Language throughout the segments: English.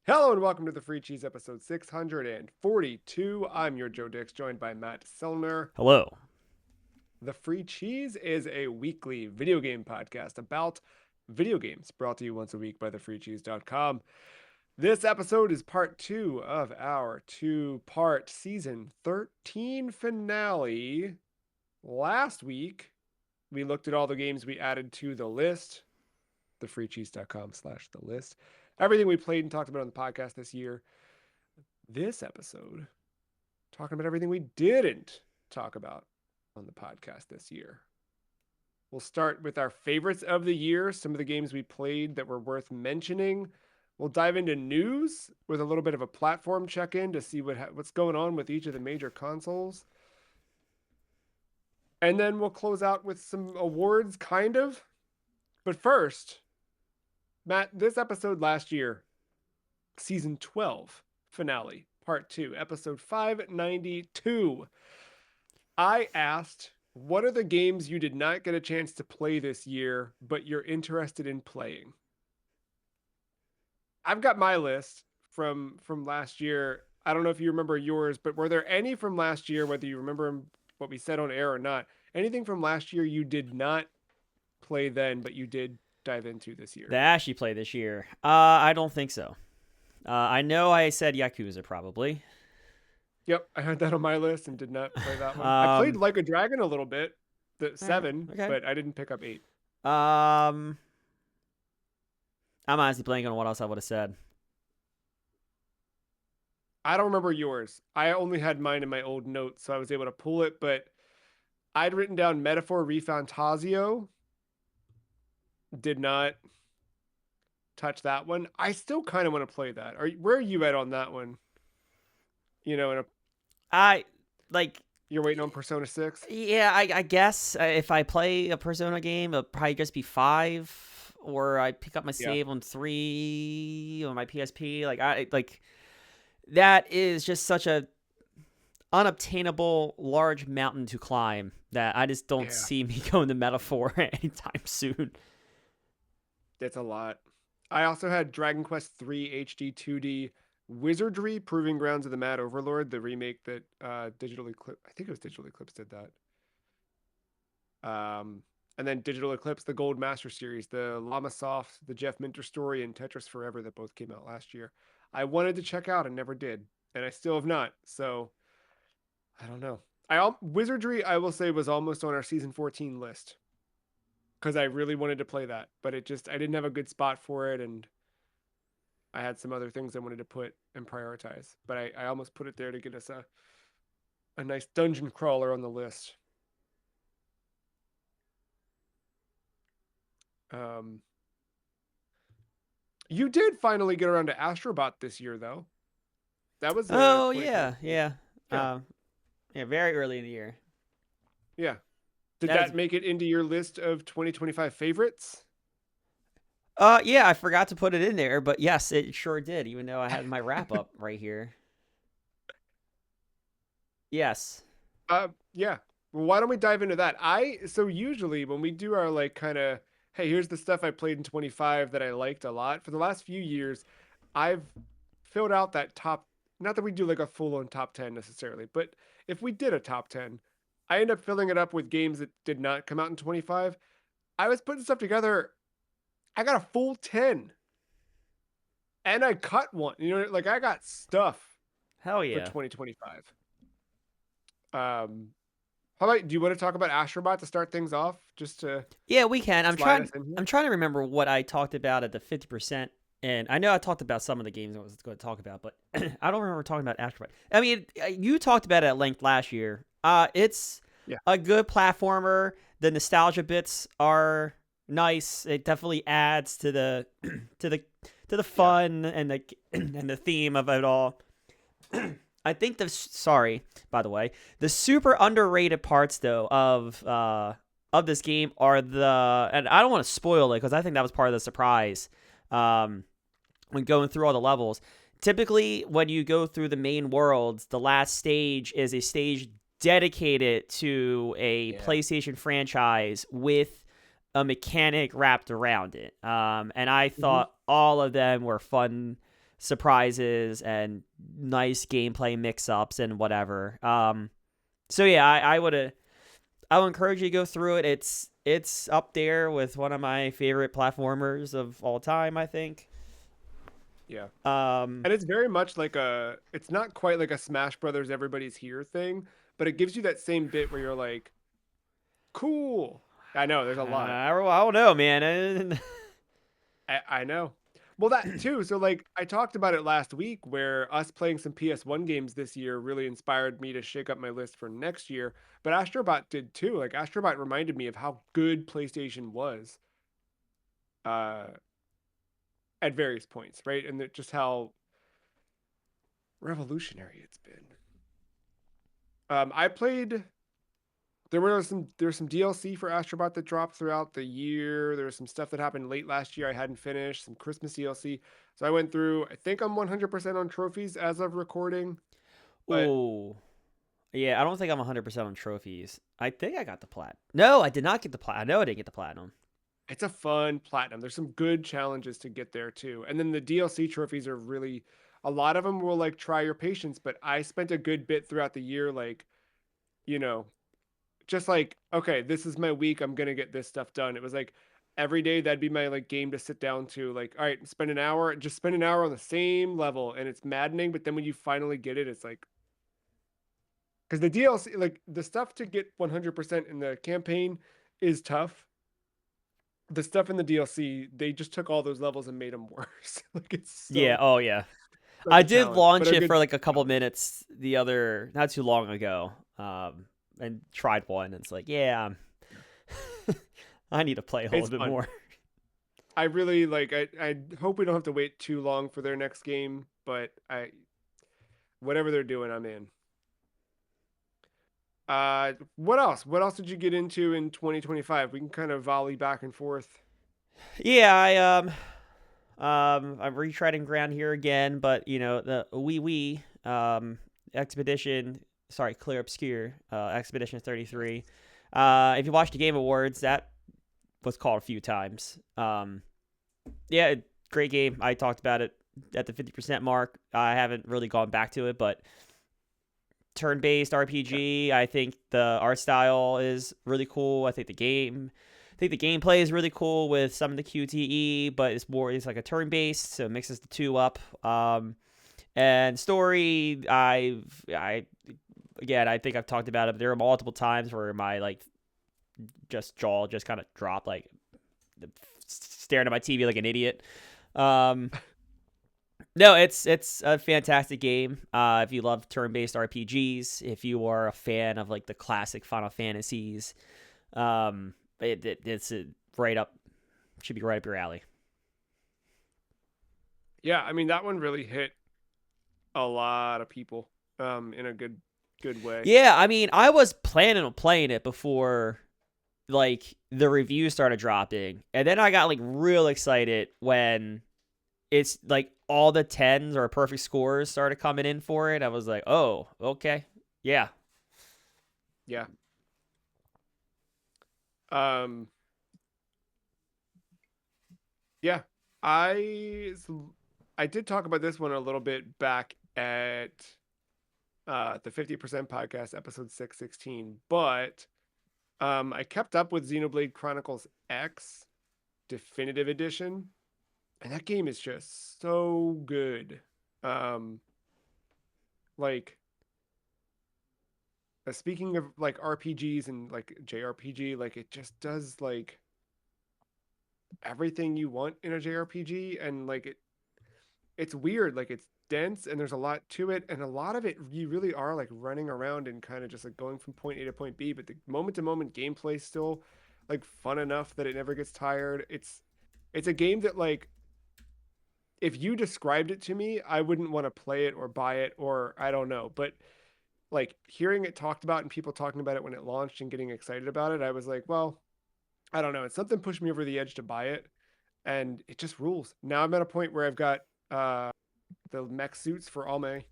Hello and welcome to the Free Cheese episode 642. I'm your Joe Dix, joined by Matt Selner. Hello. The Free Cheese is a weekly video game podcast about video games brought to you once a week by thefreecheese.com. This episode is part two of our two-part season 13 finale. Last week, we looked at all the games we added to the list, thefreecheese.com/the list. Everything we played and talked about on the podcast this year. This episode, talking about everything we didn't talk about on the podcast this year. We'll start with our favorites of the year, some of the games we played that were worth mentioning. We'll dive into news with a little bit of a platform check-in to see what's going on with each of the major consoles. And then we'll close out with some awards, kind of. But first, Matt, this episode last year, season 12 finale, part 2, episode 592. I asked, what are the games you did not get a chance to play this year, but you're interested in playing? I've got my list from last year. I don't know if you remember yours, but were there any from last year, whether you remember what we said on air or not, anything from last year you did not play then, but you did dive into this year? That Ashy play this year? I don't think so. I know I said Yakuza probably. Yep, I had that on my list and did not play that one. I played um, Like a Dragon a little bit, the all right, 7, okay. but I didn't pick up 8. Um, I'm honestly blanking on what else I would have said. I don't remember yours. I only had mine in my old notes, so I was able to pull it, but I'd written down Metaphor Refantasio. Did not touch that one. I still kind of want to play that. Where are you at on that one? You know, I like. you're waiting on Persona 6? Yeah, I guess if I play a Persona game, it'll probably just be 5, or I pick up my Yeah. save on 3 on my PSP. Like that is just such a unobtainable large mountain to climb that I just don't Yeah. see me going to Metaphor anytime soon. It's a lot. I also had Dragon Quest 3 HD 2D Wizardry Proving Grounds of the Mad Overlord, the remake that Digital Eclipse, I think it was Digital Eclipse did that. And then Digital Eclipse, the Gold Master series, the Llama Soft, the Jeff Minter story, and Tetris Forever that both came out last year. I wanted to check out and never did, and I still have not. So I don't know. Wizardry, I will say, was almost on our season 14 list because I really wanted to play that, but I didn't have a good spot for it, and I had some other things I wanted to put and prioritize. But I almost put it there to get us a nice dungeon crawler on the list. Um, you did finally get around to Astrobot this year, though. That was Oh 2020. yeah. Yeah, Yeah, very early in the year. yeah. Did That is that make it into your list of 2025 favorites? yeah, I forgot to put it in there, but yes, it sure did, even though I had my wrap up right here. Yes. Yeah. Well, why don't we dive into that? So usually when we do our like kind of, hey, here's the stuff I played in 25 that I liked a lot. For the last few years, I've filled out that top, not that we do like a full on top 10 necessarily, but if we did a top 10, I end up filling it up with games that did not come out in 25. I was putting stuff together. I got a full 10 and I cut one, like I got stuff Hell for yeah. 2025. How about, do you want to talk about Astrobot to start things off? Just to Yeah, we can. slide us in here? I'm trying to remember what I talked about at the 50%. And I know I talked about some of the games I was going to talk about, but I don't remember talking about Astrobot. I mean, you talked about it at length last year. It's Yeah. a good platformer. The nostalgia bits are nice. It definitely adds to the to the to the fun and the and the theme of it all. I think sorry, by the way, the super underrated parts though of this game are and I don't want to spoil it because I think that was part of the surprise. When going through all the levels, typically when you go through the main worlds, the last stage is a stage dedicated to a PlayStation franchise with a mechanic wrapped around it. And I thought all of them were fun surprises and nice gameplay mix-ups and whatever. So yeah, I would encourage you to go through it. It's up there with one of my favorite platformers of all time, I think. Yeah. Um, And it's very much like it's not quite like a Smash Brothers Everybody's Here thing, but it gives you that same bit where you're like, cool. I know there's a lot. I don't know, man. I know. Well, that too. So, like, I talked about it last week where us playing some PS1 games this year really inspired me to shake up my list for next year. But Astrobot did too. Like, Astrobot reminded me of how good PlayStation was uh, at various points, right? And just how revolutionary it's been. I played. There's some DLC for Astrobot that dropped throughout the year. There was some stuff that happened late last year I hadn't finished, some Christmas DLC. So I went through. I think I'm 100% on trophies as of recording, but Ooh. Yeah, I don't think I'm 100% on trophies. I think I got the plat. No, I did not get the plat. I know I didn't get the platinum. it's a fun platinum. There's some good challenges to get there too. And then the DLC trophies are really a lot of them will like try your patience, but I spent a good bit throughout the year like, you know, just like, okay, this is my week. I'm gonna get this stuff done. It was like every day that'd be my like game to sit down to. Like, all right, just spend an hour on the same level, and it's maddening. But then when you finally get it, it's like because the DLC, like the stuff to get 100% in the campaign, is tough. The stuff in the DLC, they just took all those levels and made them worse. Like it's Yeah, so oh yeah. such I a did challenge, but launch a it good for like a couple challenge. minutes not too long ago. And tried one and it's like, yeah, I need to play a little It's bit fun. more. I really like. I hope we don't have to wait too long for their next game, but I whatever they're doing, I'm in. What else? What else did you get into in 2025? We can kind of volley back and forth. Yeah, I'm retreading ground here again, but you know, the wee expedition, sorry, Clear Obscure, Expedition Yes. 33. If you watch the Game Awards, that was called a few times. Yeah, great game. I talked about it at the 50% mark. I haven't really gone back to it, but turn-based Yeah. RPG. I think the art style is really cool. I think the gameplay is really cool with some of the QTE, but it's like a turn-based, so it mixes the two up. And story, I again, I think I've talked about it. But there are multiple times where my like just jaw just kind of dropped, like staring at my TV like an idiot. Um, No, it's a fantastic game. If you love turn-based RPGs, if you are a fan of like the classic Final Fantasies, it's right up, should be right up your alley. Yeah, I mean that one really hit a lot of people in a good way. Yeah, I mean, I was planning on playing it before like the reviews started dropping, and then I got like real excited when it's like all the tens or perfect scores started coming in for it. I was like, oh, okay, yeah, Yeah. Um yeah. I I did talk about this one a little bit back at the 50% podcast episode 616, but I kept up with Xenoblade Chronicles X Definitive Edition, and that game is just so good. Um, like speaking of like RPGs and like JRPG, like it just does like everything you want in a JRPG, and like it's weird, like it's dense and there's a lot to it, and a lot of it you really are like running around and kind of just like going from point A to point B, but the moment to moment gameplay still like fun enough that it never gets tired. It's a game that like if you described it to me, I wouldn't want to play it or buy it or I don't know. But like hearing it talked about and people talking about it when it launched and getting excited about it, I was like, well, I don't know. It's something pushed me over the edge to buy it, and it just rules. Now I'm at a point where I've got the mech suits for all my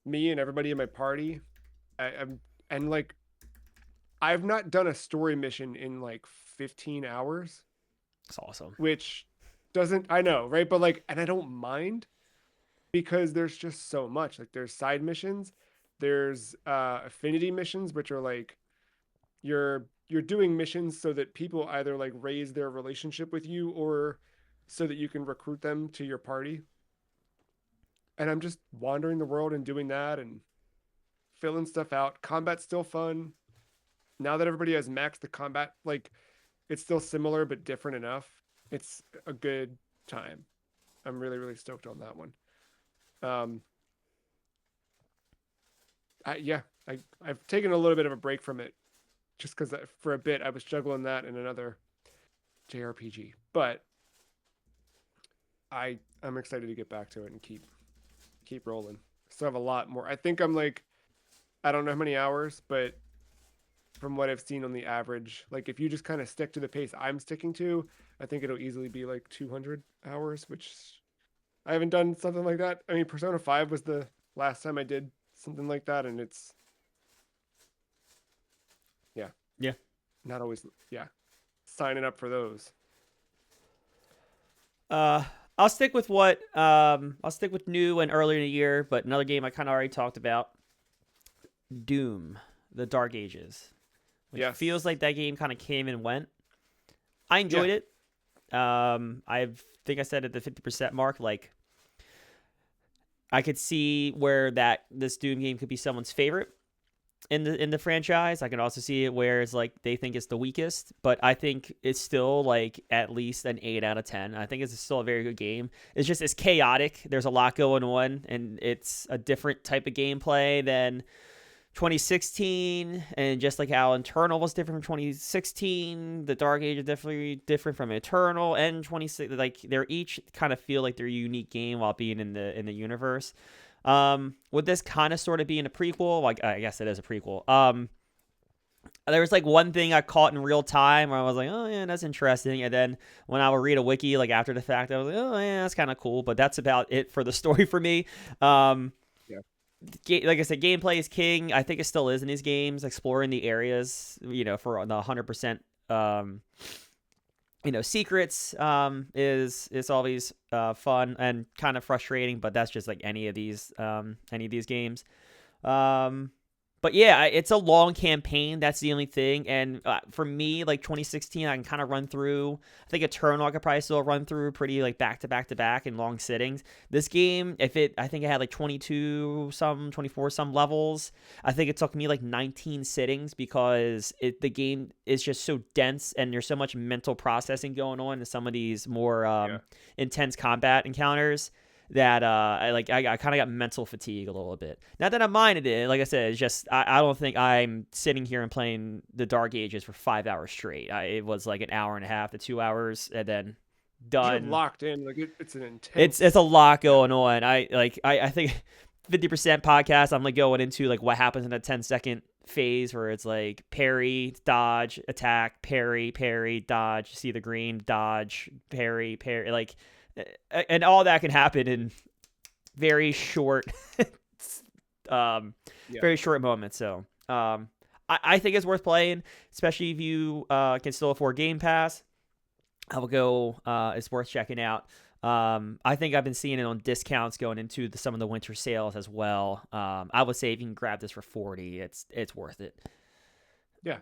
me and everybody in my party. I'm and like I've not done a story mission in like 15 hours, it's awesome. which doesn't I know, right? But like, and I don't mind. because there's just so much. Like there's side missions, there's affinity missions, which are like you're doing missions so that people either like raise their relationship with you or so that you can recruit them to your party. And I'm just wandering the world and doing that and filling stuff out. Combat's still fun. Now that everybody has maxed the combat, like it's still similar but different enough. It's a good time. I'm really, really stoked on that one. Um, yeah, I've taken a little bit of a break from it just because for a bit I was juggling that and another JRPG, but I'm excited to get back to it and keep rolling. Still have a lot more. I think I'm like I don't know how many hours, but from what I've seen on the average, like if you just kind of stick to the pace I'm sticking to, I think it'll easily be like 200 hours, which I haven't done something like that. I mean, Persona 5 was the last time I did something like that, and it's yeah, Yeah. not always yeah, signing up for those. Uh, I'll stick with new and earlier in the year, but another game I kind of already talked about, Doom, the Dark Ages, which feels Yes. like that game kind of came and went. I Yeah. enjoyed it. I think I said at the 50% mark, like I could see where that this Doom game could be someone's favorite in the franchise. I can also see it where it's like they think it's the weakest, but I think it's still like at least an 8 out of 10. I think it's still a very good game. It's chaotic. There's a lot going on, and it's a different type of gameplay than 2016, and just like how Eternal was different from 2016, the Dark Age is definitely different from Eternal and 26. Like they're each kind of feel like they're a unique game while being in the universe. Would this kind of sort of being a prequel? Like I guess it is a prequel. There was like one thing I caught in real time where I was like, oh yeah, that's interesting. And then when I would read a wiki like after the fact, I was like, oh yeah, that's kind of cool. But that's about it for the story for me. Um, Yeah. like I said, gameplay is king. I think it still is in these games. Exploring the areas, for the 100%, secrets, is always fun and kind of frustrating. But that's just like any of these games. Um, but yeah, it's a long campaign. That's the only thing. And for me, like 2016, I can kind of run through. I think Eternal I could probably still run through pretty like back to back to back in long sittings. This game, I think it had like 24 some levels. I think it took me like 19 sittings because the game is just so dense and there's so much mental processing going on in some of these more Yeah. intense combat encounters that I kind of got mental fatigue a little bit. Not that I minded it, like I said, it's just I don't think I'm sitting here and playing the Dark Ages for 5 hours straight. It was like an hour and a half to 2 hours, and then You're done. locked in. Like it's an It's intense. a lot Yeah. going on. I think 50% podcast. I'm like going into like what happens in a 10-second phase where it's like parry, dodge, attack, parry, dodge, see the green, dodge, parry, like, and all that can happen in very short, um, Yeah. very short moments. So, I think it's worth playing, especially if you can still afford Game Pass. I will go. It's worth checking out. I think I've been seeing it on discounts going into some of the winter sales as well. I would say if you can grab this for 40, it's worth it. Yeah.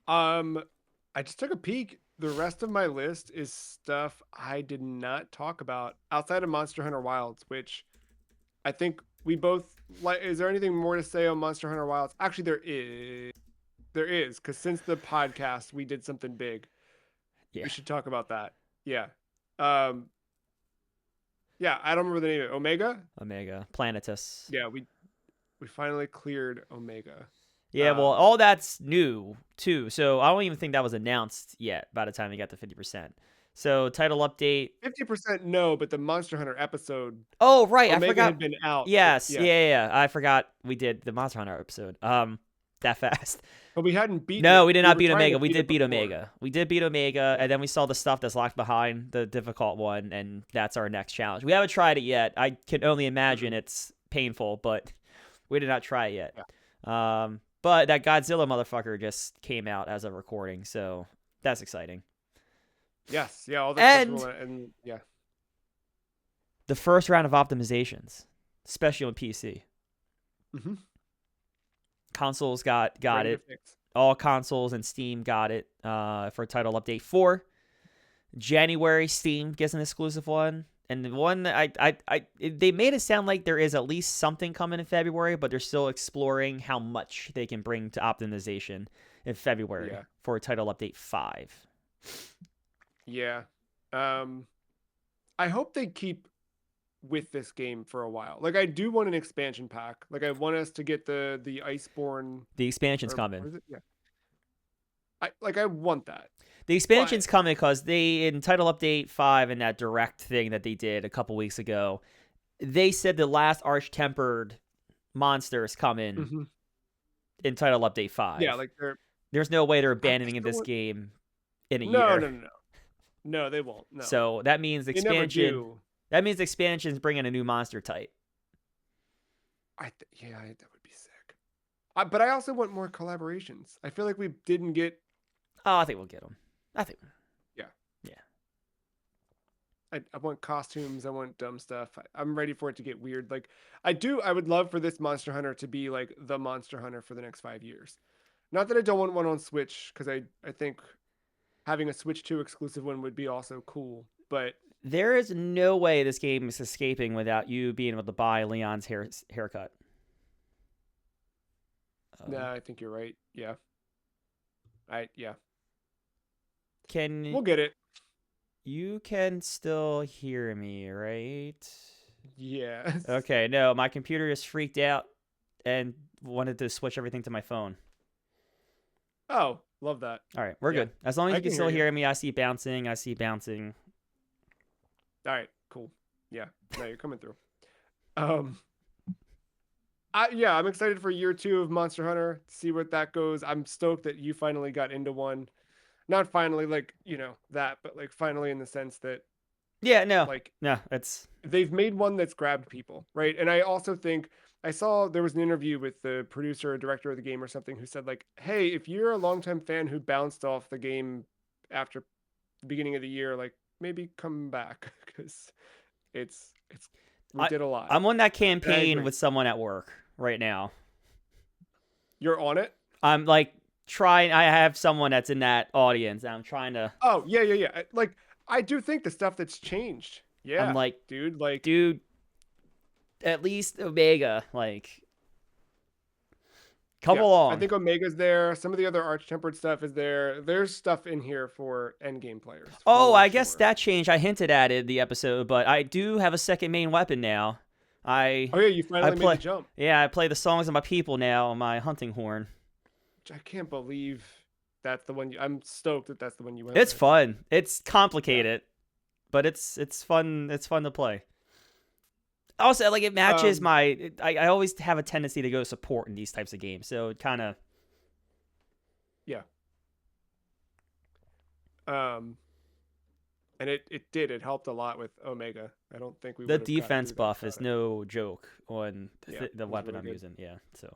I just took a peek. The rest of my list is stuff I did not talk about outside of Monster Hunter Wilds, which I think we both like. Is there anything more to say on Monster Hunter Wilds? Actually, there is. There is, because since the podcast, we did something big. Yeah, We should talk about that. Yeah. Um, yeah, I don't remember the name of it. Omega? Omega Planetus. Yeah, we finally cleared Omega. Yeah, well, Um, all that's new too. So I don't even think that was announced yet by the time you got to 50%. So title update. 50% no, but the Monster Hunter episode, Oh, right, I Omega had forgot. been out. But Yes, yeah, yeah. I forgot we did the Monster Hunter episode. That fast. but we hadn't beaten No, it. we did We not were beat trying Omega. to We beat did it beat before. Omega. We did beat Omega, Yeah. and then we saw the stuff that's locked behind the difficult one, and that's our next challenge. We haven't tried it yet. I can only imagine Mhm. it's painful, but we did not try it yet. Yeah. But that Godzilla motherfucker just came out as a recording, so that's exciting. Yes. Yeah. All the stuff's And rolling. And yeah. the first round of optimizations, especially on PC. Mm-hmm. Consoles got Ready to it. fix. All consoles and Steam got it for Title Update 4. January, Steam gets an exclusive one. And the one that they made it sound like there is at least something coming in February, but they're still exploring how much they can bring to optimization in February for Title Update 5. Yeah. I hope they keep with this game for a while. Like, I do want an expansion pack. Like, I want us to get the Iceborne. The expansion's coming. Yeah. I want that. The expansion's coming because they, in Title Update 5 and that direct thing that they did a couple weeks ago, they said the last Arch-Tempered monsters come in Title Update 5. Yeah, like there's no way they're abandoning this game in a year. No, they won't. No. So that means expansion. That means expansion's bringing a new monster type. That would be sick. But I also want more collaborations. I feel like we didn't get. Oh, I think we'll get them. Yeah. Yeah. I want costumes. I want dumb stuff. I'm ready for it to get weird. Like, I would love for this Monster Hunter to be like the Monster Hunter for the next 5 years. Not that I don't want one on Switch, because I think having a Switch 2 exclusive one would be also cool. But there is no way this game is escaping without you being able to buy Leon's haircut. No, I think you're right. Yeah. We'll get it. You can still hear me, right? Yes. Okay, no, my computer just freaked out and wanted to switch everything to my phone. Oh, love that. All right, we're good. As long as you can still hear me, I see bouncing. All right, cool. Yeah, no, you're coming through. I'm excited for year 2 of Monster Hunter. See what that goes. I'm stoked that you finally got into one. Not finally, like, that, but like finally in the sense that. Yeah, no. Like, no, it's. They've made one that's grabbed people, right? And I also think I saw there was an interview with the producer or director of the game or something who said, like, hey, if you're a longtime fan who bounced off the game after the beginning of the year, like, maybe come back, because we did a lot. I'm on that campaign with someone at work right now. You're on it? I'm like I have someone that's in that audience, and I'm trying to. Oh, yeah. Like, I do think the stuff that's changed. Yeah. I'm like, dude, at least Omega, like, come along. I think Omega's there. Some of the other Arch-Tempered stuff is there. There's stuff in here for endgame players. Oh, I guess that changed. I hinted at it in the episode, but I do have a second main weapon now. You finally made the jump. Yeah, I play the songs of my people now on my hunting horn. I can't believe that's the one. I'm stoked that that's the one you went. It's fun. It's complicated, but it's fun. It's fun to play. Also, like, it matches my. I always have a tendency to go support in these types of games, so it kind of. Yeah. And it helped a lot with Omega. I don't think we. The defense buff is no joke on the weapon I'm using. Yeah, so.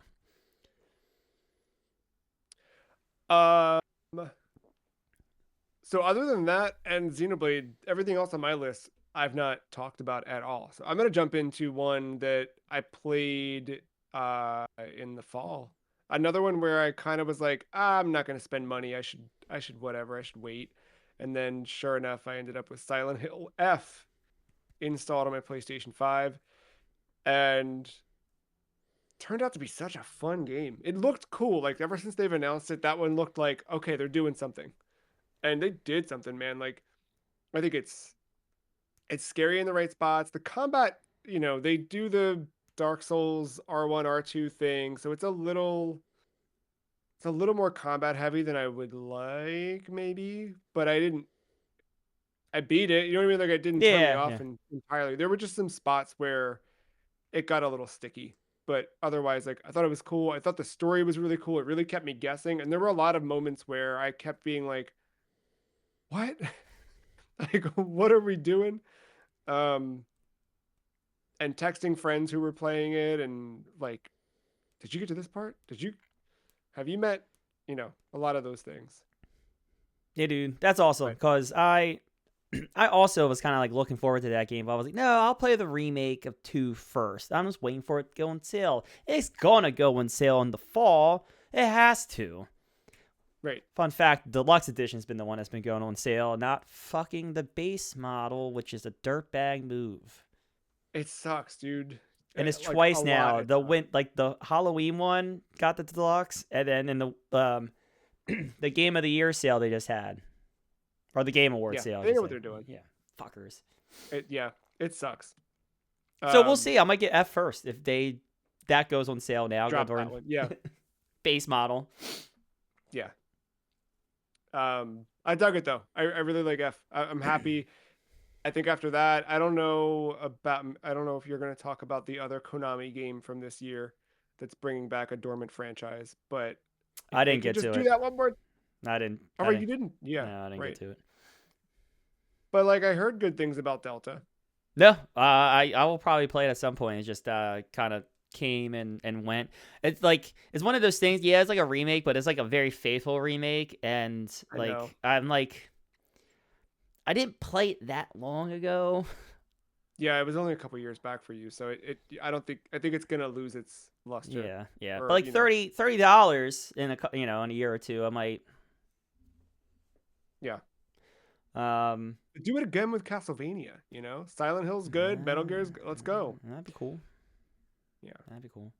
So other than that and Xenoblade, everything else on my list I've not talked about at all. So I'm gonna jump into one that I played in the fall. Another one where I kind of was like, I'm not gonna spend money. I should wait. And then sure enough, I ended up with Silent Hill F installed on my PlayStation 5. And turned out to be such a fun game. It looked cool. Like, ever since they've announced it, that one looked like, okay, they're doing something. And they did something, man. Like, I think it's scary in the right spots. The combat, they do the Dark Souls R1, R2 thing. So it's a little more combat heavy than I would like, maybe. But I beat it. You know what I mean? Like, I didn't turn me off entirely. There were just some spots where it got a little sticky. But otherwise, like, I thought it was cool. I thought the story was really cool. It really kept me guessing. And there were a lot of moments where I kept being like, what? Like, what are we doing? And texting friends who were playing it and like, did you get to this part? Have you met, a lot of those things? Yeah, dude. That's awesome. Because I also was kind of like looking forward to that game, but I was like, no, I'll play the remake of 2 first. I'm just waiting for it to go on sale. It's gonna go on sale in the fall. It has to. Right. Fun fact, deluxe edition's been the one that's been going on sale, not fucking the base model, which is a dirtbag move. It sucks, dude. And it's Like a twice lot. now. The Halloween one got the deluxe, and then in the the Game of the Year sale they just had, or the Game Award Yeah, sale. I they should know say. what they're doing. Yeah, fuckers. Yeah, it sucks. So we'll see. I might get F first if that goes on sale now. Drop Go that one. Yeah, base model. yeah. I dug it though. I really like F. I'm happy. I think after that, I don't know if you're going to talk about the other Konami game from this year that's bringing back a dormant franchise, but if I they didn't could get just to do it. that one more. I didn't. Oh, I right, you didn't. didn't. Yeah, No, I didn't right. get to it. But like I heard good things about Delta. No, I will probably play it at some point. It just kind of came and went. It's like it's one of those things. Yeah, it's like a remake, but it's like a very faithful remake. And I know. I'm like, I didn't play it that long ago. Yeah, it was only a couple years back for you, so I think it's gonna lose its luster. Yeah, yeah. Or, But like $30 in in a year or two, I might. Yeah. Um, Do it again with Castlevania. Silent Hill's good. Metal Gear's. Let's go. That'd be cool. Yeah. That'd be cool.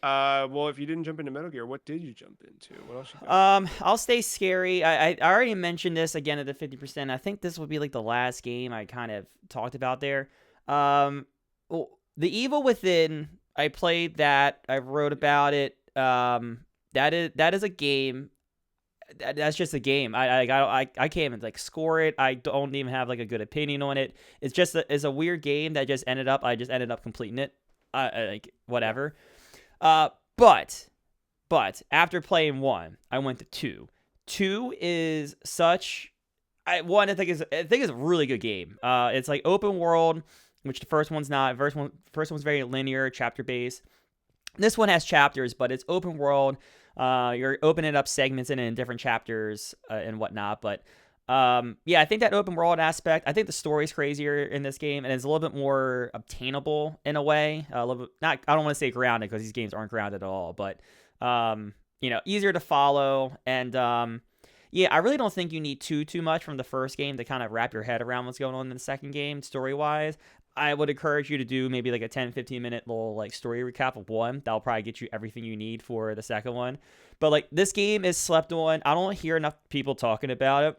Well, if you didn't jump into Metal Gear, what did you jump into? What else you got? I'll stay scary. I already mentioned this again at the 50%. I think this would be like the last game I kind of talked about there. Well, The Evil Within, I played that. I wrote about it. That is a game. That's just a game. I can't even like score it. I don't even have like a good opinion on it. It's just it's a weird game that I just ended up completing it. Like whatever. But after playing 1, I went to 2. 2 is such I think is a really good game. It's like open world, which the first one's not. First one's very linear, chapter based. This one has chapters, but it's open world. You're opening up segments in different chapters and whatnot. But yeah, I think that open world aspect. I think the story's crazier in this game, and it's a little bit more obtainable in a way. A little bit not. I don't want to say grounded because these games aren't grounded at all, but easier to follow. And yeah, I really don't think you need too much from the first game to kind of wrap your head around what's going on in the second game story wise. I would encourage you to do maybe like a 10-15 minute little like story recap of 1. That'll probably get you everything you need for the second one. But like this game is slept on. I don't hear enough people talking about it.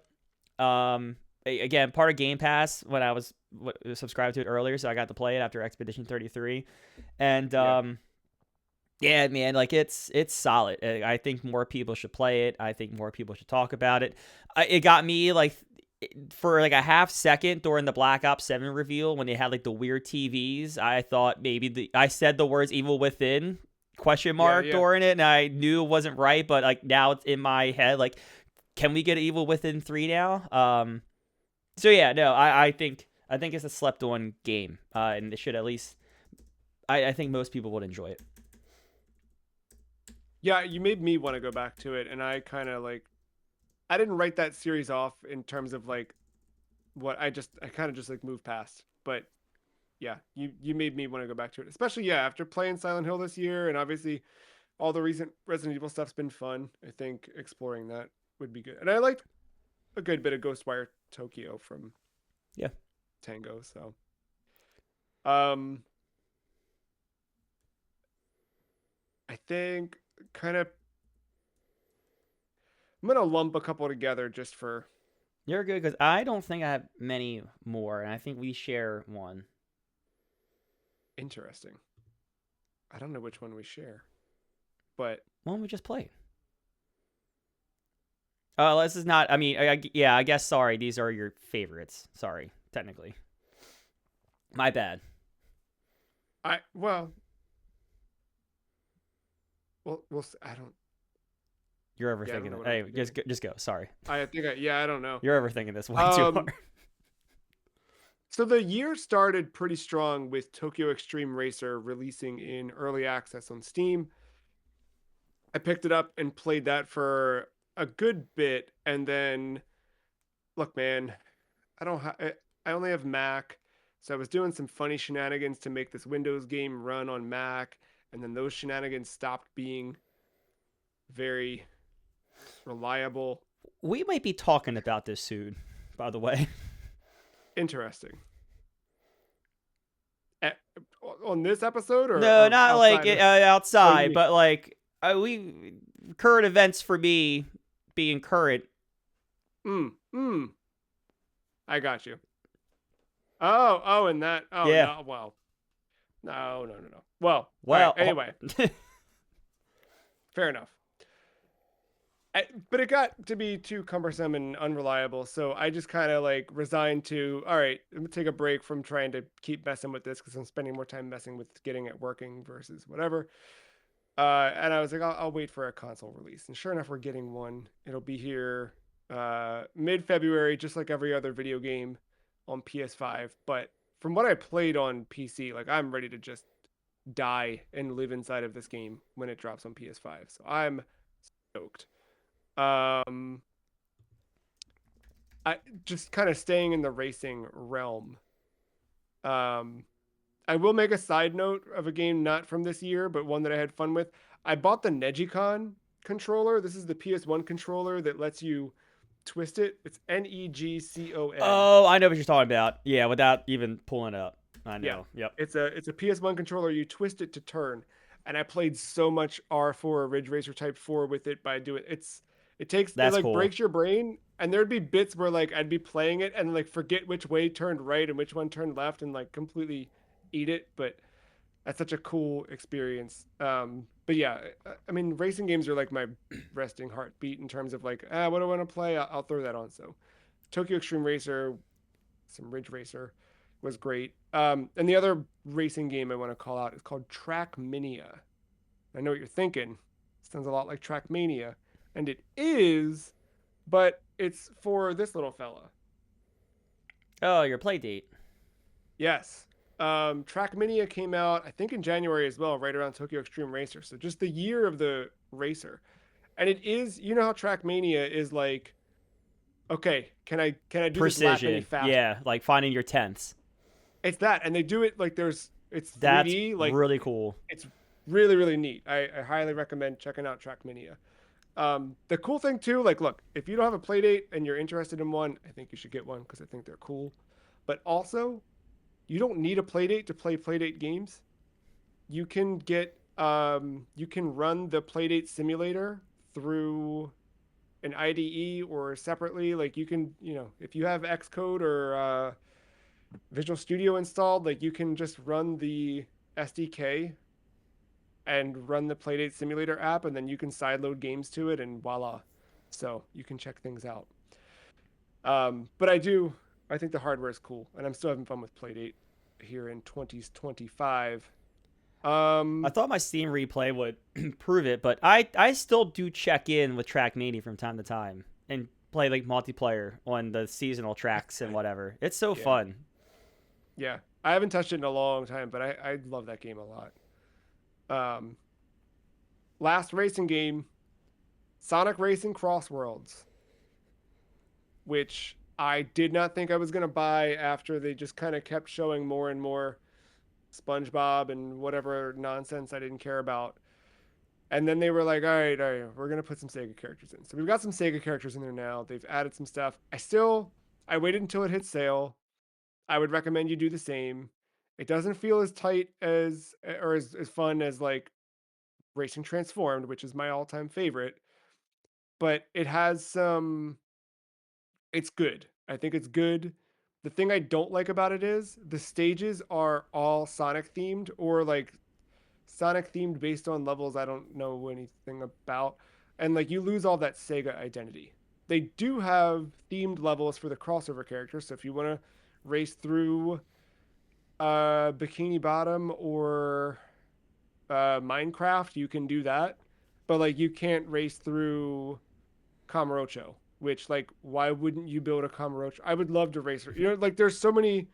Again, part of Game Pass when I was subscribed to it earlier, so I got to play it after Expedition 33. And yeah, man, like it's solid. I think more people should play it. I think more people should talk about it. It got me like for like a half second during the Black Ops 7 reveal when they had like the weird TVs. I thought maybe I said the words "Evil Within" ? During it, and I knew it wasn't right, but like now it's in my head. Like, can we get Evil Within 3 now? So yeah, no, I think it's a slept on game, and it should at least. I think most people would enjoy it. Yeah, you made me want to go back to it, and I kind of like I didn't write that series off in terms of like what I kind of just like moved past. But yeah, you made me want to go back to it, especially after playing Silent Hill this year, and obviously all the recent Resident Evil stuff's been fun. I think exploring that would be good, and I liked a good bit of Ghostwire Tokyo from Tango. So, I think kind of I'm gonna lump a couple together just for. You're good because I don't think I have many more, and I think we share one. Interesting. I don't know which one we share, but one we just played. This is not. I mean, I guess. Sorry, these are your favorites. Sorry, technically. My bad. Well, I don't. You're overthinking it. Hey, just go. Sorry. I think I don't know. You're overthinking this way too hard. So the year started pretty strong with Tokyo Extreme Racer releasing in early access on Steam. I picked it up and played that for a good bit, and then, look, man, I don't have. I only have Mac, so I was doing some funny shenanigans to make this Windows game run on Mac, and then those shenanigans stopped being very reliable. We might be talking about this soon, by the way. Interesting. Eh, on this episode No, or not like outside of? Oh, you outside, mean? but like we current events for me being current. Mm. I got you. Oh, and that. Oh Yeah. no. Well, no. Well, all right. Well, Anyway, fair enough. But it got to be too cumbersome and unreliable, so I just kind of like resigned to, all right, let me take a break from trying to keep messing with this because I'm spending more time messing with getting it working versus whatever. And I was like, I'll wait for a console release, and sure enough, we're getting one. It'll be here mid-February, just like every other video game on PS5. But from what I played on PC, like I'm ready to just die and live inside of this game when it drops on PS5. So I'm stoked. Um, I just kind of staying in the racing realm. Um, I will make a side note of a game not from this year, but one that I had fun with. I bought the Negicon controller. This is the PS1 controller that lets you twist it. It's Negcon. oh, I know what you're talking about. Yeah, without even pulling it up. I Yeah. know. Yep. It's a PS1 controller. You twist it to turn. And I played so much R4 Ridge Racer Type 4 with it by doing it That's like cool. breaks your brain, and there'd be bits where like I'd be playing it and like forget which way turned right and which one turned left and like completely eat it, but that's such a cool experience. But yeah, I mean, racing games are like my resting heartbeat in terms of like, what do I want to play? I'll throw that on. So Tokyo Extreme Racer, some Ridge Racer was great. And the other racing game I want to call out is called Trackmania. I know what you're thinking. Sounds a lot like Trackmania, and it is, but it's for this little fella. Oh, your play date. Yes. Trackmania came out, I think, in January as well, right around Tokyo Extreme Racer. So just the year of the racer. And it is, you know how Trackmania is like, okay, can I do this lap any Precision. faster? Yeah, like finding your tenths. It's that, and they do it like it's That's 3D, like really cool. it's really neat. I highly recommend checking out Trackmania. The cool thing too, like, look, if you don't have a Playdate and you're interested in one, I think you should get one because I think they're cool. But also, you don't need a Playdate to play Playdate games. You can run the Playdate simulator through an IDE or separately. Like you can, if you have Xcode or Visual Studio installed, like you can just run the SDK and run the Playdate Simulator app, and then you can sideload games to it, and voila. So you can check things out. But I think the hardware is cool, and I'm still having fun with Playdate here in 2025. I Um, thought my Steam replay would prove it, but I still do check in with Trackmania from time to time and play like multiplayer on the seasonal tracks and whatever. It's so yeah, fun. yeah. I haven't touched it in a long time, but I love that game a lot. Um, Last racing game, Sonic Racing Cross Worlds, which I did not think I was gonna buy after they just kind of kept showing more and more SpongeBob and whatever nonsense I didn't care about. And then they were like, all right, we're gonna put some Sega characters in. So we've got some Sega characters in there now. They've added some stuff. I waited until it hit sale. I would recommend you do the same. It doesn't feel as tight as or as fun as like Racing Transformed, which is my all-time favorite, but it has some it's good. I think it's good. The thing I don't like about it is the stages are all Sonic themed or like Sonic themed based on levels I don't know anything about. And like you lose all that Sega identity. They do have themed levels for the crossover characters. So if you want to race through Bikini Bottom or Minecraft, you can do that. But like you can't race through Kamurocho, which like why wouldn't you build a Kamurocho? I would love to race. Like there's so many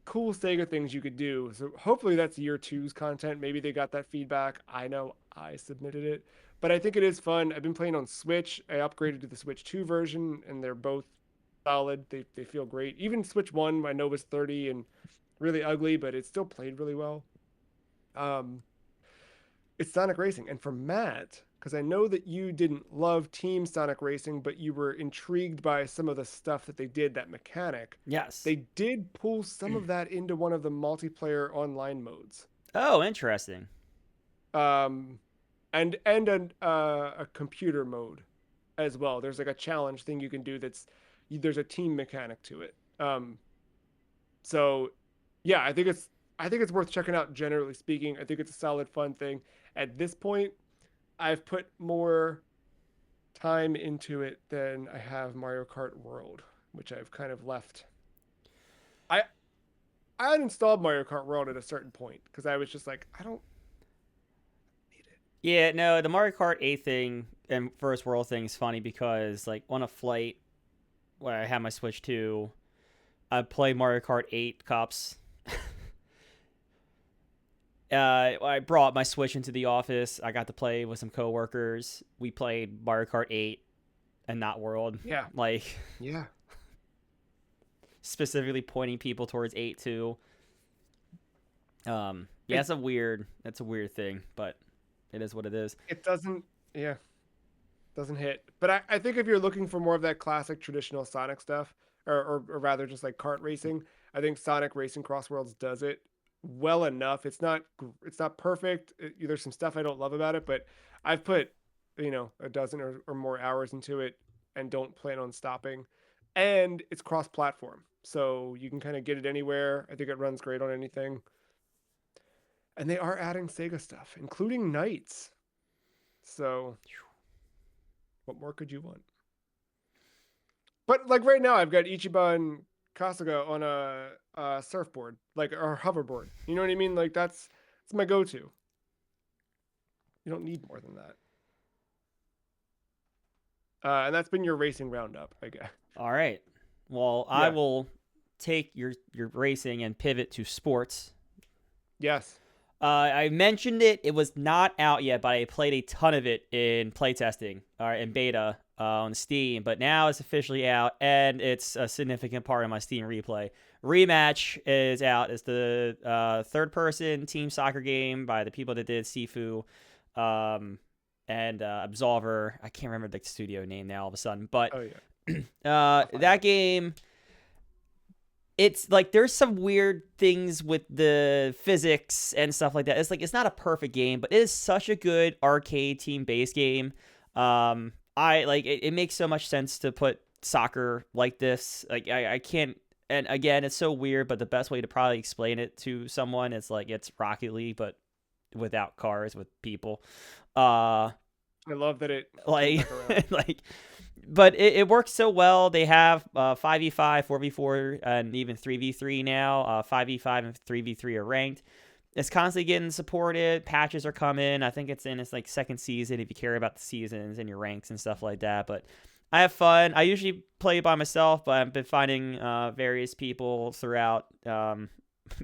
cool Sega things you could do. So hopefully that's year two's content. Maybe they got that feedback. I know I submitted it, but I think it is fun. I've been playing on Switch. I upgraded to the Switch 2 version, and they're both solid. They feel great. Even Switch One, I know was 30 and really ugly, but it still played really well. Um, it's Sonic Racing, and for Matt, because I know that you didn't love Team Sonic Racing, but you were intrigued by some of the stuff that they did, that mechanic. Yes. They did pull some of that into one of the multiplayer online modes. Oh, interesting. Um, a computer mode as well. There's like a challenge thing you can do there's a team mechanic to it. So yeah, I think it's worth checking out. Generally speaking, I think it's a solid, fun thing. At this point, I've put more time into it than I have Mario Kart World, which I've kind of left. I I uninstalled Mario Kart World at a certain point because I was just like, I don't need it. Yeah, no, the Mario Kart 8 thing and First World thing is funny because, like, on a flight where I had my Switch 2, I played Mario Kart 8 Cups. I brought my Switch into the office. I got to play with some coworkers. We played Mario Kart 8 and not World. Yeah, Like, yeah. specifically pointing people towards 8 too. Yeah, It that's a weird thing, but it is what it is. it doesn't yeah doesn't hit. But I think if you're looking for more of that classic traditional Sonic stuff, or rather just like kart racing, I think Sonic Racing Cross Worlds does it well enough. It's not perfect. There's some stuff I don't love about it, but I've put a dozen or more hours into it and don't plan on stopping. And it's cross platform, so you can kind of get it anywhere. I think it runs great on anything. And they are adding Sega stuff, including Knights. So what more could you want? But like right now, I've got Ichiban and Kasuga on a surfboard, like or hoverboard. You know what I mean? Like that's my go-to. You don't need more than that. And that's been your racing roundup, I guess. All right. Well, I Yeah. will take your racing and pivot to sports. Yes. I mentioned it. It was not out yet, but I played a ton of it in playtesting or in beta on Steam. But now it's officially out, and it's a significant part of my Steam replay. Rematch is out. It's the third-person team soccer game by the people that did Sifu and Absolver. I can't remember the studio name now all of a sudden, but Oh yeah. I'll find that out. game, it's like there's some weird things with the physics and stuff like that. It's like it's not a perfect game, but it is such a good arcade team based game. I like it makes so much sense to put soccer like this. Like I can't, and again, it's so weird, but the best way to probably explain it to someone is like it's Rocket League but without cars, with people. Uh I love that it came like back around. like but it works so well. They have 5v5, 4v4, and even 3v3 now. 5v5 and 3v3 are ranked. It's constantly getting supported. Patches are coming. I think it's in its like second season if you care about the seasons and your ranks and stuff like that. But I have fun. I usually play by myself, but I've been finding various people throughout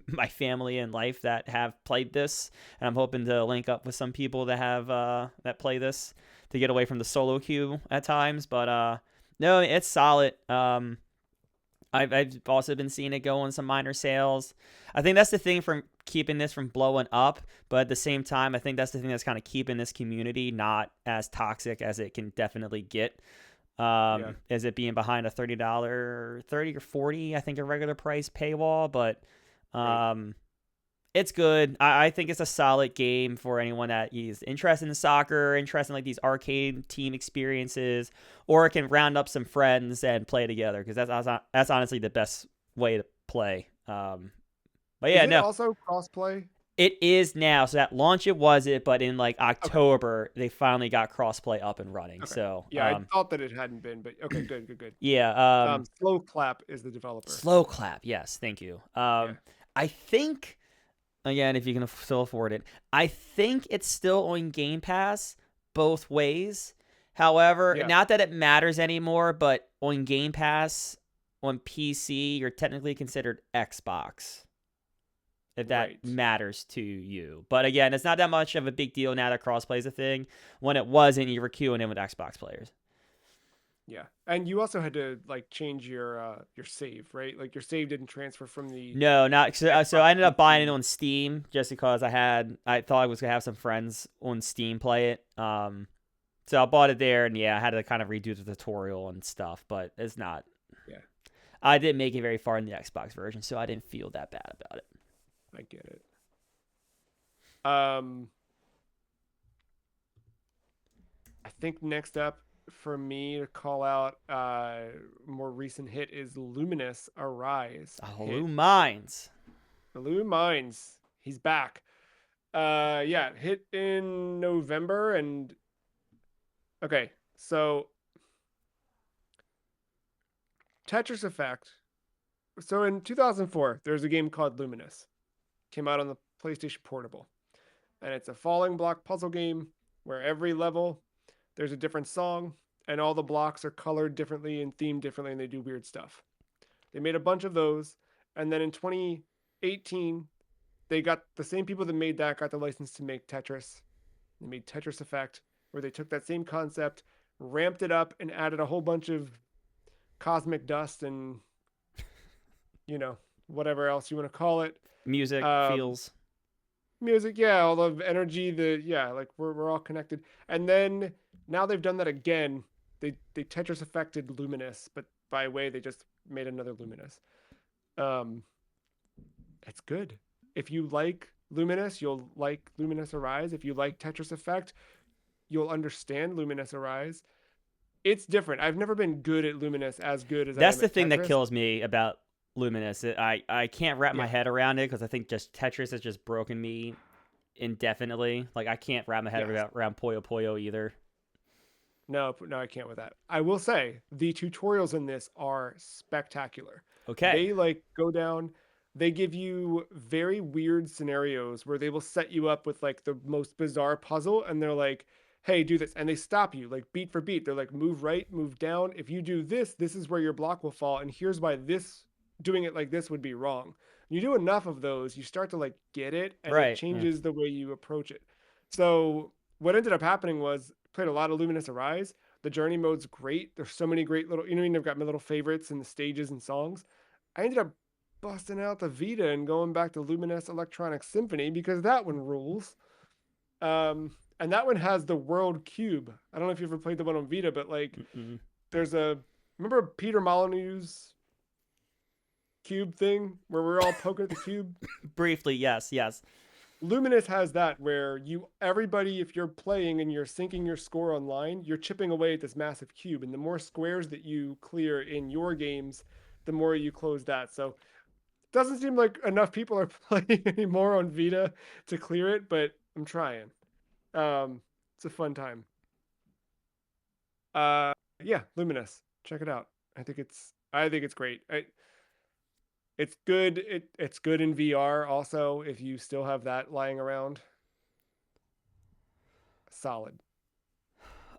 my family and life that have played this, and I'm hoping to link up with some people that have that play this to get away from the solo queue at times. But no, it's solid. I've also been seeing it go on some minor sales. I think that's the thing from keeping this from blowing up, but at the same time, I think that's the thing that's kind of keeping this community not as toxic as it can definitely get. Yeah. Is it being behind a $30, 30 or 40, I think a regular price paywall, but Right. um, it's good. I think it's a solid game for anyone that is interested in soccer, interested in like these arcade team experiences, or can round up some friends and play together because that's honestly the best way to play. But Is yeah, it no, also crossplay? it is now. So at launch it wasn't, but in like Okay. October they finally got crossplay up and running. Okay. So Yeah, I thought that it hadn't been, but okay, good, good, good. yeah, Slow Clap is the developer. slow clap. Yes, thank you. Yeah. I think again, if you can still afford it, I think it's still on Game Pass both ways. However, Yeah. not that it matters anymore, but on Game Pass on PC, you're technically considered Xbox, if that Right. matters to you. But again, it's not that much of a big deal now that crossplay is a thing. When it wasn't, you were queuing in with Xbox players. Yeah. And you also had to like change your save, right? Like your save didn't transfer from the No, not so. Xbox I ended to up buying it the on Steam just because I thought I was gonna have some friends on Steam play it. So I bought it there, and yeah, I had to kind of redo the tutorial and stuff, but it's not. Yeah, I didn't make it very far in the Xbox version, so I didn't feel that bad about it. I get it. Um I think next up for me to call out more recent hit is Luminous Arise Oh, hit. Mines. Blue Mines. He's back. Yeah, hit in November and okay, so Tetris Effect. So in 2004, there's a game called Luminous. Came out on the PlayStation Portable. And it's a falling block puzzle game where every level there's a different song and all the blocks are colored differently and themed differently and they do weird stuff. They made a bunch of those and then in 2018 they got the same people that made that got the license to make Tetris. They made Tetris Effect where they took that same concept, ramped it up and added a whole bunch of cosmic dust and whatever else you want to call it. Music Um, feels. music, yeah, all the energy, like we're all connected. And then now they've done that again. They Tetris affected Luminous, but by way they just made another Luminous. Um, it's good. If you like Luminous, you'll like Luminous Arise. If you like Tetris Effect, you'll understand Luminous Arise. It's different. I've never been good at Luminous as good as I That's am the at thing that Tetris. kills me about Luminous. I can't wrap my Yeah, head around it because I think just Tetris has just broken me indefinitely. Like I can't wrap my head yes. around Puyo Puyo either. No, no, I can't with that. I will say the tutorials in this are spectacular. Okay. They like go down, they give you very weird scenarios where they will set you up with like the most bizarre puzzle and they're like, "Hey, do this." And they stop you like beat for beat. They're like, "Move right, move down. If you do this, this is where your block will fall and here's why this doing it like this would be wrong." You do enough of those, you start to like get it and it Right. Yeah. changes the way you approach it. So, what ended up happening was played a lot of Luminous Arise. The journey mode's great. There's so many great little, I've got my little favorites in the stages and songs. I ended up busting out the Vita and going back to Luminous Electronic Symphony because that one rules. And that one has the World Cube. I don't know if you ever played the one on Vita, but like Mm-mm. there's a remember Peter Molyneux's cube thing where we're all poking at the cube? Briefly, yes, yes. Luminous has that where everybody, if you're playing and you're syncing your score online, you're chipping away at this massive cube, and the more squares that you clear in your games, the more you close that. So it doesn't seem like enough people are playing anymore on Vita to clear it, but I'm trying. It's a fun time. Uh, yeah, Luminous, check it out. I think it's great. It's good. It's good in VR also if you still have that lying around. Solid.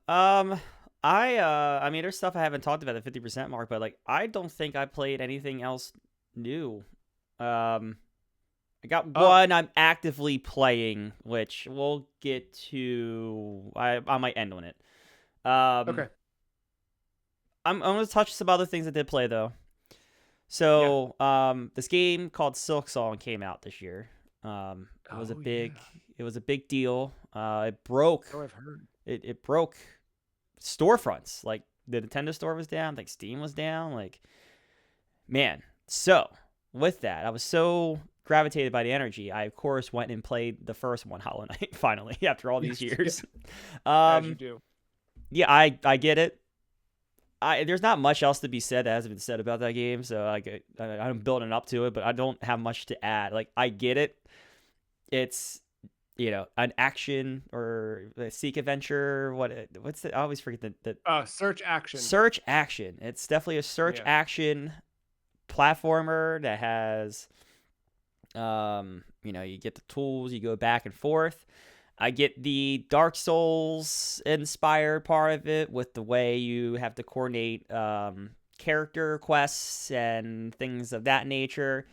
Um, I mean, there's stuff I haven't talked about the 50% mark, but like, I don't think I played anything else new. Um, I got Oh, one I'm actively playing, which we'll get to. I might end on it. Um, okay. I'm gonna touch some other things I did play though. Yeah. So, this game called Silk Song came out this year. It was a Oh yeah. it was a big deal. It broke, Oh, I've heard. it broke storefronts. Like the Nintendo store was down, like Steam was down. Like, man. So with that, I was so gravitated by the energy. I of course went and played the first one, Hollow Knight, finally after all these Yes, yeah, years. as you Um, do. yeah, I get it. There's not much else to be said that hasn't been said about that game, so I'm building up to it, but I don't have much to add. Like I get it. It's an action or a seek adventure. What's the? I always forget the Search action. search action. It's definitely a search Yeah. action platformer that has you get the tools, you go back and forth. I get the Dark Souls inspired part of it with the way you have to coordinate character quests and things of that nature.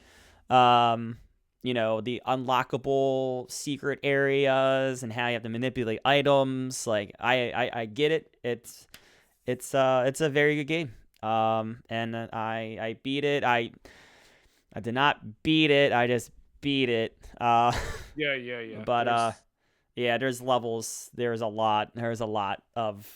Um, the unlockable secret areas and how you have to manipulate items. Like I get it. it's a very good game. And I beat it. I did not beat it. I just beat it. Yeah. But yeah, there's levels. There's a lot. There's a lot of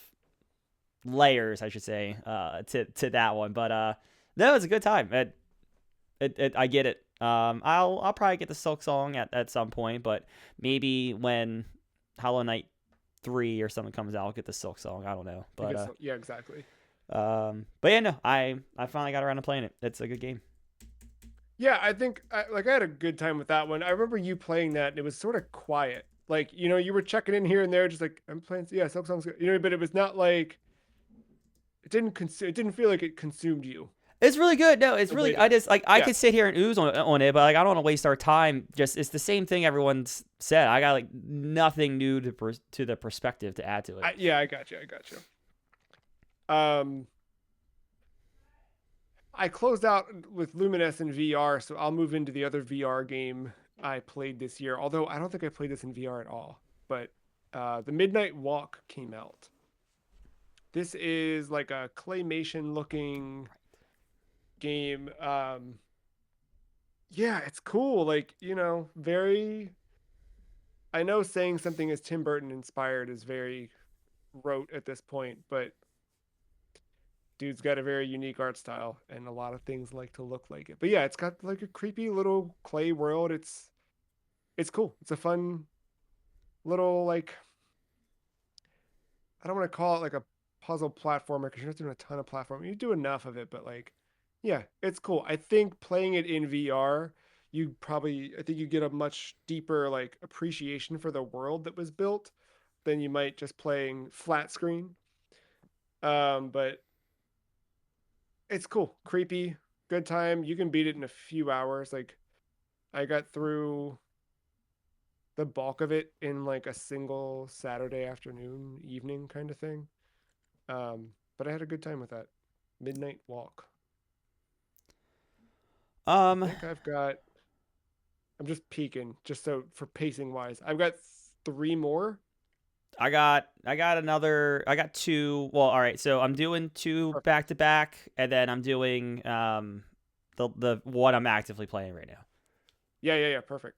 layers, I should say, to that one. But that was a good time. I get it. I'll probably get the Silk Song at some point, but maybe when Hollow Knight 3 or something comes out, I'll get the Silk Song. I don't know, but yeah, exactly. but yeah, no, I finally got around to playing it. It's a good game. Yeah, I think I had a good time with that one. I remember you playing that, and it was sort of quiet. Like, you were checking in here and there, just like I'm playing. Yeah, Silk Song's good. But it was not like it didn't feel like it consumed you. It's really good. No, it's The really. way I just like I yeah, could sit here and ooze on it, but like I don't want to waste our time. Just it's the same thing everyone's said. I got like nothing new to the perspective to add to it. I got you. I got you. I closed out with Luminous in VR, so I'll move into the other VR game I played this year. Although I don't think I played this in VR at all. But the Midnight Walk came out. This is like a claymation looking game. Yeah, it's cool. Like, very. I know saying something is Tim Burton inspired is very rote at this point, but dude's got a very unique art style, and a lot of things like to look like it. But yeah, it's got like a creepy little clay world. It's cool. It's a fun little, like, I don't want to call it like a puzzle platformer because you're not doing a ton of platforming. You do enough of it, but like, yeah, it's cool. I think playing it in VR, I think you get a much deeper like appreciation for the world that was built than you might just playing flat screen. But it's cool, creepy, good time. You can beat it in a few hours. Like, I got through the bulk of it in like a single Saturday afternoon, evening kind of thing. But I had a good time with that. Midnight Walk. I Um, think I'm just peeking, just so for pacing wise. I've got three more. I got two. Well, all right. So I'm doing two Perfect. back to back, and then I'm doing the one I'm actively playing right Yeah. Perfect.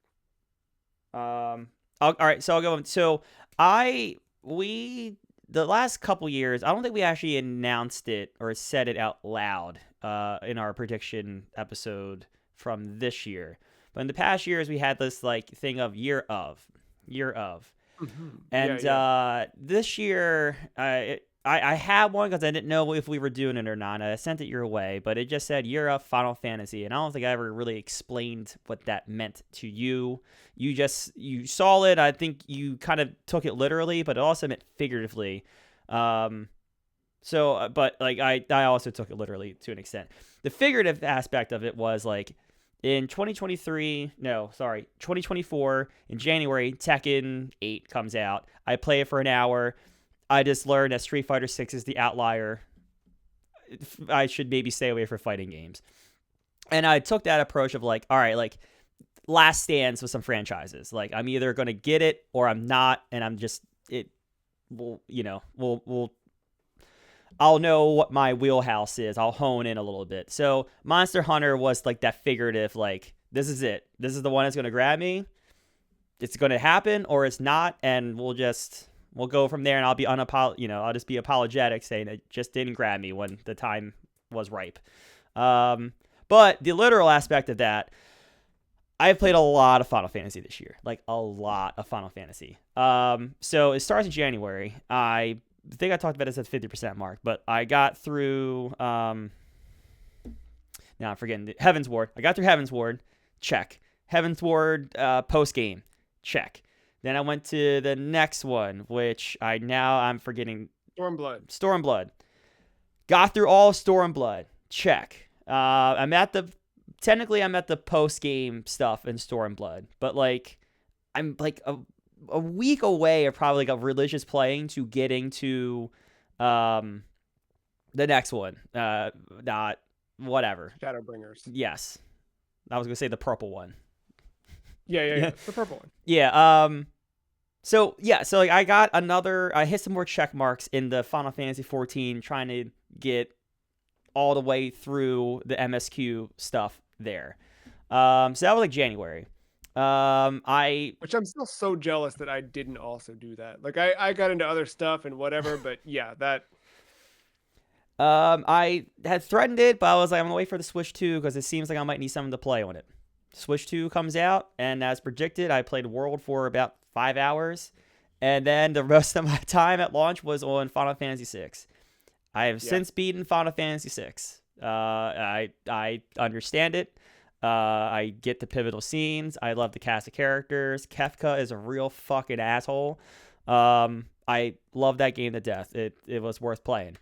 now. All right. So I'll go. So I we the last couple years, I don't think we actually announced it or said it out loud in our prediction episode from this year. But in the past years, we had this like thing of year of. And Yeah. this year, I had one because I didn't know if we were doing it or not. I sent it your way, but it just said you're a Final Fantasy, and I don't think I ever really explained what that meant to you. You saw it. I think you kind of took it literally, but it also meant figuratively. But like I also took it literally to an extent. The figurative aspect of it was like in 2024 in January, Tekken 8 comes out. I play it for an hour. I just learned that Street Fighter 6 is the outlier. I should maybe stay away from fighting games. And I took that approach of like, all right, like last stands with some franchises. Like I'm either going to get it or I'm not, and I'm just it we'll I'll know what my wheelhouse is. I'll hone in a little bit. So Monster Hunter was like that figurative, like this is it. This is the one that's going to grab me. It's going to happen or it's not, and we'll go from there. And I'll just be apologetic, saying it just didn't grab me when the time was ripe. But the literal aspect of that, I've played a lot of Final Fantasy this year, like a lot of Final Fantasy. So it starts in January. I think I talked about this at the 50% mark, but I got through. Now I'm forgetting Heaven's Ward. I got through Heaven's Ward. Check. Heaven's Ward post game. Check. Then I went to the next one, which I'm forgetting. Stormblood. Got through all of Stormblood. Check. I'm at the post game stuff in Stormblood, but like I'm like a week away of probably like a religious playing to getting to the next one. Not whatever. Shadowbringers. Yes. I was gonna say the purple one. Yeah. The purple one. Yeah. So yeah, so like I hit some more check marks in the Final Fantasy 14, trying to get all the way through the MSQ stuff there. So that was like January. I Which I'm still so jealous that I didn't also do that. Like I got into other stuff and whatever, but yeah, that I had threatened it, but I was like, I'm gonna wait for the Switch 2 because it seems like I might need something to play on it. Switch 2 comes out, and as predicted, I played World for about 5 hours, and then the rest of my time at launch was on Final Fantasy 6. I have yeah. since beaten Final Fantasy 6. I understand it. I get the pivotal scenes. I love the cast of characters. Kefka is a real fucking asshole. I love that game to death. It was worth playing.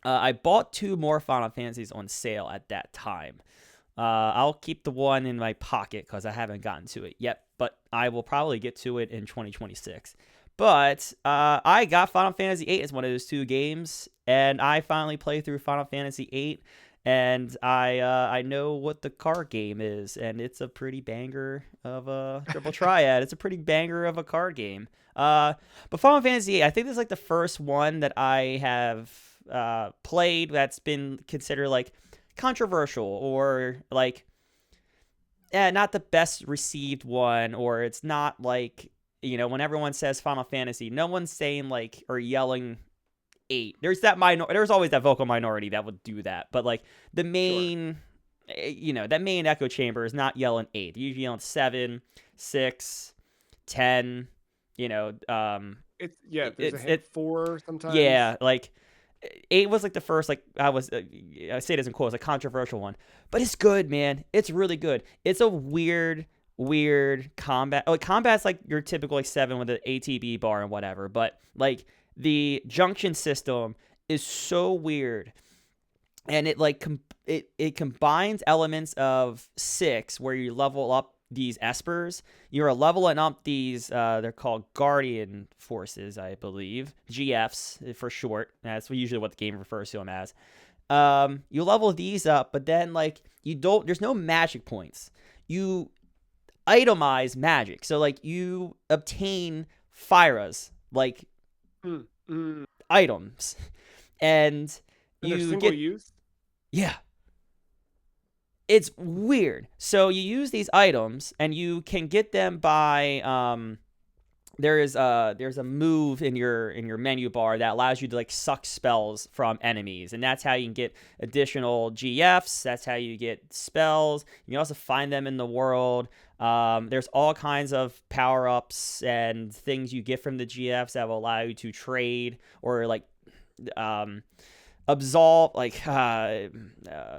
I bought 2 more Final Fantasies on sale at that time. I'll keep the one in my pocket because I haven't gotten to it yet, but I will probably get to it in 2026. But I got Final Fantasy VIII as one of those 2 games, and I finally played through Final Fantasy VIII, and I know what the card game is, and it's a pretty banger of a triple triad. It's a pretty banger of a card game. But Final Fantasy VIII, I think this is like the first one that I have played that's been considered like controversial or like not the best received one, or it's not like, when everyone says Final Fantasy, no one's saying like or yelling 8. There's always that vocal minority that would do that, but like the Sure. main that main echo chamber is not yelling 8. They're usually yelling 7, 6, 10. It's yeah, there's a it's hit it 4 sometimes. Yeah, like 8 was like the first, like I say it as in quotes, a controversial one, but it's good, man. It's really good. It's a weird combat. Like combat's like your typical like 7 with the ATB bar and whatever, but like the junction system is so weird, and it like it combines elements of 6 where you level up these espers. You're leveling up these they're called guardian forces, I believe, GFs for short. That's usually what the game refers to them as. You level these up, but then like there's no magic points. You itemize magic, so like you obtain Fyras, like Mm, mm. items, and And they're you single get, use. yeah, it's weird. So you use these items, and you can get them by there's a move in your menu bar that allows you to like suck spells from enemies, and that's how you can get additional GFs. That's how you get spells. You can also find them in the world. There's all kinds of power ups and things you get from the GFs that will allow you to trade or like um, absolve, like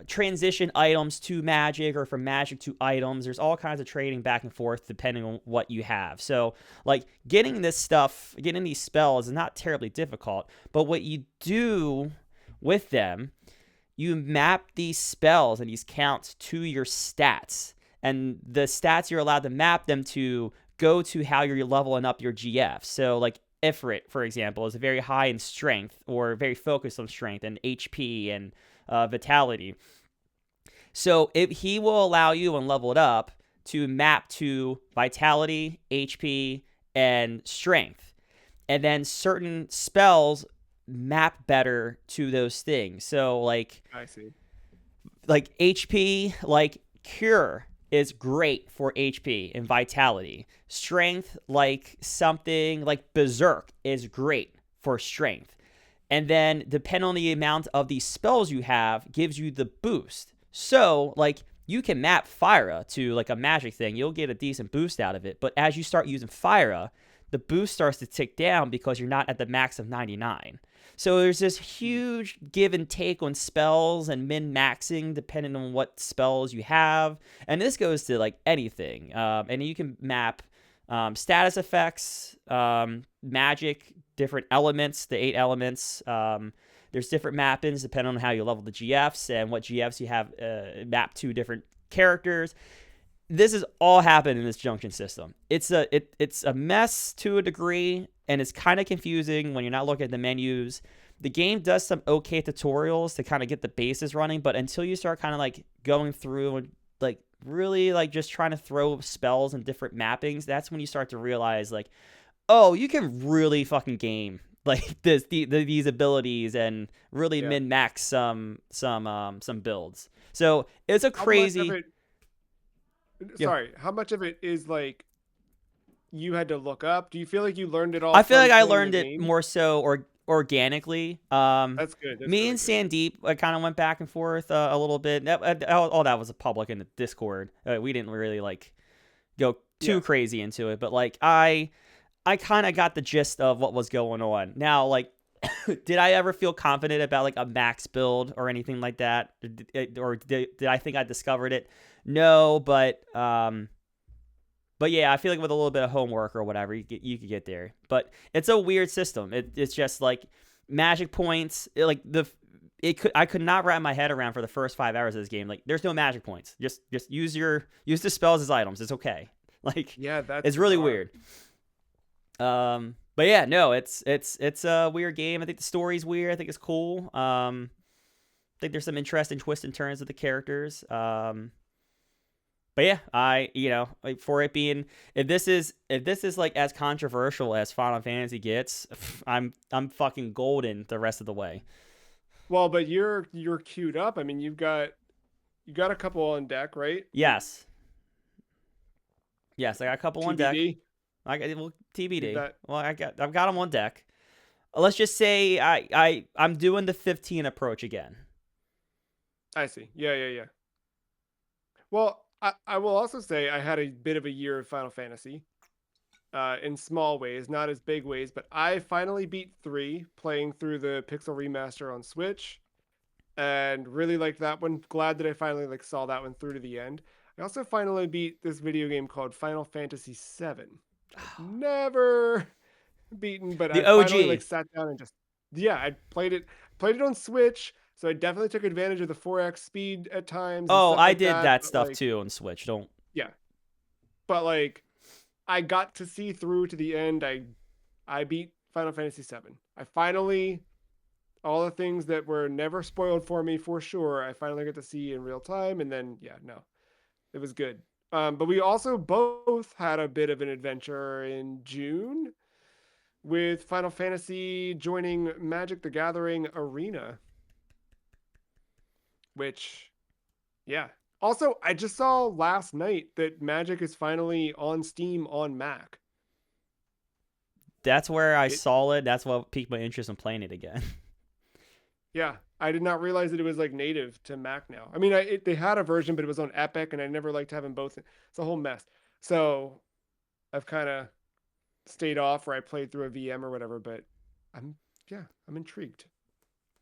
transition items to magic or from magic to items. There's all kinds of trading back and forth depending on what you have. So like getting these spells is not terribly difficult, but what you do with them, you map these spells and these counts to your stats, and the stats you're allowed to map them to go to how you're leveling up your GF. So like Ifrit, for example, is very high in strength or very focused on strength and HP and vitality. So he will allow you, when leveled up, to map to vitality, HP, and strength. And then certain spells map better to those things. So I see. like HP, like Cure is great for HP and vitality. Strength, like something like Berserk, is great for strength. And then, depending on the amount of these spells you have, gives you the boost. So, like, you can map Fyra to like a magic thing. You'll get a decent boost out of it. But as you start using Fyra, the boost starts to tick down because you're not at the max of 99. So there's this huge give and take on spells and min maxing depending on what spells you have. And this goes to like anything. And you can map status effects, magic, different elements, the 8 elements. There's different mappings depending on how you level the GFs and what GFs you have mapped to different characters. This is all happened in this junction system. It's a mess to a degree, and it's kind of confusing when you're not looking at the menus. The game does some okay tutorials to kind of get the bases running, but until you start kind of like going through and like really like just trying to throw spells and different mappings, that's when you start to realize like, oh, you can really fucking game like these abilities and really Yeah. min max some builds. So it's a How much of crazy. it? Yeah. Sorry, how much of it is like you had to look up? Do you feel like you learned it all I feel from like I playing the learned it game? more so organically. That's good. That's Me really and good. Sandeep kind of went back and forth a little bit. All that was public in the Discord. We didn't really like go too Yeah. crazy into it, but like I kind of got the gist of what was going on. Now, like, did I ever feel confident about like a max build or anything like that, or did I think I discovered it? No, but yeah, I feel like with a little bit of homework or whatever, you could get there. But it's a weird system. It's just like magic points. I could not wrap my head around for the first 5 hours of this game. Like, there's no magic points. Just use the spells as items. It's okay. Like, Yeah, that's it's really bizarre. weird. But yeah, no, it's a weird game. I think the story's weird. I think it's cool. I think there's some interesting twists and turns of the characters. But yeah, like for it being, if this is like as controversial as Final Fantasy gets, I'm fucking golden the rest of the way. Well, but you're queued up. I mean, you got a couple on deck, right? Yes, yes, I got a couple on deck. TBD. I got well, Leave TBD. that. Well, I've got them on deck. Let's just say I'm doing the 15 approach again. I see. Yeah, yeah, yeah. Well, I will also say I had a bit of a year of Final Fantasy, in small ways, not as big ways, but I finally beat 3 playing through the Pixel remaster on Switch and really liked that one. Glad that I finally like saw that one through to the end. I also finally beat this video game called Final Fantasy 7. I've never beaten, but The I finally like OG. sat down and just yeah, I played it on Switch, so I definitely took advantage of the 4x speed at times and Oh, stuff I like did that. that But stuff like too on Switch. Don't. yeah, but like I got to see through to the end. I beat Final Fantasy 7. I finally all the things that were never spoiled for me for sure. I finally got to see in real time, and then yeah, no, it was good. But we also both had a bit of an adventure in June with Final Fantasy joining Magic the Gathering Arena, which, yeah. Also, I just saw last night that Magic is finally on Steam on Mac. That's where I It, saw it. That's what piqued my interest in playing it again. yeah, I did not realize that it was like native to Mac now. I mean, they had a version, but it was on Epic, and I never liked having both. It's a whole mess. So I've kind of stayed off, or I played through a VM or whatever. But I'm yeah, I'm intrigued.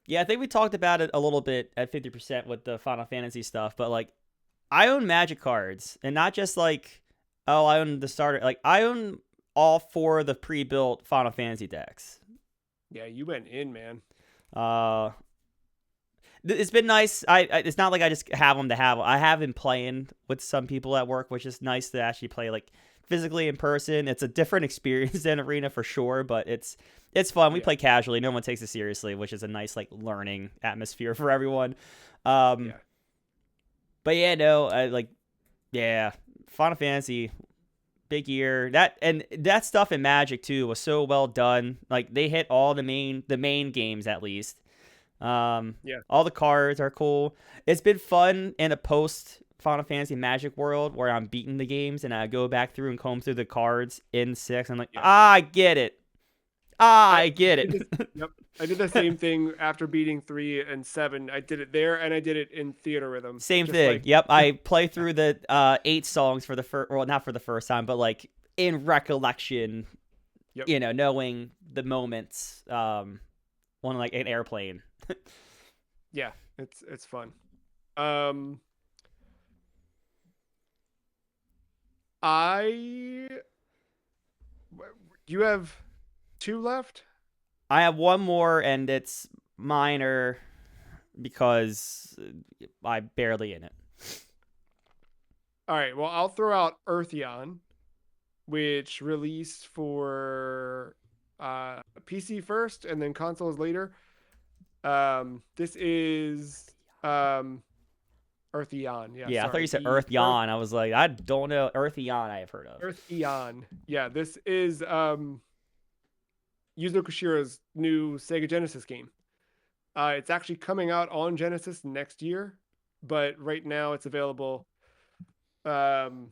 Yeah, I think we talked about it a little bit at 50% with the Final Fantasy stuff, but like I own Magic cards and not just like, oh, I own the starter. Like I own all four of the pre-built Final Fantasy decks. Yeah, you went in, man. Uh it's been nice. I it's not like I just have them to have 'em. I have been playing with some people at work, which is nice to actually play like physically in person. It's a different experience than Arena for sure, but it's fun. We Yeah, play casually. No one takes it seriously, which is a nice like learning atmosphere for everyone. Um, yeah. but yeah, no, I like yeah, Final Fantasy big year. That stuff in Magic too was so well done. Like they hit all the main games at least. Yeah. All the cards are cool. It's been fun in a post Final Fantasy Magic world where I'm beating the games and I go back through and comb through the cards in 6. I'm like, Yeah. I get it. I I get did this. it. Yep. I did the same thing after beating 3 and 7. I did it there and I did it in Theater Rhythm. Same Just thing. like, Yep. I play through the 8 songs for the first, well, not for the first time, but like in recollection, yep. knowing the moments, on like an airplane. Yeah. It's fun. Um, I, you have 2 left? I have one more, and it's minor because I'm barely in it. All right. Well, I'll throw out Eartheon, which released for PC first and then consoles later. This is Eartheon. Yeah, Yeah, I thought you sorry. said Earth Earth Yawn. I was like, I don't know. Earth Yawn I have heard of. Eartheon. Yeah, this is Yuzo Koshiro's new Sega Genesis game. It's actually coming out on Genesis next year, but right now it's available um,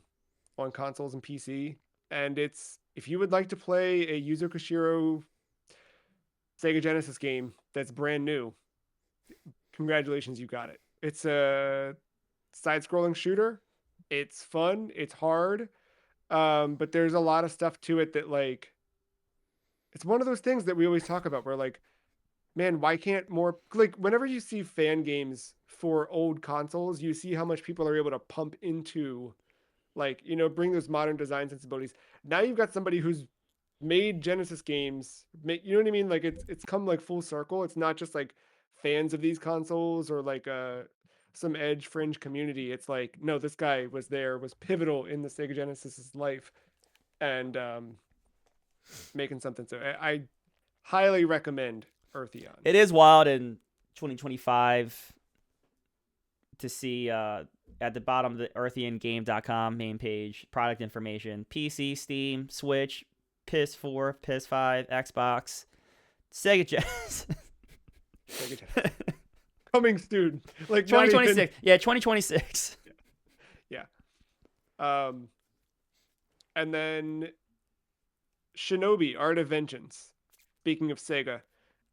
on consoles and PC. And it's if you would like to play a Yuzo Koshiro Sega Genesis game that's brand new, congratulations, you got it. It's a side-scrolling shooter. It's fun. It's hard, but there's a lot of stuff to it that like it's one of those things that we always talk about where like man, why can't more like whenever you see fan games for old consoles, you see how much people are able to pump into like, bring those modern design sensibilities. Now you've got somebody who's made Genesis games, you know what I mean? Like it's come like full circle. It's not just like fans of these consoles or like some edge fringe community. It's like, no, this guy was pivotal in the Sega Genesis's life and making something. So I highly recommend Eartheon. It is wild in 2025 to see at the bottom of the eartheongame.com main page, product information, PC, Steam, Switch, PS4, PS5, Xbox, Sega Genesis. Sega Genesis. Coming soon. Like 2026. Yeah, 2026. Yeah. And then Shinobi Art of Vengeance. Speaking of Sega,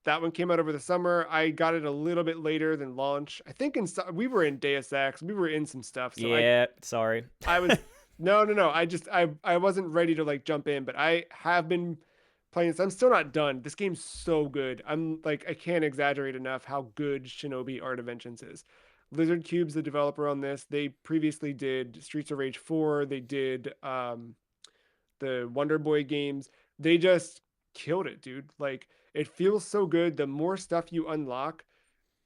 that one came out over the summer. I got it a little bit later than launch. I think we were in Deus Ex. We were in some stuff. So yeah, sorry. I was no. I wasn't ready to like jump in, but I have been playing this. I'm still not done. This game's so good. I'm like I can't exaggerate enough how good Shinobi Art of Vengeance is. Lizard Cube's the developer on this. They previously did Streets of Rage 4. They did the Wonder Boy games. They just killed it, dude. Like it feels so good. The more stuff you unlock,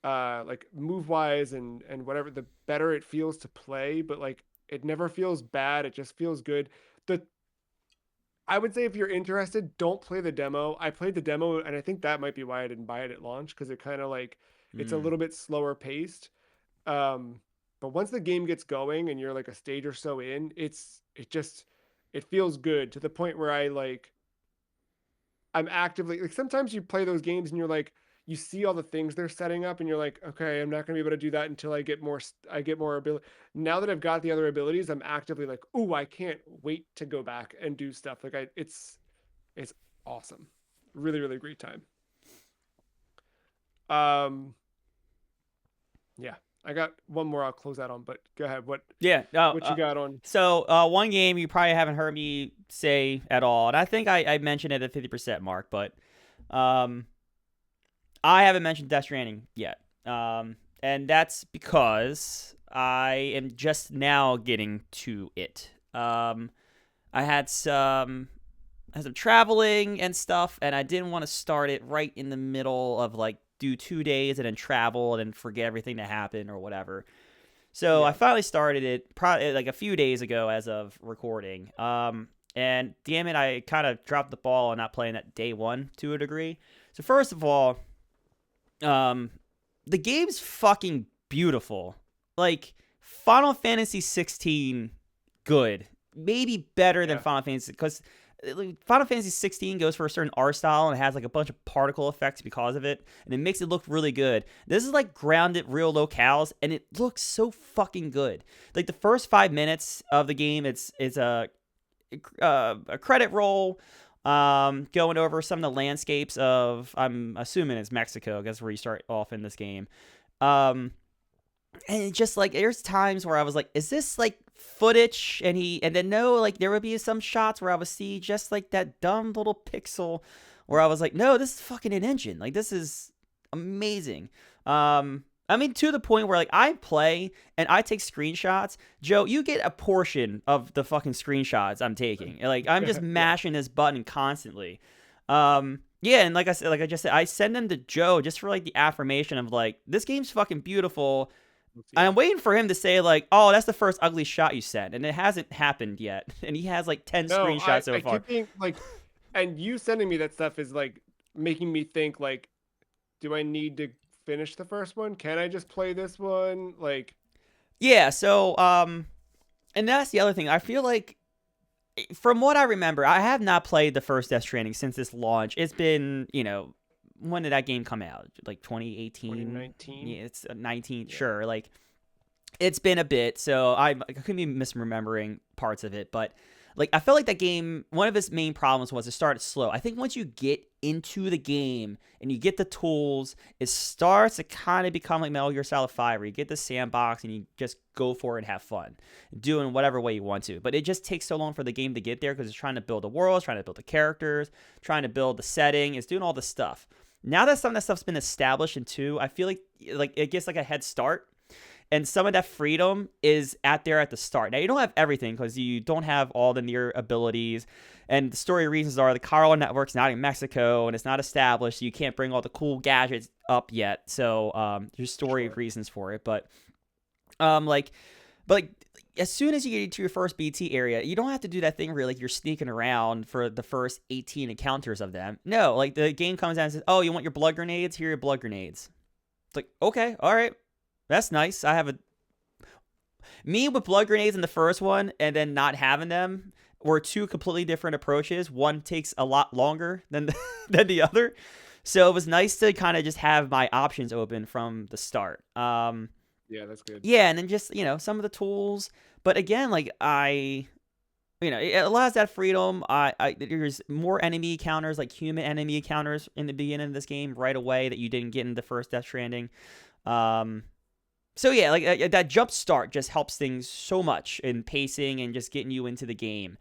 like move wise and whatever, the better it feels to play. But like it never feels bad. It just feels good. I would say if you're interested, don't play the demo. I played the demo, and I think that might be why I didn't buy it at launch because it kind of like it's a little bit slower paced. But once the game gets going and you're like a stage or so in, it feels good to the point where I'm actively like sometimes you play those games and you're like you see all the things they're setting up and you're like, okay, I'm not going to be able to do that until I get more ability. Now that I've got the other abilities, I'm actively like, "Ooh, I can't wait to go back and do stuff." Like it's awesome. Really, really great time. Yeah. I got one more I'll close out on, but go ahead. What you got on? So one game you probably haven't heard me say at all, and I think I mentioned it at the 50% mark, but I haven't mentioned Death Stranding yet. And that's because I am just now getting to it. I had some traveling and stuff, and I didn't want to start it right in the middle of like do 2 days and then travel and then forget everything that happened or whatever. So I finally started it probably like a few days ago as of recording. And damn it, I kind of dropped the ball on not playing that day one to a degree. So first of all, the game's fucking beautiful. Like Final Fantasy 16, good, maybe better than Final Fantasy because Final Fantasy 16 goes for a certain art style and it has like a bunch of particle effects because of it, and it makes it look really good. This is like grounded real locales, and it looks so fucking good. Like the first 5 minutes of the game, it's a credit roll. Going over some of the landscapes of, I'm assuming it's Mexico, because where you start off in this game. And it's just like, there's times where I was like, is this like footage? And then no, like there would be some shots where I would see just like that dumb little pixel where I was like, no, this is fucking an engine. Like this is amazing. I mean, to the point where, like, I play and I take screenshots. Joe, you get a portion of the fucking screenshots I'm taking. Like, I'm just mashing this button constantly. Yeah, and like I just said, I send them to Joe just for, like, the affirmation of, like, this game's fucking beautiful. I'm waiting for him to say, like, oh, that's the first ugly shot you sent. And it hasn't happened yet. And he has, like, 10 screenshots so far. I keep being, like, and you sending me that stuff is, like, making me think, like, do I need to finish the first one? Can I just play this one? Like, yeah. So, and that's the other thing. I feel like from what I remember, I have not played the first Death Stranding since its launch. It's been, when did that game come out? Like 2018? 2019. Yeah, it's 19, Yeah. sure. Like, it's been a bit, so I could be misremembering parts of it, but like I felt like that game, one of its main problems was it started slow. I think once you get into the game and you get the tools, it starts to kind of become like Metal Gear Solid 5, where you get the sandbox and you just go for it and have fun, doing whatever way you want to. But it just takes so long for the game to get there because it's trying to build a world, it's trying to build the characters, trying to build the setting, it's doing all this stuff. Now that some of that stuff's been established in 2, I feel like it gets like a head start, and some of that freedom is at the start. Now you don't have everything because you don't have all the near abilities, and the story reasons are the Carl network's not in Mexico and it's not established, so you can't bring all the cool gadgets up yet. So there's story Sure. reasons for it, um like but like as soon as you get into your first BT area, you don't have to do that thing where like you're sneaking around for the first 18 encounters of them. No, like the game comes down and says, "Oh, you want your blood grenades? Here are your blood grenades." It's like, okay, all right, that's nice. I have a me with blood grenades in the first one and then not having them were two completely different approaches. One takes a lot longer than than the other. So it was nice to kind of just have my options open from the start. Yeah, that's good. Yeah, and then just, some of the tools. But again, like it allows that freedom. There's more enemy encounters, like human enemy encounters in the beginning of this game right away that you didn't get in the first Death Stranding. Um, so yeah, like that jump start just helps things so much in pacing and just getting you into the game.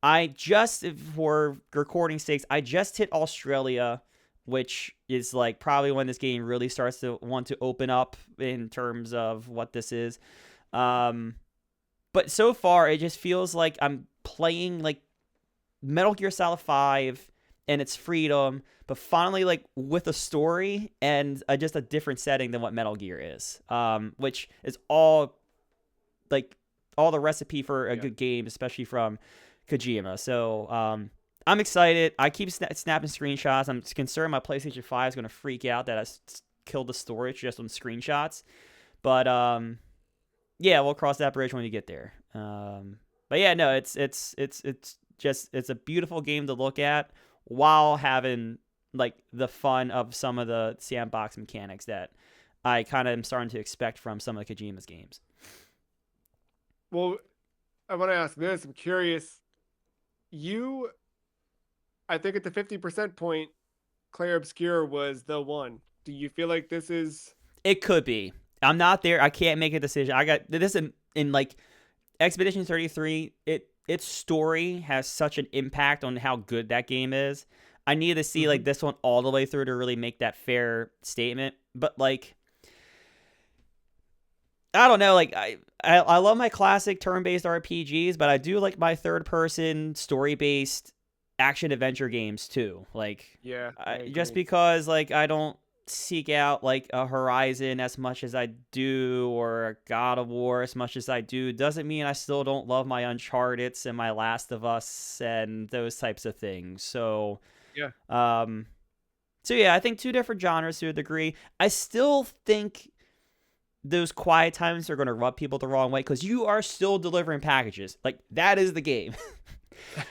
I just, for recording sakes, I just hit Australia, which is like probably when this game really starts to want to open up in terms of what this is. Um, but so far, it just feels like I'm playing like Metal Gear Solid 5 and its freedom, but finally like with a story and just a different setting than what Metal Gear is, which is like all the recipe for a Yeah. good game, especially from Kojima. So I'm excited. I keep snapping screenshots. I'm concerned my PlayStation 5 is going to freak out that I killed the storage just on screenshots. But yeah, we'll cross that bridge when we get there. But yeah, no, it's a beautiful game to look at while having like the fun of some of the sandbox mechanics that I kind of am starting to expect from some of Kojima's games. Well, I want to ask this. I'm curious. You, I think at the 50% point, Claire Obscure was the one. Do you feel like this is? It could be. I'm not there. I can't make a decision. I got this in like Expedition 33. Its story has such an impact on how good that game is. I need to see Mhm. like this one all the way through to really make that fair statement. But like I don't know, like I love my classic turn-based RPGs, but I do like my third-person story-based action adventure games too. Like Yeah, I just agree. because like I don't seek out like a Horizon as much as I do or a God of War as much as I do doesn't mean I still don't love my Uncharted's and my Last of Us and those types of things. Yeah. Um so yeah, I think two different genres to a degree. I still think those quiet times are going to rub people the wrong way because you are still delivering packages. Like that is the game.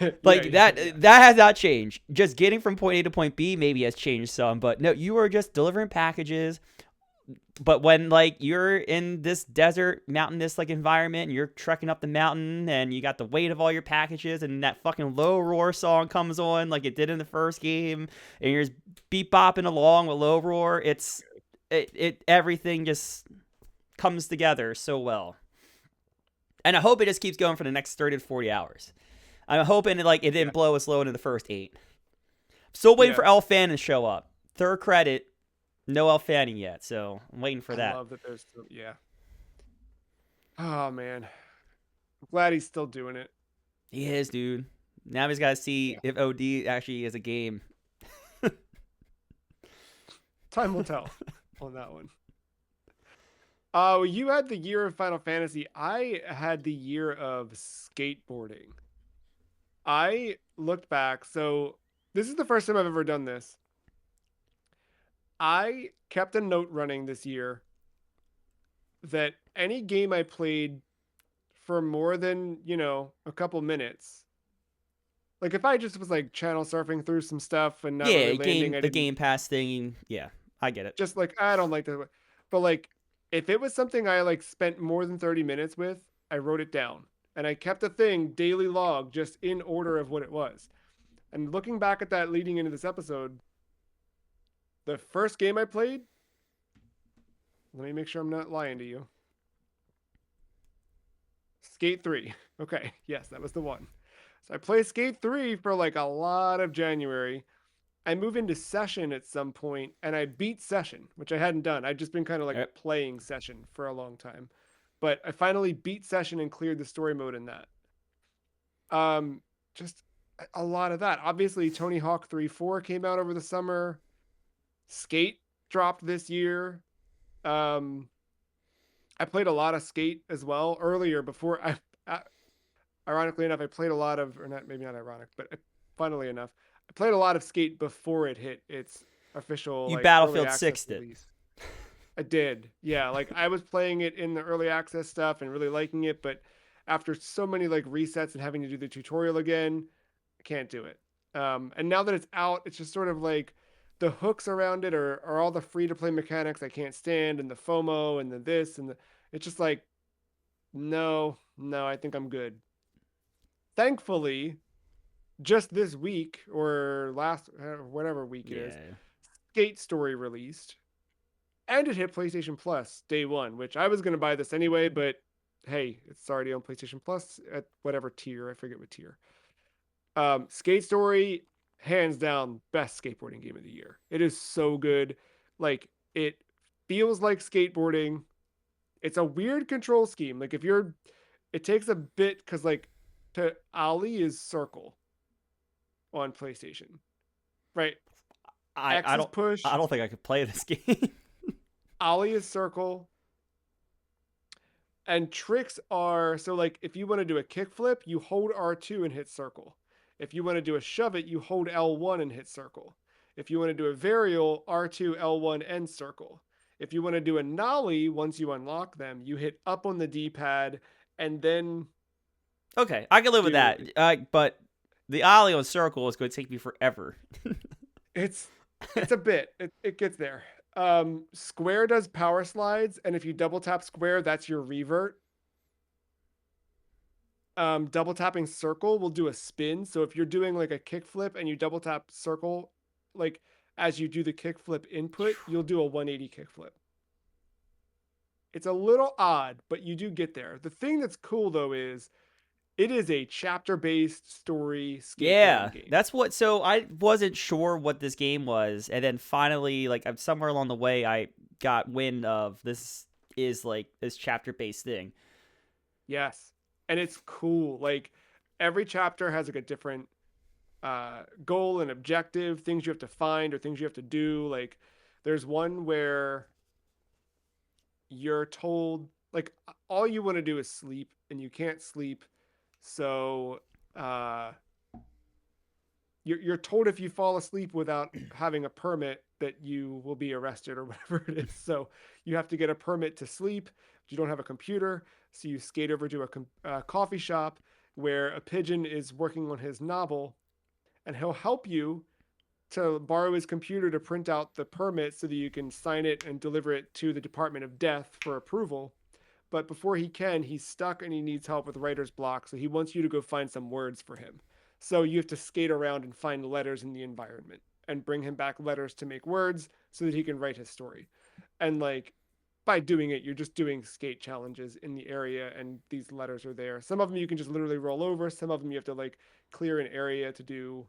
Yeah, Like yeah, that yeah. that has not changed. Just getting from point A to point B maybe has changed some, but no, you are just delivering packages. But when like you're in this desert mountainous like environment and you're trekking up the mountain and you got the weight of all your packages and that fucking low roar song comes on like it did in the first game and you're just beat bopping along with low roar, it everything just comes together so well. And I hope it just keeps going for the next 30 to 40 hours. I'm hoping like it Yeah. didn't blow as low into the first 8. Still waiting Yeah. for Elle Fanning to show up. Third credit, no Elle Fanning yet, so I'm waiting for I that. love that there's still, yeah. Oh man. I'm glad he's still doing it. He is, dude. Now he's got to see Yeah. if OD actually is a game. Time will tell on that one. You had the year of Final Fantasy. I had the year of skateboarding. I looked back. So this is the first time I've ever done this. I kept a note running this year that any game I played for more than, a couple minutes. Like if I just was like channel surfing through some stuff and not really Yeah, landing, I the didn't Game Pass thing. Yeah, I get it. just like I don't like that. But like if it was something I like spent more than 30 minutes with, I wrote it down and I kept a thing daily log just in order of what it was. And looking back at that leading into this episode, the first game I played, let me make sure I'm not lying to you. Skate 3. Okay, yes, that was the one. So I played Skate 3 for like a lot of January. I move into Session at some point and I beat Session, which I hadn't done. I'd just been kind of like Yep. playing Session for a long time. But I finally beat Session and cleared the story mode in that. Um just a lot of that. Obviously Tony Hawk 3-4 came out over the summer. Skate dropped this year. Um I played a lot of Skate as well earlier before I ironically enough, I played a lot of, or not, maybe not ironic, but funnily enough, I played a lot of Skate before it hit its official You like early Battlefield access 6'd it. release. I did, yeah. Like I was playing it in the early access stuff and really liking it, but after so many like resets and having to do the tutorial again, I can't do it. And now that it's out, it's just sort of like the hooks around it are all the free to play mechanics I can't stand, and the FOMO and the this and the. It's just like no, no, I think I'm good. Thankfully, just this week or last whatever week it is, Yeah. Skate Story released, and it hit PlayStation Plus day one. Which I was gonna buy this anyway, but hey, it's already on PlayStation Plus at whatever tier. I forget what tier. Skate Story, hands down, best skateboarding game of the year. It is so good. Like it feels like skateboarding. It's a weird control scheme. Like if you're, it takes a bit because like to Ollie is circle on PlayStation, right? I X I is don't push, I don't think I could play this game. Ollie is circle, and tricks are so like if you want to do a kickflip, you hold R2 and hit circle. If you want to do a shove it, you hold L1 and hit circle. If you want to do a varial, R2, L1, and circle. If you want to do a nollie, once you unlock them, you hit up on the D-pad and then Okay, I can live with do that. But the ollie on circle is going to take me forever. it's it's a bit. It gets there. Square does power slides, and if you double tap square, that's your revert. Double tapping circle will do a spin. So if you're doing like a kickflip and you double tap circle, like as you do the kickflip input, you'll do a 180 kickflip. It's a little odd, but you do get there. The thing that's cool though is it is a chapter based story skateboarding Yeah, game. that's what. So I wasn't sure what this game was, and then finally, like, I'm somewhere along the way, I got wind of this is like this chapter based thing. Yes. And it's cool. Like every chapter has like a different goal and objective, things you have to find or things you have to do. Like there's one where you're told like all you want to do is sleep and you can't sleep. So uh you're told if you fall asleep without having a permit that you will be arrested or whatever it is. So you have to get a permit to sleep. You don't have a computer, so you skate over to a coffee shop where a pigeon is working on his novel, and he'll help you to borrow his computer to print out the permit so that you can sign it and deliver it to the Department of Death for approval. But before he can, he's stuck and he needs help with writer's block. So he wants you to go find some words for him. So you have to skate around and find letters in the environment and bring him back letters to make words so that he can write his story. And like by doing it, you're just doing skate challenges in the area, and these letters are there. Some of them you can just literally roll over. Some of them you have to like clear an area to do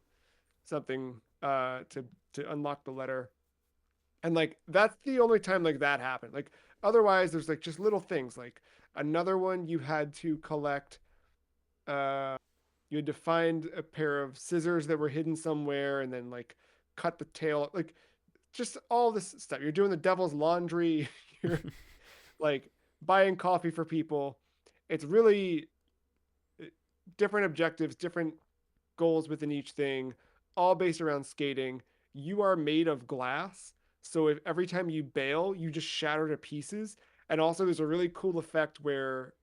something to unlock the letter. And like that's the only time like that happened. Like otherwise there's like just little things. Like another one you had to collect uh you had to find a pair of scissors that were hidden somewhere and then like cut the tail, like just all this stuff. You're doing the devil's laundry, you're like buying coffee for people. It's really different objectives, different goals within each thing, all based around skating. You are made of glass, so if every time you bail, you just shatter to pieces. And also, there's a really cool effect where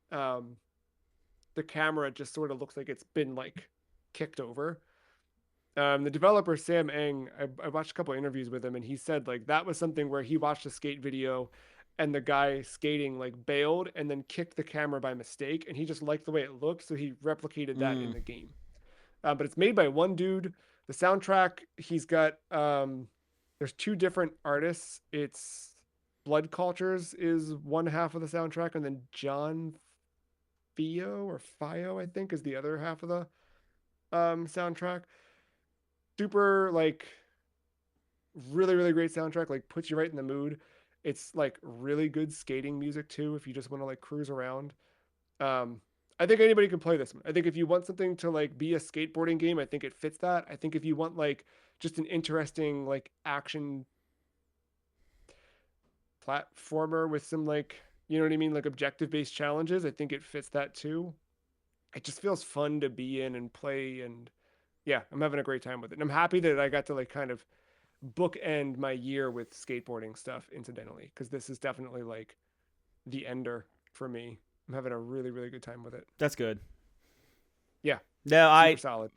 the camera just sort of looks like it's been like kicked over. The developer Sam Eng, I watched a couple interviews with him, and he said like that was something where he watched a skate video, and the guy skating like bailed and then kicked the camera by mistake, and he just liked the way it looked, so he replicated that in Mm. the game. But it's made by one dude. The soundtrack, he's got there's two different artists. It's Blood Cultures is one half of the soundtrack, and then John Fio, I think, is the other half of the soundtrack. Super like really really great soundtrack. Like puts you right in the mood. It's like really good skating music too. If you just want to like cruise around. Um, I think anybody can play this one. I think if you want something to like be a skateboarding game, I think it fits that. I think if you want like just an interesting like action platformer with some like you know what I mean, like objective based challenges, I think it fits that too. It just feels fun to be in and play, and yeah, I'm having a great time with it. And I'm happy that I got to like kind of bookend my year with skateboarding stuff incidentally, because this is definitely like the ender for me. I'm having a really really good time with it. That's good. Yeah, No, super solid.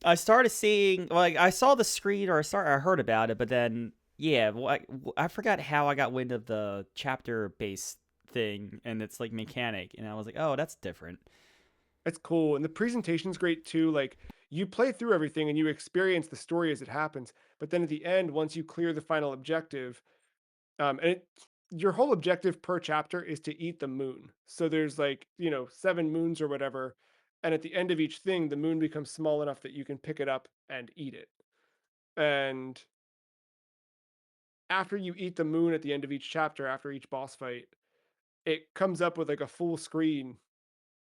I started seeing like I saw the screen or I heard about it, but then yeah, well, I forgot how I got wind of the chapter based thing and it's like mechanic, and I was like, oh, that's different. It's cool. And the presentation's great too. Like you play through everything and you experience the story as it happens. But then at the end, once you clear the final objective, and your whole objective per chapter is to eat the moon. So there's like, 7 moons or whatever. And at the end of each thing, the moon becomes small enough that you can pick it up and eat it. And after you eat the moon at the end of each chapter, after each boss fight, it comes up with like a full screen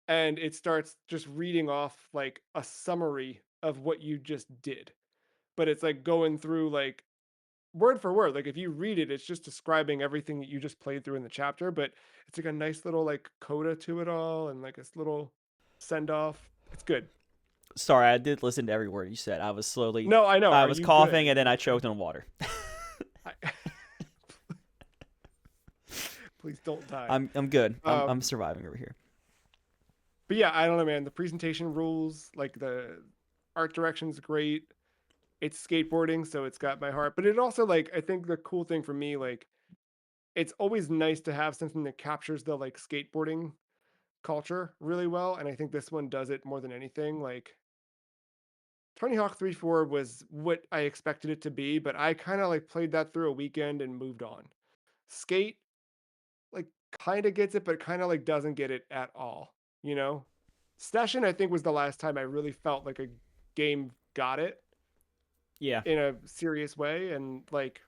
and it starts just reading off like a summary of what you just did. But it's like going through like word for word. Like if you read it, it's just describing everything that you just played through in the chapter, but it's like a nice little like coda to it all and like this little send off. It's good. Sorry, I did listen to every word you said. No, I know. I Are was you good? coughing and then I choked on water. I, please don't die. I'm good. I'm Um, surviving over here. but yeah, I don't know, man. The presentation rules, like the art direction's great. It's skateboarding, so it's got my heart. But it also like I think the cool thing for me, like it's always nice to have something that captures the like skateboarding culture really well. And I think this one does it more than anything. Like Tony Hawk 3.4 was what I expected it to be, but I kind of like played that through a weekend and moved on. Skate, like kind of gets it, but kind of like doesn't get it at all, you know? Session, I think, was the last time I really felt like a game got it Yeah. in a serious way. And like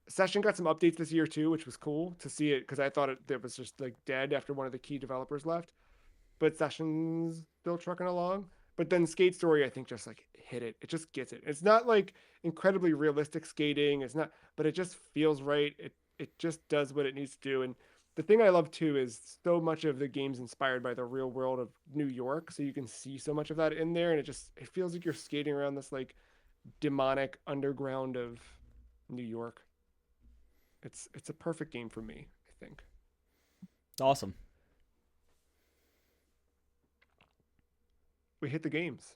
Session got some updates this year too, which was cool to see it because I thought it was just like dead after one of the key developers left. But Sessions still trucking along. But then Skate Story, I think, just like hit it. It just gets it. It's not like incredibly realistic skating. It's not, but it just feels right. It just does what it needs to do. And the thing I love too is so much of the game's inspired by the real world of New York, so you can see so much of that in there, and it feels like you're skating around this like demonic underground of New York. It's a perfect game for me, I think. Awesome. We hit the games.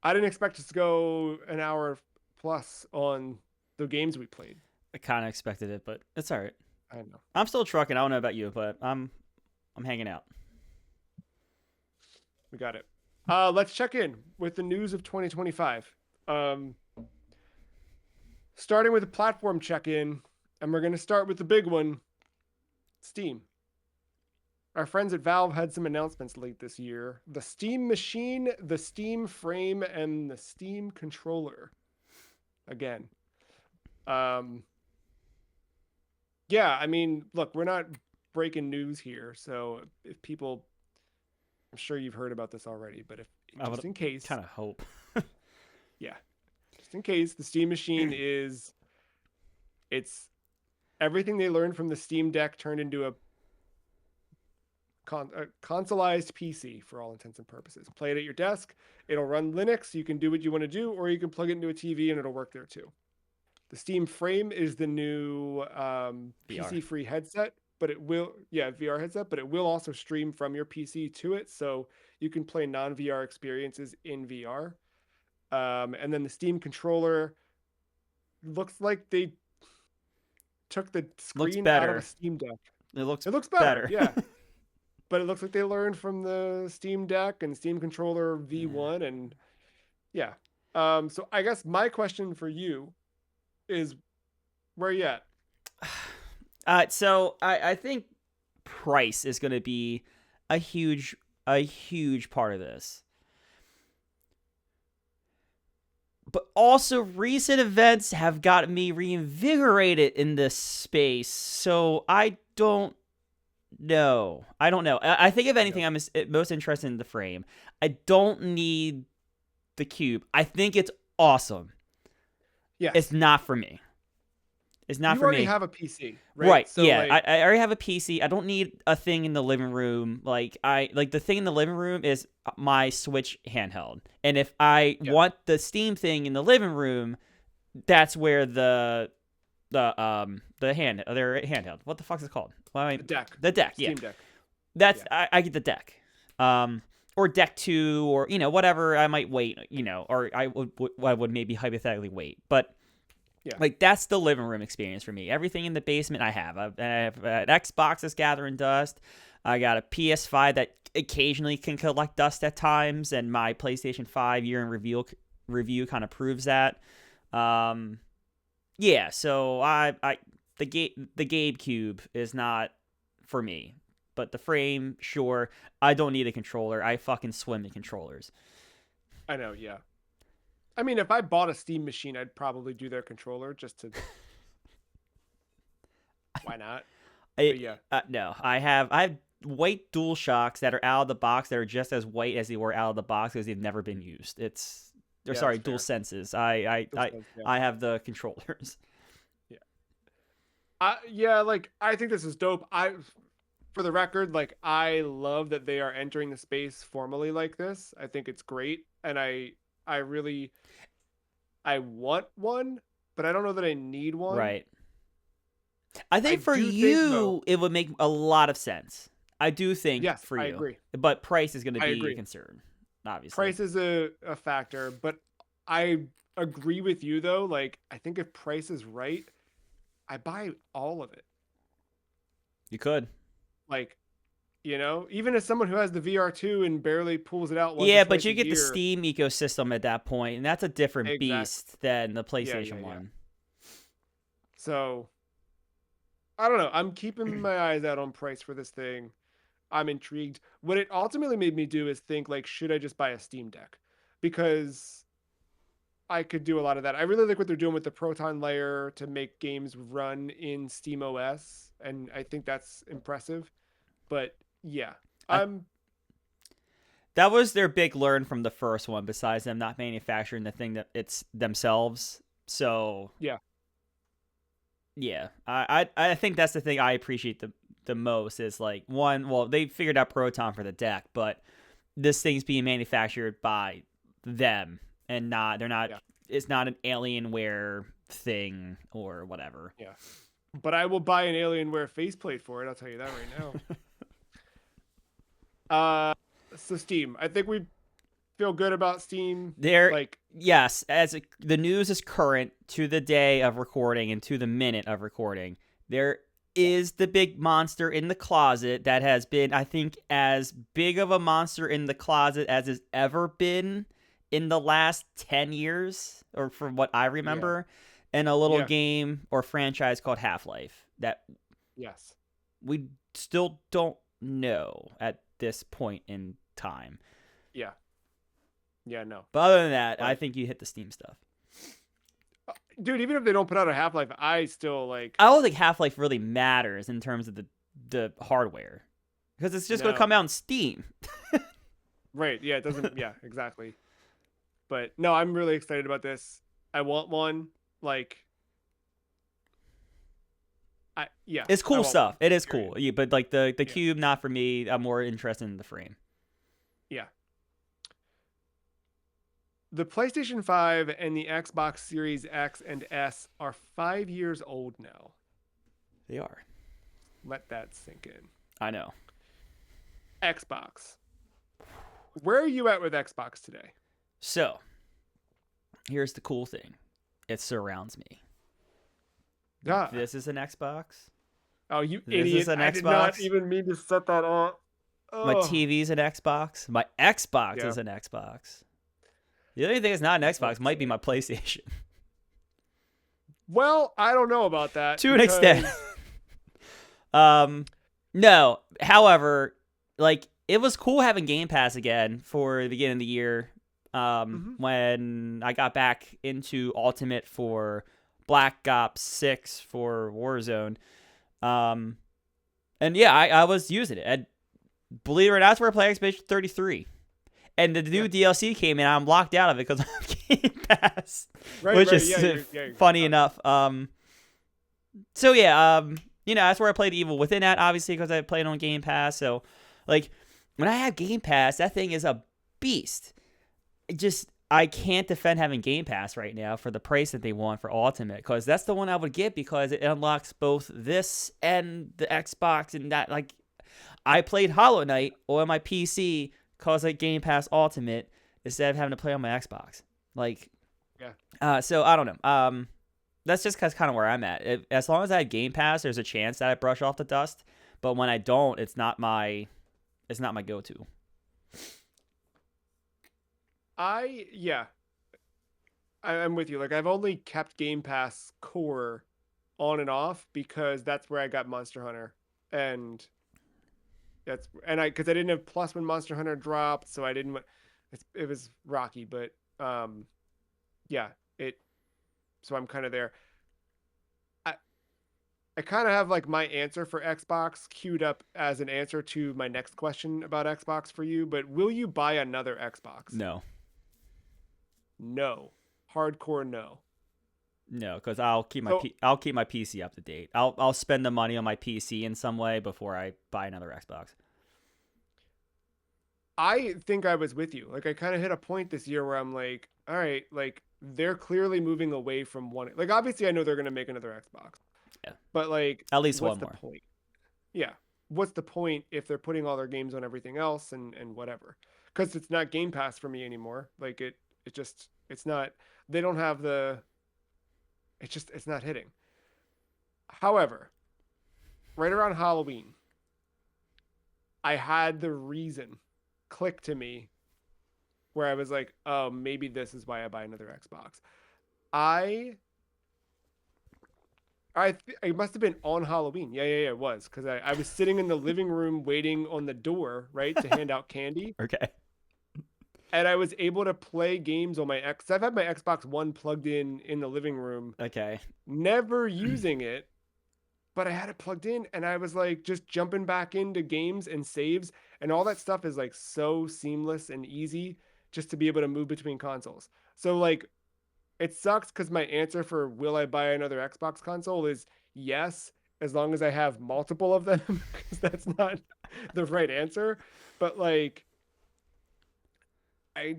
I didn't expect us to go an hour plus on the games we played. I kind of expected it, but it's all right. I know. I'm still trucking. I don't know about you, but I'm hanging out. We got it. Let's check in with the news of 2025. Um, Starting with a platform check-in, and we're going to start with the big one, Steam. Our friends at Valve had some announcements late this year. The Steam Machine, the Steam Frame, and the Steam Controller. Again. Yeah, I mean, look, we're not breaking news here, so if people, I'm sure you've heard about this already, but if I would just in case, kind of hope. yeah, just in case, the Steam Machine it's everything they learned from the Steam Deck turned into a consoleized PC for all intents and purposes. Play it at your desk. It'll run Linux. You can do what you want to do, or you can plug it into a TV and it'll work there too. The Steam Frame is the new PC free headset. but it will, yeah, VR headset, but it will also stream from your PC to it, so you can play non-VR experiences in VR. And then the Steam controller looks like they took the Looks screen out of a better. Steam Deck. It looks It looks better, better. yeah, but it looks like they learned from the Steam Deck and Steam Controller Yeah. V1, and yeah. So I guess my question for you is, where you at? So I think price is going to be a huge a huge part of this. But also recent events have got me reinvigorated in this space. So I don't know. I don't know. I think if Yeah. anything, I'm most interested in the frame. I don't need the cube. I think it's awesome. It's Yes. not for me. It's not You for already me. have a PC, right? Right. So Yeah. like, I already have a PC. I don't need a thing in the living room. Like the thing in the living room is my Switch handheld. And if I yeah, want the Steam thing in the living room, that's where the their handheld. What the fuck is it called? the deck, The deck, yeah. Steam Deck. That's Yeah. I get the deck. Or deck 2 or whatever I might wait, or I would maybe hypothetically wait. But Yeah. like that's the living room experience for me. Everything in the basement I have. I have an Xbox that's gathering dust. I got a PS5 that occasionally can collect dust at times, and my PlayStation 5 year in review kind of proves that. Um, yeah. So the Gabe Cube is not for me, but the frame, sure. I don't need a controller. I fucking swim in controllers. I know, yeah. I mean, if I bought a Steam machine, I'd probably do their controller just to, why not? But yeah. No, I have white dual shocks that are out of the box that are just as white as they were out of the box because they've never been used. Or Yeah, sorry, that's dual fair. senses. Makes sense, yeah. I have the controllers. Yeah. Yeah, like I think this is dope. For the record, like I love that they are entering the space formally like this. I think it's great, and I really I want one, but I don't know that I need one. Right. I I think for do think though, you it would make a lot of sense. I do think yes, for I you, agree. but price is going to I be a agree. concern, obviously. Price is a factor, but I agree with you though. Like I think if price is right, I buy all of it. You could. Like, even as someone who has the VR2 and barely pulls it out once or Yeah, but twice you a get the year. Steam ecosystem at that point, and that's a different Exactly. beast than the Yeah, yeah, PlayStation yeah. one. So I don't know. I'm keeping my eyes out on price for this thing. I'm intrigued. What it ultimately made me do is think like, should I just buy a Steam Deck? Because I could do a lot of that. I really like what they're doing with the Proton layer to make games run in Steam OS, and I think that's impressive. But yeah, I I'm That was their big learn from the first one, besides them not manufacturing the thing that it's themselves. So yeah, yeah, I think that's the thing I appreciate the most is like one. Well, they figured out Proton for the deck, but this thing's being manufactured by them and not they're not. yeah, It's not an Alienware thing or whatever. yeah. But I will buy an Alienware faceplate for it. I'll tell you that right now. So Steam. I think we feel good about Steam. There, Like, yes, the news is current to the day of recording and to the minute of recording. There is the big monster in the closet that has been, I think, as big of a monster in the closet as has ever been in the last 10 years, or from what I yeah, remember, in a little yeah, game or franchise called Half-Life that yes, we still don't know at this point in time. yeah, yeah. No, But other than that, I but think you hit the Steam stuff. dude, even if they don't put out a Half Life, I still like. I don't think Half Life really matters in terms of the hardware because it's just going to No, come out on Steam. right? Yeah, it doesn't. Yeah, exactly. But no, I'm really excited about this. I want one. Like, yeah, It's I cool want one. stuff. It is Period. cool. Yeah, but like the Yeah, cube, not for me. I'm more interested in the frame. yeah. The PlayStation 5 and the Xbox Series X and S are 5 years old now. They are. Let that sink in. I know. Xbox. Where are you at with Xbox today? So, here's the cool thing. It surrounds me. Yeah. This is an Xbox. Oh, you This idiot. is an I did not Xbox. even mean to set that up. My Oh. TV's an Xbox. My Xbox Yeah. is an Xbox. The only thing that's not an Xbox might be my PlayStation. Well, I don't know about that. To an extent. No. However, like, it was cool having Game Pass again for the beginning of the year. When I got back into Ultimate for Black Ops 6 for Warzone. And yeah, I was using it. And believe it or not, that's where I play Expedition 33. And the new DLC came in, I'm locked out of it because of Game Pass. Which is funny enough. So yeah, that's where I played Evil Within at, obviously, because I played on Game Pass. So, like, when I have Game Pass, that thing is a beast. I can't defend having Game Pass right now for the price that they want for Ultimate, because that's the one I would get because it unlocks both this and the Xbox, and that, like, I played Hollow Knight on my PC because of Game Pass Ultimate instead of having to play on my Xbox. Like, yeah. So I don't know. That's just kind of where I'm at. As long as I have Game Pass, there's a chance that I brush off the dust. But when I don't, it's not my go-to. I'm with you. Like, I've only kept Game Pass core on and off because that's where I got Monster Hunter, and because I didn't have Plus when Monster Hunter dropped, so I didn't. It was rocky, but yeah, so I'm kind of there. I kind of have like my answer for Xbox queued up as an answer to my next question about Xbox for you, but will you buy another Xbox? No. No. Hardcore no. No, because I'll keep my PC up to date. I'll spend the money on my PC in some way before I buy another Xbox. I think I was with you. Like, I kind of hit a point this year where I'm like, all right, like, they're clearly moving away from one. Like, obviously, I know they're going to make another Xbox. Yeah. But, like, at least what's one more. The point? Yeah. What's the point if they're putting all their games on everything else and whatever? Because it's not Game Pass for me anymore. Like, it's not, they don't have it's not hitting. However, right around Halloween, I had the reason click to me where I was like, oh, maybe this is why I buy another Xbox. I must have been on Halloween. Yeah, it was. Because I was sitting in the living room waiting on the door, right, to hand out candy. Okay. And I was able to play games on my X. I've had my Xbox One plugged in the living room. Okay. Never using it, but I had it plugged in, and I was like just jumping back into games and saves, and all that stuff is like so seamless and easy just to be able to move between consoles. So like, it sucks because my answer for will I buy another Xbox console is yes, as long as I have multiple of them, because that's not the right answer. But like, I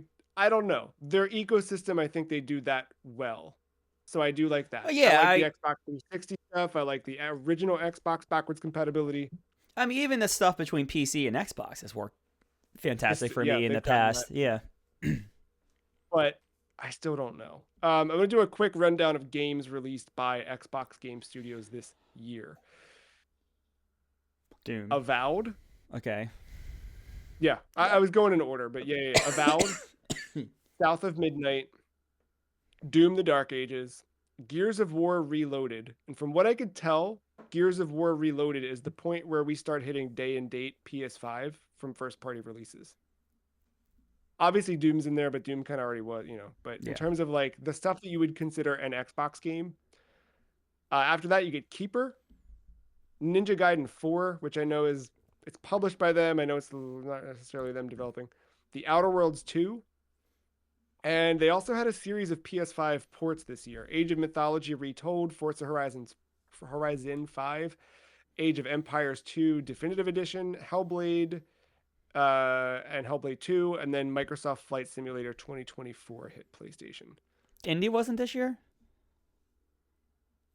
don't know. Their ecosystem, I think they do that well. So I do like that. Yeah, I like the Xbox 360 stuff. I like the original Xbox backwards compatibility. I mean, even the stuff between PC and Xbox has worked fantastic for me in the past. Yeah. But I still don't know. I'm going to do a quick rundown of games released by Xbox Game Studios this year. Doom. Avowed. Okay. Yeah, I was going in order, but yeah. Avowed, South of Midnight, Doom: The Dark Ages, Gears of War Reloaded. And from what I could tell, Gears of War Reloaded is the point where we start hitting day and date PS5 from first party releases. Obviously Doom's in there, but Doom kind of already was, but in terms of like the stuff that you would consider an Xbox game, after that you get Keeper, Ninja Gaiden 4, which I know it's published by them. I know it's not necessarily them developing. The Outer Worlds 2. And they also had a series of PS5 ports this year. Age of Mythology Retold, Forza Horizon 5, Age of Empires 2 Definitive Edition, Hellblade, and Hellblade 2, and then Microsoft Flight Simulator 2024 hit PlayStation. Indy wasn't this year?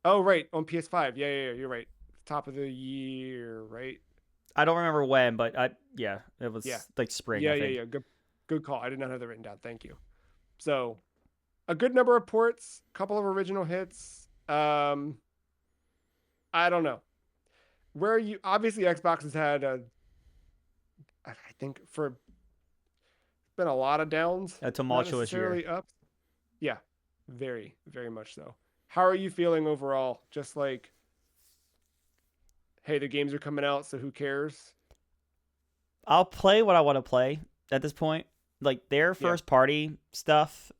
Oh, right, on PS5. Yeah, you're right. top of the year, right? I don't remember when, but it Yeah. was like spring, Yeah, I yeah, think. yeah. Good call. I did not have that written down. Thank you. So a good number of ports, couple of original hits. I don't know. Where you obviously Xbox has had I think for been a lot of downs, A not tumultuous year. necessarily ups. Yeah, very, very much so. How are you feeling overall? Just like, hey, the games are coming out, so who cares? I'll play what I want to play at this point. Like their Yeah, first party stuff,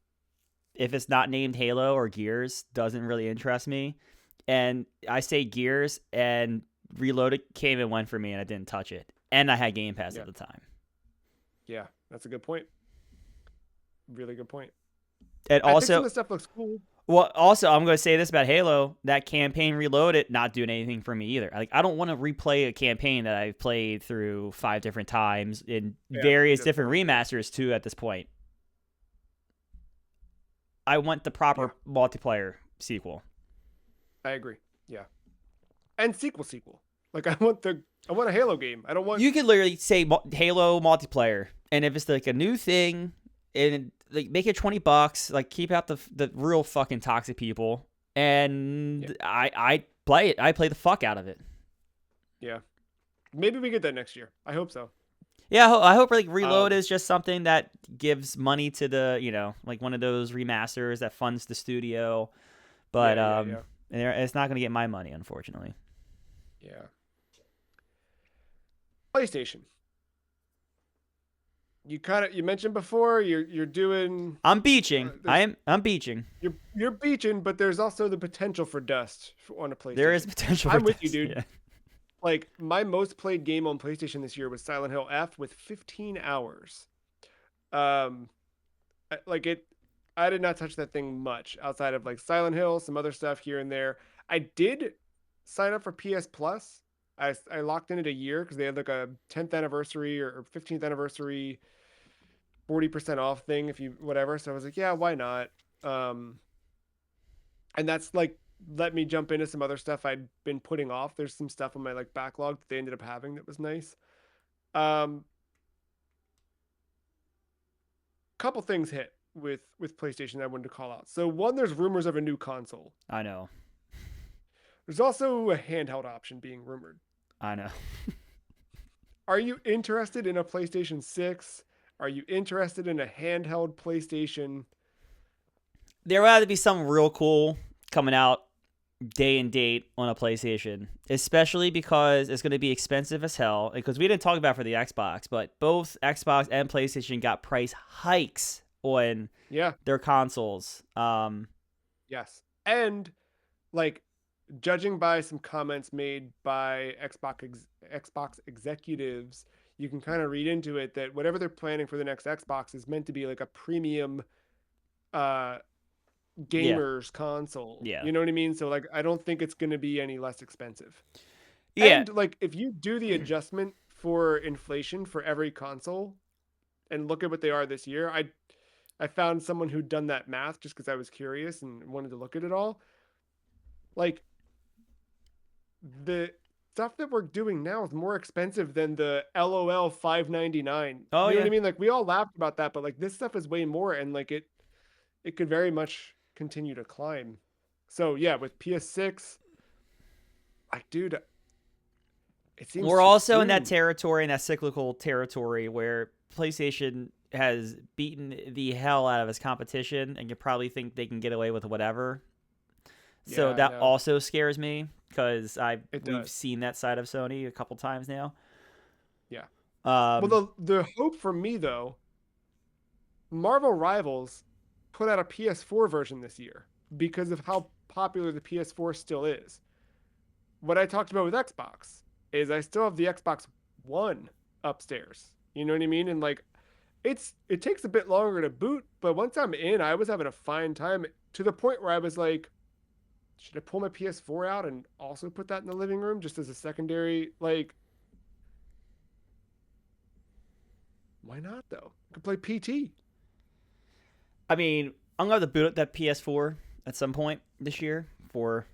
if it's not named Halo or Gears, doesn't really interest me. And I say Gears, and Reloaded came and went for me, and I didn't touch it. And I had Game Pass yeah, at the time. yeah. That's a good point. Really good point. And I think some also, of the stuff looks cool. well, also I'm going to say this about Halo: that campaign Reloaded not doing anything for me either. Like I don't want to replay a campaign that I've played through 5 different times in Yeah, I think various that's different fair. remasters too. At this point, I want the Yeah, proper multiplayer sequel. I agree. Yeah, and sequel. Like I want a Halo game. I don't want. You could literally say Halo multiplayer, and if it's like a new thing, and like make it $20, like keep out the real fucking toxic people, Yeah, and I play it. I play the fuck out of it. yeah. Maybe we get that next year. I hope so. Yeah, I hope like Reload Um, is just something that gives money to the like one of those remasters that funds the studio, but yeah, yeah, yeah, it's not gonna get my money unfortunately. yeah. PlayStation. You mentioned before you're doing I'm beaching. there's I'm beaching. you're beaching, but there's also the potential for dust on a There is PlayStation. potential for I'm with you, this. dude. Yeah. Like my most played game on PlayStation this year was Silent Hill F with 15 hours. Um, like it, I did not touch that thing much outside of like Silent Hill, some other stuff here and there. I did sign up for PS Plus. I locked in it a year because they had like a 10th anniversary or 15th anniversary 40% off thing if you whatever. So I was like, yeah, why not? Um, and that's like let me jump into some other stuff I'd been putting off. There's some stuff on my like backlog that they ended up having that was nice. Um, couple things hit with PlayStation I wanted to call out. So one, there's rumors of a new console. I know. There's also a handheld option being rumored. I know. Are you interested in a PlayStation 6? Are you interested in a handheld PlayStation? There will have to be something real cool coming out day and date on a PlayStation, especially because it's going to be expensive as hell. Because we didn't talk about it for the Xbox, but both Xbox and PlayStation got price hikes on Yeah, their consoles. yes. And like judging by some comments made by Xbox executives, you can kind of read into it that whatever they're planning for the next Xbox is meant to be like a premium uh Yeah, gamers console. yeah, You know what I mean? So like I don't think it's going to be any less expensive. yeah. And like if you do the adjustment for inflation for every console and look at what they are this year, I found someone who'd done that math just because I was curious and wanted to look at it all. Like the stuff that we're doing now is more expensive than the LOL 599. Oh You know what I yeah. mean? Like we all laughed about that, but like this stuff is way more and like it could very much continue to climb. So yeah, with PS6, like dude, it seems We're too also in that soon. territory, in that cyclical territory where PlayStation has beaten the hell out of its competition, and you probably think they can get away with whatever. So Yeah, I that know. also scares me because It we've does. seen that side of Sony a couple times now. Yeah. Well, Um, the hope for me though, Marvel Rivals put out a PS4 version this year because of how popular the PS4 still is. What I talked about with Xbox is I still have the Xbox One upstairs. You know what I mean? And like it takes a bit longer to boot, but once I'm in, I was having a fine time to the point where I was like, should I pull my PS4 out and also put that in the living room just as a secondary like why not though? I could play PT. I mean, I'm gonna have to boot up that PS4 at some point this year for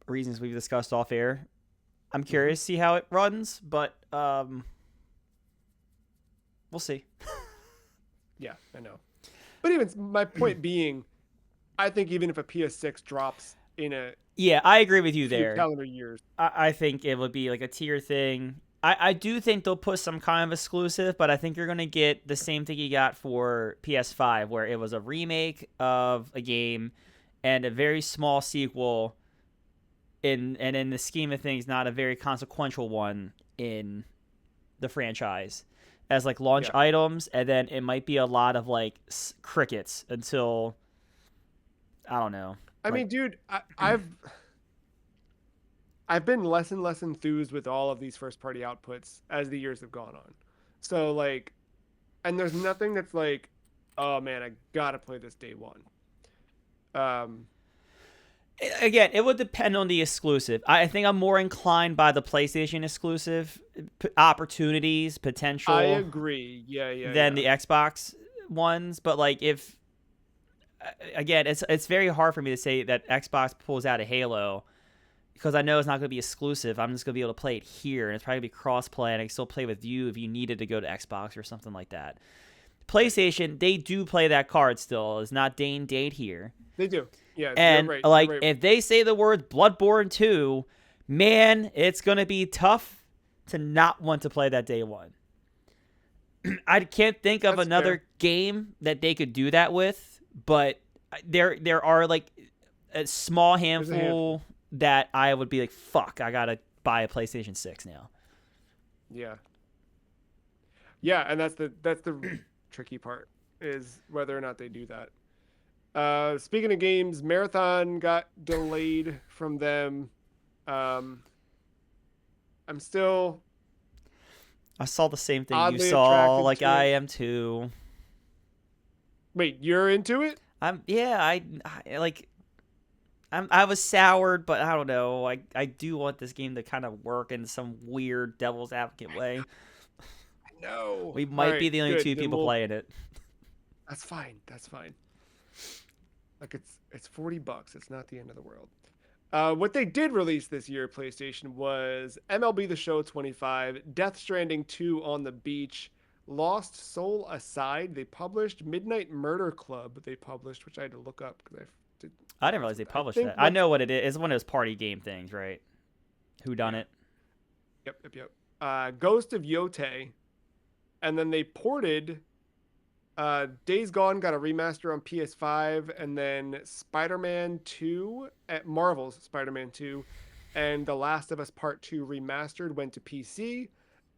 reasons we've discussed off air. I'm curious to see how it runs, but we'll see. Yeah, I know. But even my point being, I think even if a PS6 drops in a Yeah, I agree with you few there. calendar years, I think it would be like a tier thing. I do think they'll put some kind of exclusive, but I think you're going to get the same thing you got for PS5, where it was a remake of a game and a very small sequel, and in the scheme of things, not a very consequential one in the franchise as like launch yeah. items, and then it might be a lot of like crickets until I don't know. I Like mean, dude, I've been less and less enthused with all of these first party outputs as the years have gone on. So like, and there's nothing that's like, oh man, I gotta play this day one. Um, again, it would depend on the exclusive. I think I'm more inclined by the PlayStation exclusive opportunities, I potential agree. Yeah, yeah, than yeah. the Xbox ones. But like, if again, it's very hard for me to say that Xbox pulls out a Halo because I know it's not going to be exclusive. I'm just going to be able to play it here, and it's probably going to be cross-play, and I can still play with you if you needed to go to Xbox or something like that. PlayStation, they do play that card still. It's not day and date here. They do. Yeah, you're And right. like, You're right. if they say the word Bloodborne 2, man, it's going to be tough to not want to play that day one. I can't think of That's another fair. game that they could do that with, but there are like a small There's a handful. handful that I would be like, fuck, I gotta buy a PlayStation 6 now. Yeah. Yeah, and that's the tricky part is whether or not they do that. Speaking of games, Marathon got delayed from them. Um, I'm still I saw the same thing you oddly saw, attracted like to I it. am too. Wait, you're into it? Yeah, I like I was soured, but I don't know. I do want this game to kind of work in some weird devil's advocate way. No. We All might be right, the only good. two Then people we'll. playing it. That's fine. That's fine. Like it's $40. It's not the end of the world. What they did release this year, PlayStation, was MLB The Show 25, Death Stranding 2 on the Beach, Lost Soul Aside. They published Midnight Murder Club. They published, which I had to look up because did. I didn't realize they I published think that. I that's know what it is. It's one of those party game things, right? Who done yeah. it? Yep, yep, yep. Ghost of Yote, and then they ported. Days Gone got a remaster on PS5, and then Spider-Man 2 at Marvel's Spider-Man 2, and The Last of Us Part 2 remastered went to PC,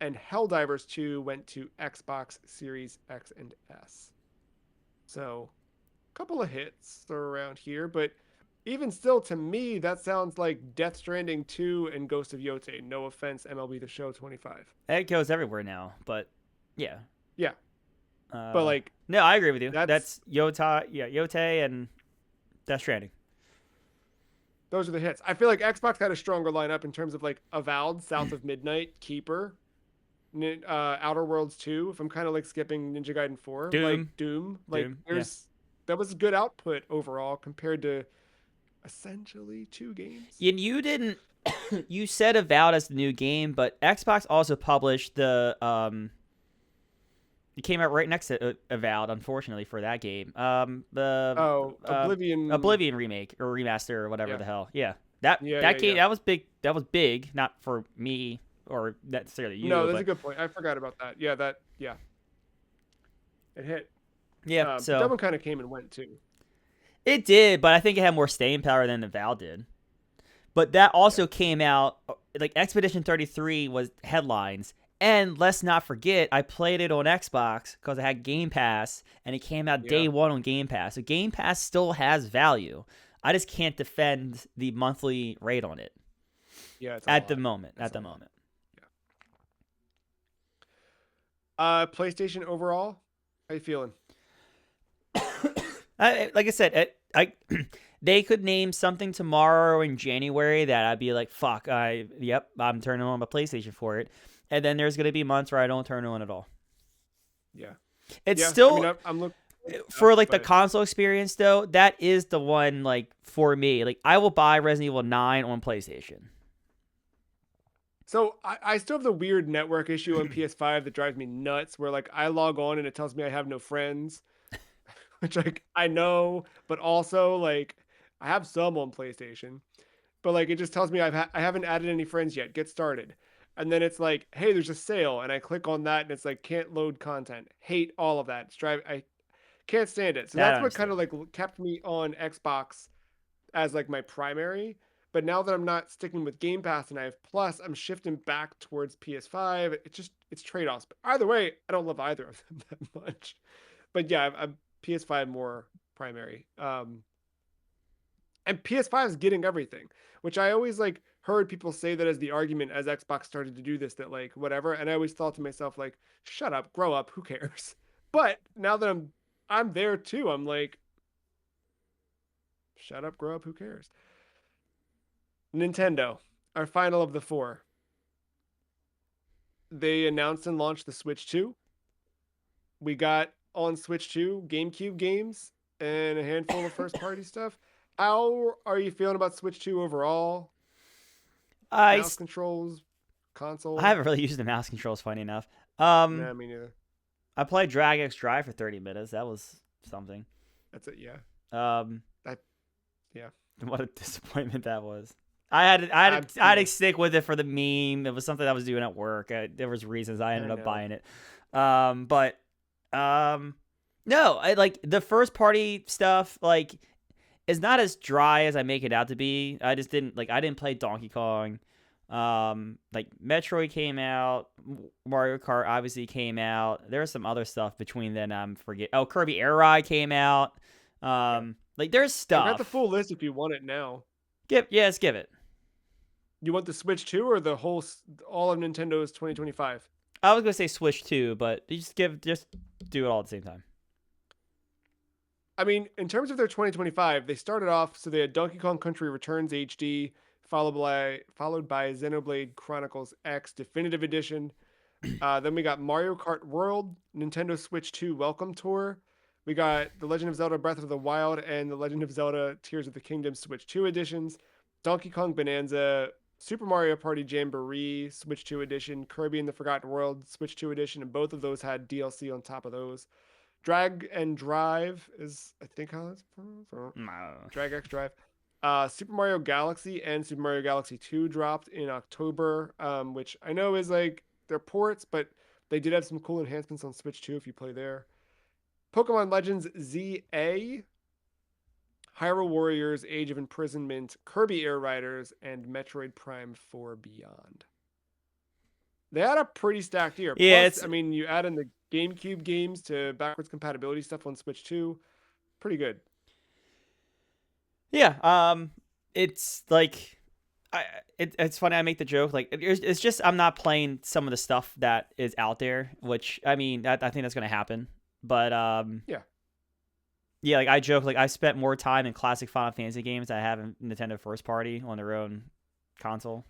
and Helldivers 2 went to Xbox Series X and S. So, a couple of hits are around here, but even still, to me, that sounds like Death Stranding 2 and Ghost of Yote. No offense, MLB The Show 25. It goes everywhere now, but yeah. Yeah, but Uh, like no, I agree with you. that's That's Yote and Death Stranding. those are the hits. I feel like Xbox had a stronger lineup in terms of like Avowed, South of Midnight, Keeper, Outer Worlds 2. If I'm kind of like skipping Ninja Gaiden 4, like Doom. Doom, like Doom. Yeah. there's that was good output overall compared to essentially two games. And you didn't. You said Avowed as the new game, but Xbox also published the It came out right next to Avowed, unfortunately for that game. The Oh, Oblivion. Oblivion remake or remaster or whatever Yeah, the hell. Yeah, that yeah, yeah, that game yeah. that was big. That was big, not for me or necessarily No, you, that's a but good point. I forgot about that. Yeah, it hit. yeah. But that So one kind of came and went too. it did, but I think it had more staying power than Avowed did. But that Yeah, also came out like Expedition 33 was headlines. And let's not forget, I played it on Xbox because I had Game Pass, and it came out yeah, day one on Game Pass. So Game Pass still has value. I just can't defend the monthly rate on it yeah. It's a at the lot. moment. It's At a the lot. moment, PlayStation overall, how you feeling? like I said, I they could name something tomorrow in January that I'd be like, "Fuck, yep, I'm turning on my PlayStation for it." And then there's gonna be months where I don't turn it on at all. Yeah, It's yeah. I mean, still I'm looking for like the but console experience though. That is the one like for me. Like I will buy Resident Evil 9 on PlayStation. So I still have the weird network issue on PS5 that drives me nuts, where like I log on and it tells me I have no friends, which like I know, but also like I have some on PlayStation, but like it just tells me I haven't added any friends yet. Get started, and then it's like, hey, there's a sale, and I click on that, and it's like can't load content. Hate all of that. I can't stand it. So I that's don't what kind of understand. like kept me on Xbox as like my primary. But now that I'm not sticking with Game Pass and I have Plus, I'm shifting back towards PS5. It's trade-offs. But either way, I don't love either of them that much. But yeah, I'm PS5 more primary. And PS5 is getting everything, which I always like heard people say that as the argument as Xbox started to do this, that like whatever. And I always thought to myself like, shut up, grow up, who cares? But now that I'm there too, I'm like, shut up, grow up, who cares? Nintendo, our final of the four. They announced and launched the Switch 2. We got on Switch 2 GameCube games and a handful of first party stuff. How are you feeling about Switch 2 overall? I Mouse s- controls, I console? haven't really used the mouse controls. Funny enough. Nah, me neither. I played Drag X Drive for 30 minutes. That was something. That's it, yeah. Um, I yeah. what a disappointment that was. I had to Yeah, stick with it for the meme. It was something I was doing at work. There was reasons I ended I up know. buying it. But um, no, I like the first party stuff. Like, is not as dry as I make it out to be. I just didn't like. I didn't play Donkey Kong. Like Metroid came out. Mario Kart obviously came out. There was some other stuff between then. Forget. Oh, Kirby Air Ride came out. Yeah. Like there's I've got the stuff. full list if you want it now. Yes, give it. You want the Switch 2 or the whole all of Nintendo's 2025? I was gonna say Switch too, but you just do it all at the same time. I mean, in terms of their 2025, they started off so they had Donkey Kong Country Returns HD, followed by Xenoblade Chronicles X Definitive Edition. Then we got Mario Kart World, Nintendo Switch 2 Welcome Tour. We got The Legend of Zelda Breath of the Wild and The Legend of Zelda Tears of the Kingdom Switch 2 editions, Donkey Kong Bonanza, Super Mario Party Jamboree Switch 2 edition, Kirby and the Forgotten World Switch 2 edition, and both of those had DLC on top of those. Drag and Drive is, I think, how that's pronounced. No. Drag X Drive. Super Mario Galaxy and Super Mario Galaxy 2 dropped in October, which I know is like they're ports, but they did have some cool enhancements on Switch 2 if you play there. Pokemon Legends ZA, Hyrule Warriors, Age of Imprisonment, Kirby Air Riders, and Metroid Prime 4 Beyond. They had a pretty stacked year. Yeah, Plus, it's I mean, you add in the GameCube games to backwards compatibility stuff on Switch 2. Pretty good. yeah. It's like it's funny. I make the joke like it's just I'm not playing some of the stuff that is out there, which I mean I think that's gonna happen. But Yeah. yeah, like I joke like I spent more time in classic Final Fantasy games than I have in Nintendo first party on their own console.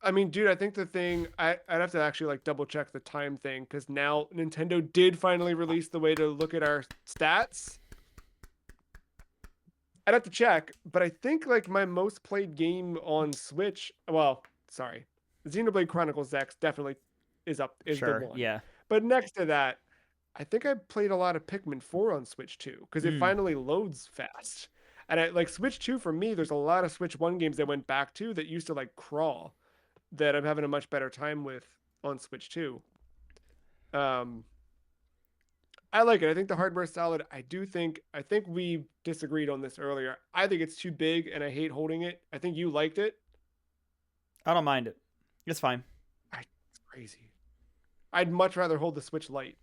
I mean, dude, I think the thing I'd have to actually like double check the time thing because now Nintendo did finally release the way to look at our stats. I'd have to check, but I think like my most played game on Switch. Well, sorry, Xenoblade Chronicles X definitely is the Sure, one. yeah. But next to that, I think I played a lot of Pikmin 4 on Switch 2 because it Mm. finally loads fast. And I like Switch 2 for me, there's a lot of Switch 1 games I went back to that used to like crawl that I'm having a much better time with on Switch 2. Um, I like it. I think the hardware's solid. I think we disagreed on this earlier. I think it's too big and I hate holding it. I think you liked it. I don't mind it. It's fine. It's crazy. I'd much rather hold the Switch Lite,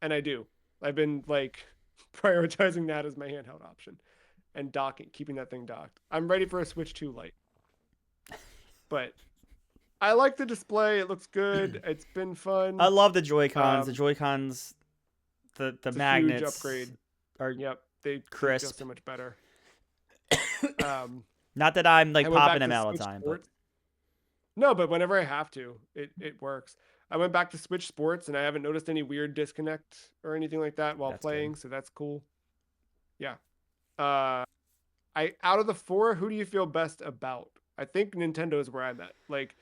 and I do. I've been like prioritizing that as my handheld option and docking, keeping that thing docked. I'm ready for a Switch 2 Lite. But I like the display. It looks good. It's been I fun. love the Joy Cons. The Um, Joy Cons, the it's a huge magnets upgrade. are Yep, they feel crisp. so much better. Um, Not that I'm I like went popping back them to out all the Switch time, but Sports. No, but whenever I have to, it works. I went back to Switch Sports and I haven't noticed any weird disconnect or anything like that while that's good. playing, so that's cool. Yeah. Uh I out of the four, who do you feel best about? I think Nintendo is where I'm at. Like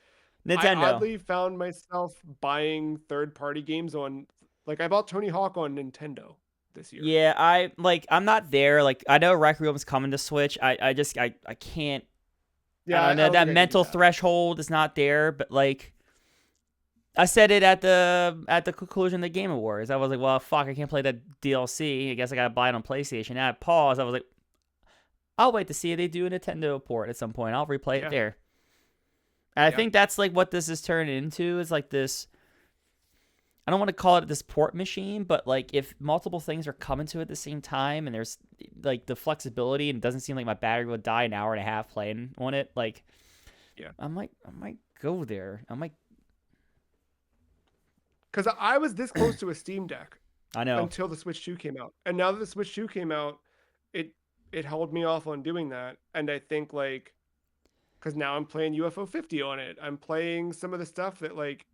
I Nintendo. oddly found myself buying third-party games on, like, I bought Tony Hawk on Nintendo this year. Yeah, I'm not there. Like I know Rec Room's coming to Switch. I can't. I Yeah, don't I know. don't That think I could do mental that. threshold is not there. But like I said it at the conclusion of the Game Awards. I was like, well, fuck, I can't play that DLC. I guess I gotta buy it on PlayStation. And I paused. I was like, I'll wait to see if they do a Nintendo port at some point. I'll replay it Yeah, there. And I yeah, think that's like what this is turning into. Is like this. I don't want to call it this port machine, but like if multiple things are coming to it at the same time, and there's like the flexibility, and it doesn't seem like my battery would die an hour and a half playing on it, like yeah. I might go there. I might. Because I was this close to a Steam Deck I know. until the Switch 2 came out, and now that the Switch 2 came out, it it held me off on doing that. And I think like because now I'm playing UFO 50 on it. I'm playing some of the stuff that like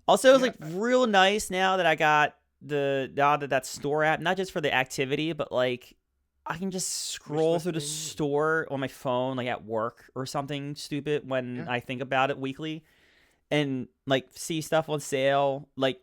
Also, it's yeah, like real nice now that I got that store app, not just for the activity, but like I can just wish scroll through the listing. store on my phone, like at work or something stupid when Yeah, I think about it weekly, and like see stuff on sale, like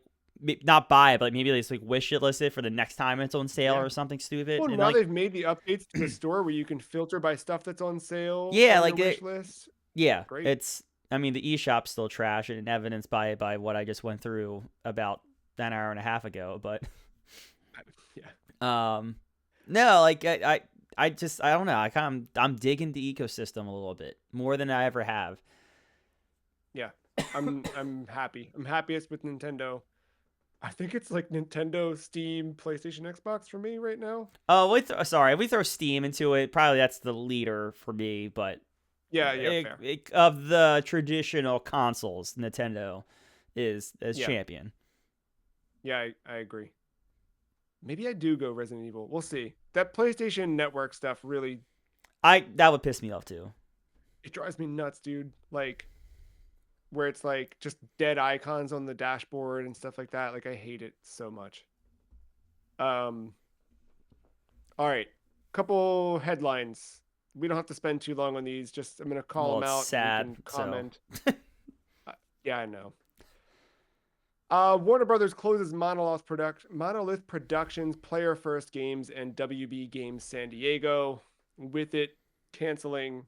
not buy it, but maybe it's like wish it listed for the next time it's on sale yeah. or something stupid, Well, and now like they've made the updates to the store where you can filter by stuff that's on sale yeah, on your like wish it, list. yeah, Great. it's. I mean, the eShop's still trash, and evidenced by what I just went through about an hour and a half ago, but. Yeah. Um, no, like I just I don't know. I'm digging the ecosystem a little bit more than I ever have. Yeah. I'm happy. I'm happiest with Nintendo. I think it's like Nintendo, Steam, PlayStation, Xbox for me right now. Oh, sorry, if we throw Steam into it, probably that's the leader for me. But Yeah, yeah, fair. of the traditional consoles, Nintendo is Yeah. champion. Yeah, I agree. Maybe I do go Resident Evil. We'll see. That PlayStation Network stuff really That would piss me off too. it drives me nuts, dude. Like where it's like just dead icons on the dashboard and stuff like that. Like I hate it so much. Um all right. Couple headlines. We don't have to spend too long on these. Just I'm going to call Well, them it's out and we sad. can So comment. Yeah, I know. Warner Brothers closes Monolith Productions Player First Games and WB Games San Diego, with it canceling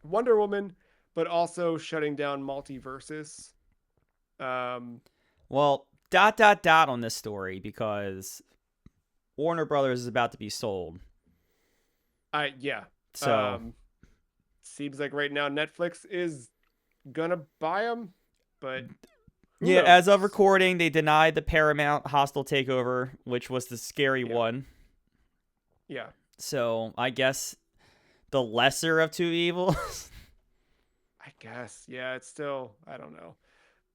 Wonder Woman, but also shutting down Multiversus. Um, well, dot on this story because Warner Brothers is about to be sold. yeah. So Um, seems like right now Netflix is gonna buy them, but who yeah, as of knows? recording, they denied the Paramount hostile takeover, which was the scary Yeah, one. yeah. So I guess the lesser of two evils. I guess. Yeah, it's still I don't know,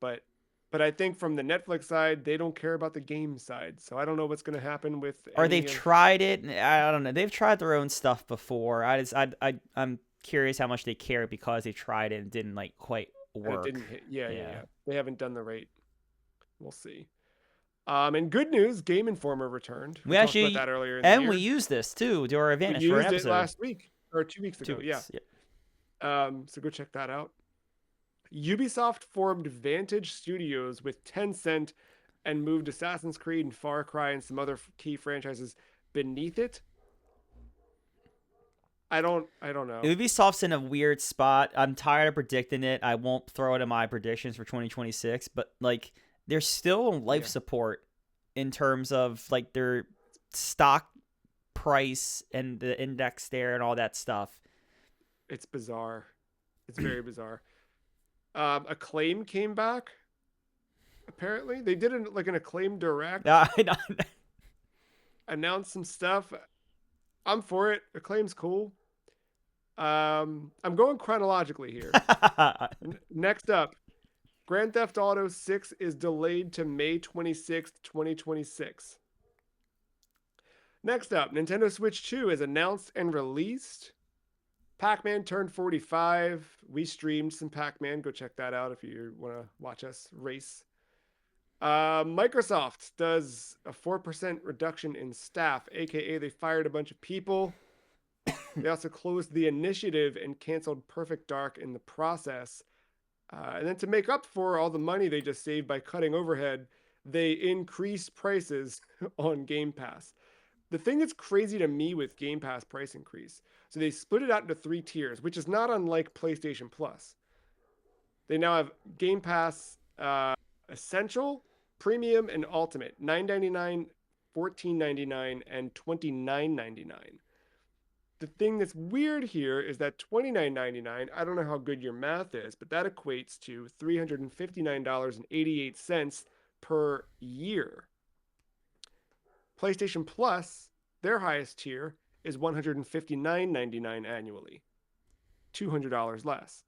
but I think from the Netflix side, they don't care about the game side. So I don't know what's going to happen with Or they've any of. tried it. I don't know. They've tried their own stuff before. I'm curious how much they care because they tried it and didn't like quite And it work. didn't hit. Yeah, yeah, Yeah. yeah. They haven't done the rate. We'll see. And good news, Game Informer returned. We We talked about actually that earlier in the and we year. used this too to our We advantage for an used it episode. last week or 2 weeks 2 ago. Yeah. weeks. Yeah. So go check that out. Ubisoft formed Vantage Studios with Tencent and moved Assassin's Creed and Far Cry and some other key franchises beneath it. I don't know. Ubisoft's in a weird spot. I'm tired of predicting it. I won't throw it in my predictions for 2026, but like they're still on life Yeah. support in terms of like their stock price and the index there and all that stuff. It's bizarre. It's very bizarre. Acclaim came back. Apparently, they did like an Acclaim direct, announced some stuff. I'm for it. Acclaim's cool. I'm going chronologically here. Next up, Grand Theft Auto 6 is delayed to May 26th, 2026. Next up, Nintendo Switch 2 is announced and released. Pac-Man turned 45. We streamed some Pac-Man. Go check that out if you want to watch us race. Microsoft does a 4% reduction in staff, aka they fired a bunch of people. They also closed the initiative and canceled Perfect Dark in the process. And then to make up for all the money they just saved by cutting overhead, they increase prices on Game Pass. The thing that's crazy to me with Game Pass price increase, so they split it out into 3 tiers, which is not unlike PlayStation Plus. They now have Game Pass Essential, Premium, and Ultimate. $9.99, $14.99, and $29.99. The thing that's weird here is that $29.99, I don't know how good your math is, but that equates to $359.88 per year. PlayStation Plus, their highest tier, is $159.99 annually, $200 less.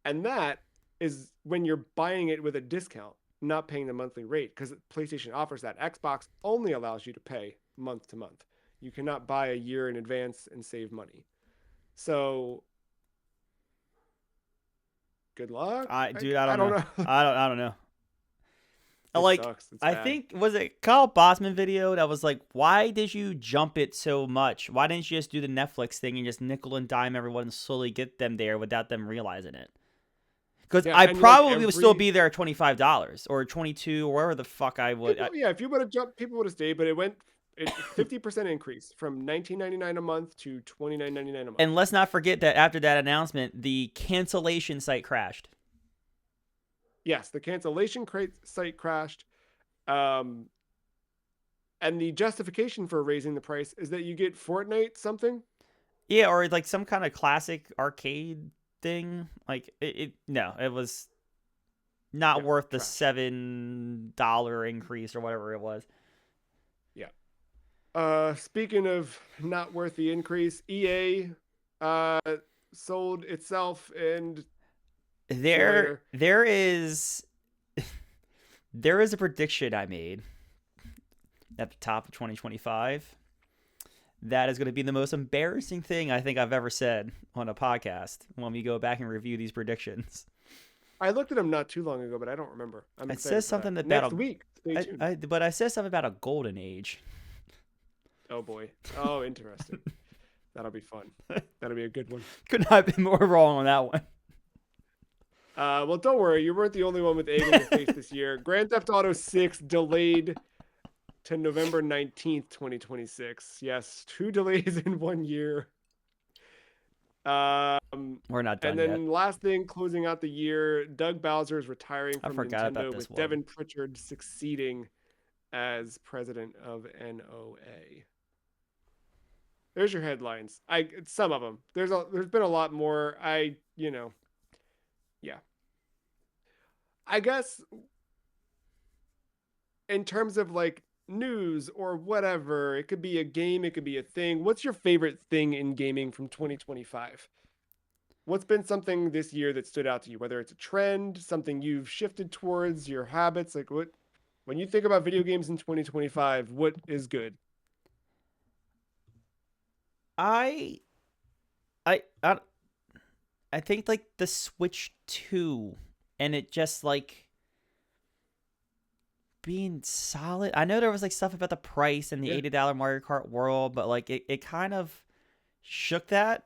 And that is when you're buying it with a discount, not paying the monthly rate, because PlayStation offers that. Xbox only allows you to pay month to month. You cannot buy a year in advance and save money. So, good luck. Dude, I I don't don't know. know. I don't know. It Like, sucks. It's I bad. think, was it Kyle Bossman video that was like, why did you jump it so much? Why didn't you just do the Netflix thing and just nickel and dime everyone and slowly get them there without them realizing it? Because Yeah, I and probably would still be there at $25 or 22 or wherever the fuck I would. yeah, if you would have jumped, people would have stayed, but it 50% increase from $19.99 a month to $29.99 a month. And let's not forget that after that announcement, the cancellation site crashed. Yes, the cancellation site crashed. And the justification for raising the price is that you get Fortnite something. Yeah, or like some kind of classic arcade thing. Like no, it was not worth the trash. $7 increase or whatever it was. Yeah. Speaking of not worth the increase, EA sold itself, and There is a prediction I made at the top of 2025 that is going to be the most embarrassing thing I think I've ever said on a podcast when we go back and review these predictions. I looked at them not too long ago, but I don't remember. It says something about next week. Stay tuned. but I said something about a golden age. Oh boy. Oh, interesting. That'll be fun. That'll be a good one. Could not have been more wrong on that one. Well, don't worry. You weren't the only one with egg in the face this year. Grand Theft Auto 6 delayed to November 19th, 2026. Yes, 2 delays in 1 year. We're not done and then yet. last thing, closing out the year, Doug Bowser is retiring I from forgot about Nintendo, this with one. Devin Pritchard succeeding as president of NOA. There's your headlines. Some of them. There's been a lot more. Yeah. I guess in terms of like news or whatever, it could be a game, it could be a thing. What's your favorite thing in gaming from 2025? What's been something this year that stood out to you, whether it's a trend, something you've shifted towards, your habits? Like, when you think about video games in 2025, what is good? I think like the Switch 2 and it just like being solid. I know there was like stuff about the price and the $80 Mario Kart World, but like it kind of shook that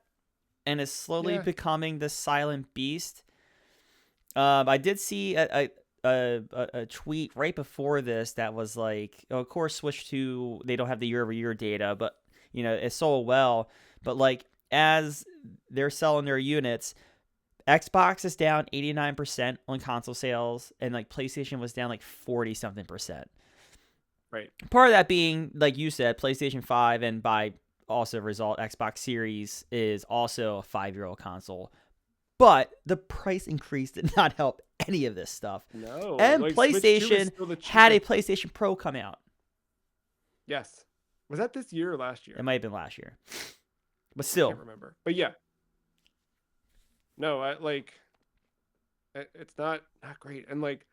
and is slowly becoming the silent beast. I did see a tweet right before this that was like, oh, of course Switch 2, they don't have the year-over-year data, but you know, it sold well. But like as they're selling their units, Xbox is down 89% on console sales, and like PlayStation was down like 40-something%. Right. Part of that being, like you said, PlayStation 5, and by also result, Xbox Series is also a 5-year-old console. But the price increase did not help any of this stuff. No. And like, PlayStation had a PlayStation Pro come out. Yes. Was that this year or last year? It might have been last year. But still. I can't remember. But yeah. No, it's not great. And like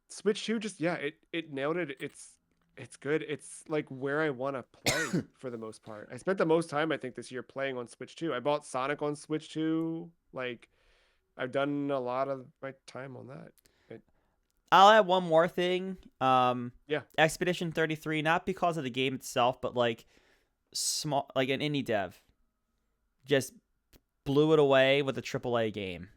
Switch 2 just it nailed it. It's good. It's like where I want to play for the most part. I spent the most time I think this year playing on Switch 2. I bought Sonic on Switch 2. Like I've done a lot of my time on that. I'll add one more thing. Yeah. Expedition 33, not because of the game itself, but like small, like an indie dev just blew it away with a AAA game.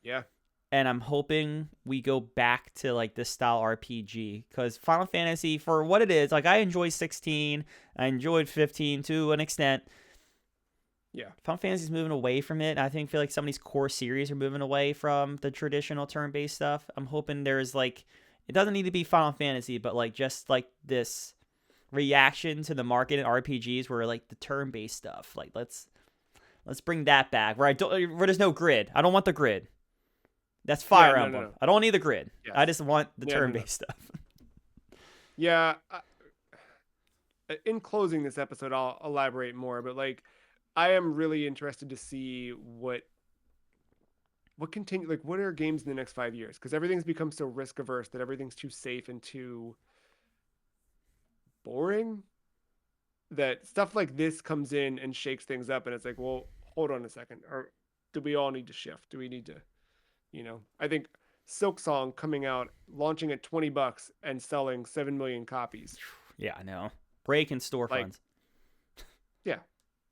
Yeah. And I'm hoping we go back to like this style RPG, because Final Fantasy, for what it is, like I enjoy 16, I enjoyed 15 to an extent. Yeah. Final Fantasy's moving away from it. I feel like some of these core series are moving away from the traditional turn-based stuff. I'm hoping there's like, it doesn't need to be Final Fantasy, but like just like this reaction to the market in RPGs where like the turn-based stuff, like let's bring that back where there's no grid. I don't want the grid. That's Yeah. Fire No. No. Emblem. No. I don't need the grid. I Yes. just want the Yeah. No. No. turn-based stuff. Yeah. In closing this episode, I'll elaborate more, but like, I am really interested to see what continue, like what are games in the next 5 years, because everything's become so risk averse that everything's too safe and too boring, that stuff like this comes in and shakes things up, and it's like, well, hold on a second, or do we all need to shift? Do we need to, I think Silk Song coming out, launching at $20 and selling 7 million copies. Yeah, I know. Breaking Like, storefronts. yeah,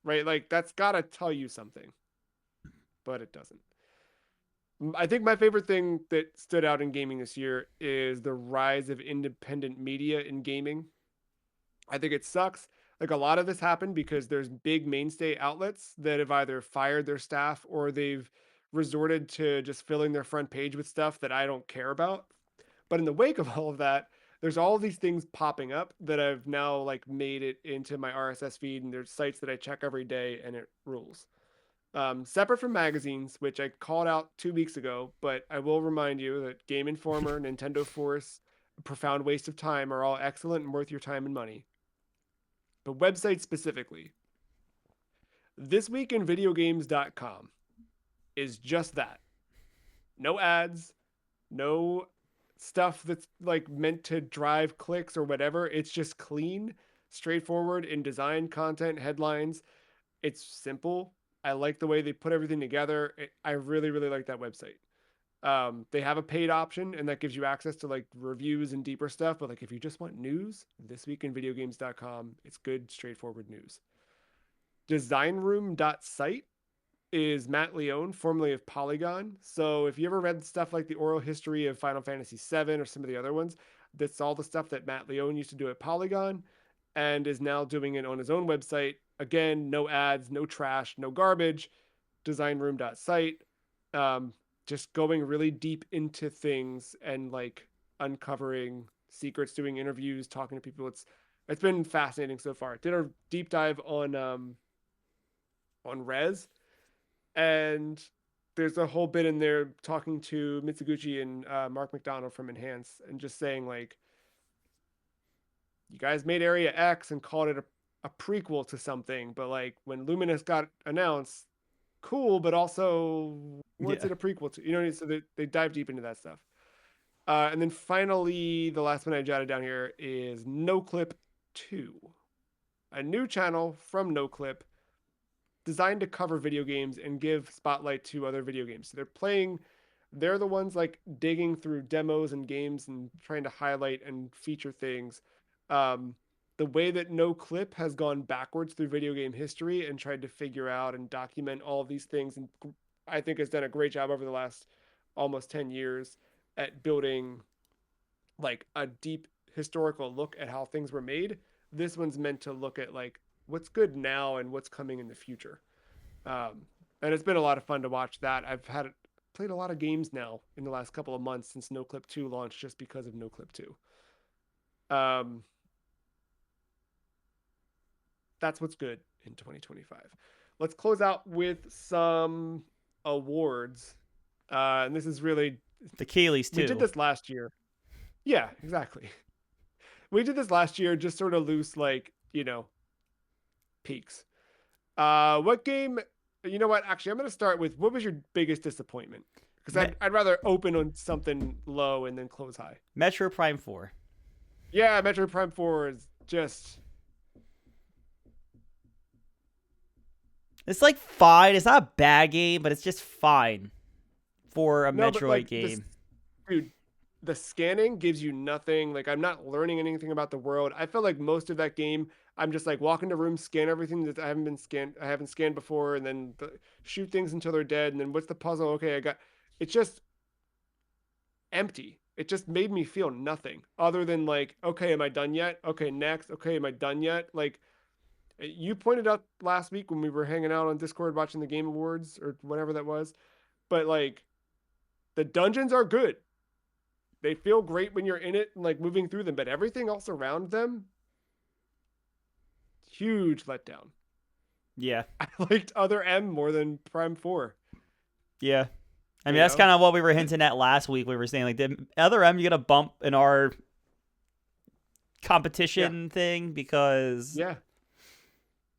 right. Like that's gotta tell you something, but it doesn't. I think my favorite thing that stood out in gaming this year is the rise of independent media in gaming. I think it sucks. Like a lot of this happened because there's big mainstay outlets that have either fired their staff or they've resorted to just filling their front page with stuff that I don't care about. But in the wake of all of that, there's all these things popping up that I've now like made it into my RSS feed, and there's sites that I check every day, and it rules. Separate from magazines, which I called out 2 weeks ago, but I will remind you that Game Informer, Nintendo Force, Profound Waste of Time are all excellent and worth your time and money. But websites specifically, thisweekinvideogames.com is just that. No ads, no stuff that's like meant to drive clicks or whatever. It's just clean, straightforward in design, content, headlines. It's simple. I like the way they put everything together. I really, really like that website. They have a paid option, and that gives you access to like reviews and deeper stuff. But like, if you just want news, thisweekinvideogames.com, it's good, straightforward news. Designroom.site is Matt Leone, formerly of Polygon. So if you ever read stuff like the oral history of Final Fantasy VII or some of the other ones, that's all the stuff that Matt Leone used to do at Polygon and is now doing it on his own website. Again, no ads, no trash, no garbage. Designroom.site. Um, just going really deep into things and like uncovering secrets, doing interviews, talking to people. It's been fascinating so far. Did a deep dive on Rez, and there's a whole bit in there talking to Mitsuguchi and Mark McDonald from Enhance, and just saying like, you guys made Area X and called it a prequel to something, but like when Luminous got announced, cool, but also what's Yeah. it a prequel to? So they dive deep into that stuff. And then finally, the last one I jotted down here is NoClip 2, a new channel from NoClip designed to cover video games and give spotlight to other video games. So they're the ones like digging through demos and games and trying to highlight and feature things. Um, the way that NoClip has gone backwards through video game history and tried to figure out and document all of these things, and I think has done a great job over the last almost 10 years at building like a deep historical look at how things were made. This one's meant to look at like what's good now and what's coming in the future. Um, and it's been a lot of fun to watch that. Played a lot of games now in the last couple of months since NoClip 2 launched, just because of NoClip 2. Um, that's what's good in 2025. Let's close out with some awards. And this is really, The Kayleys we did too. this last year. Yeah, exactly. We did this last year, just sort of loose, like, peaks. What game? You know what? Actually, I'm going to start with, what was your biggest disappointment? Because Me- I'd rather open on something low and then close high. Metro Prime 4. Yeah, Metroid Prime 4 is just, It's like fine. It's not a bad game, but it's just fine for a no, but Metroid like game. dude, the scanning gives you nothing. Like, I'm not learning anything about the world. I feel like most of that game, I'm just like walk into rooms, scan everything that I haven't scanned before, and then shoot things until they're dead. And then what's the puzzle? Okay, I got. it's just empty. It just made me feel nothing other than like, okay, am I done yet? Okay, next. Okay, am I done yet? Like you pointed out last week when we were hanging out on Discord watching the Game Awards or whatever that was, but like the dungeons are good. They feel great when you're in it and like moving through them, but everything else around them, huge letdown. Yeah. I liked Other M more than Prime 4, Yeah. I mean, you that's know? kind of what we were hinting at last week. We were saying, like, did Other M get a bump in our Yeah. competition thing? Because Yeah.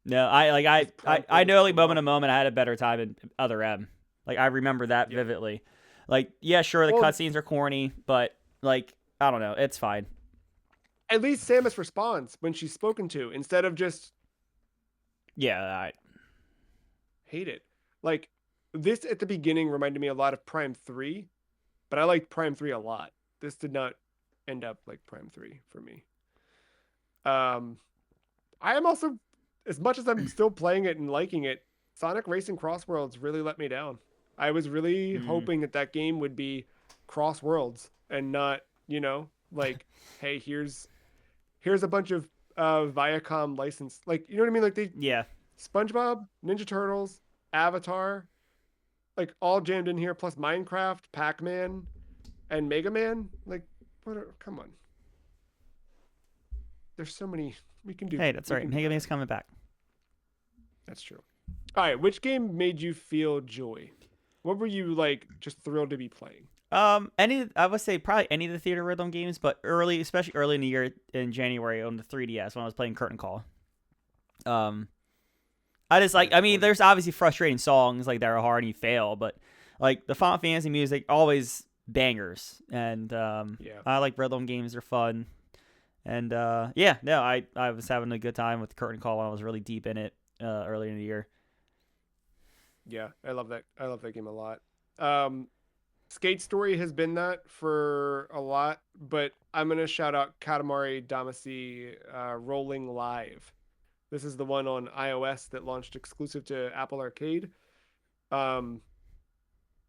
no, I like Because Prime 4 I was know so like moment to rough. moment I had a better time in Other M. Like I remember that Yeah. vividly. Like yeah, sure the Well, cutscenes are corny, but like I don't know, it's fine. at least Samus responds when she's spoken to instead of just Yeah, I, hate it. Like this at the beginning reminded me a lot of Prime 3, but I liked Prime 3 a lot. This did not end up like Prime 3 for me. Um I am also, as much as I'm still playing it and liking it, Sonic Racing Cross Worlds really let me down. I was really mm, hoping that that game would be Cross Worlds and not, like, hey, here's a bunch of Viacom license, like, you know what I mean? Like they yeah. SpongeBob, Ninja Turtles, Avatar, like all jammed in here, plus Minecraft, Pac-Man, and Mega Man. Like, come on, there's so many we can do. Hey, that's We right. can do Mega Man's better. coming back. That's true. All right, which game made you feel joy? What were you like just thrilled to be playing? Any I would say probably any of the Theater Rhythm games, but early, especially early in the year in January on the 3DS when I was playing Curtain Call. Um, I just like. That's I mean, fun. there's obviously frustrating songs like that are hard and you fail, but like the Final Fantasy music always bangers, and Yeah. I like rhythm games. They're fun, and yeah, no, I was having a good time with Curtain Call when I was really deep in it earlier in the year. Yeah, I love that. I love that game a lot. Um Skate Story has been that for a lot, but I'm gonna shout out Katamari Damacy Rolling Live. This is the one on iOS that launched exclusive to Apple Arcade. Um,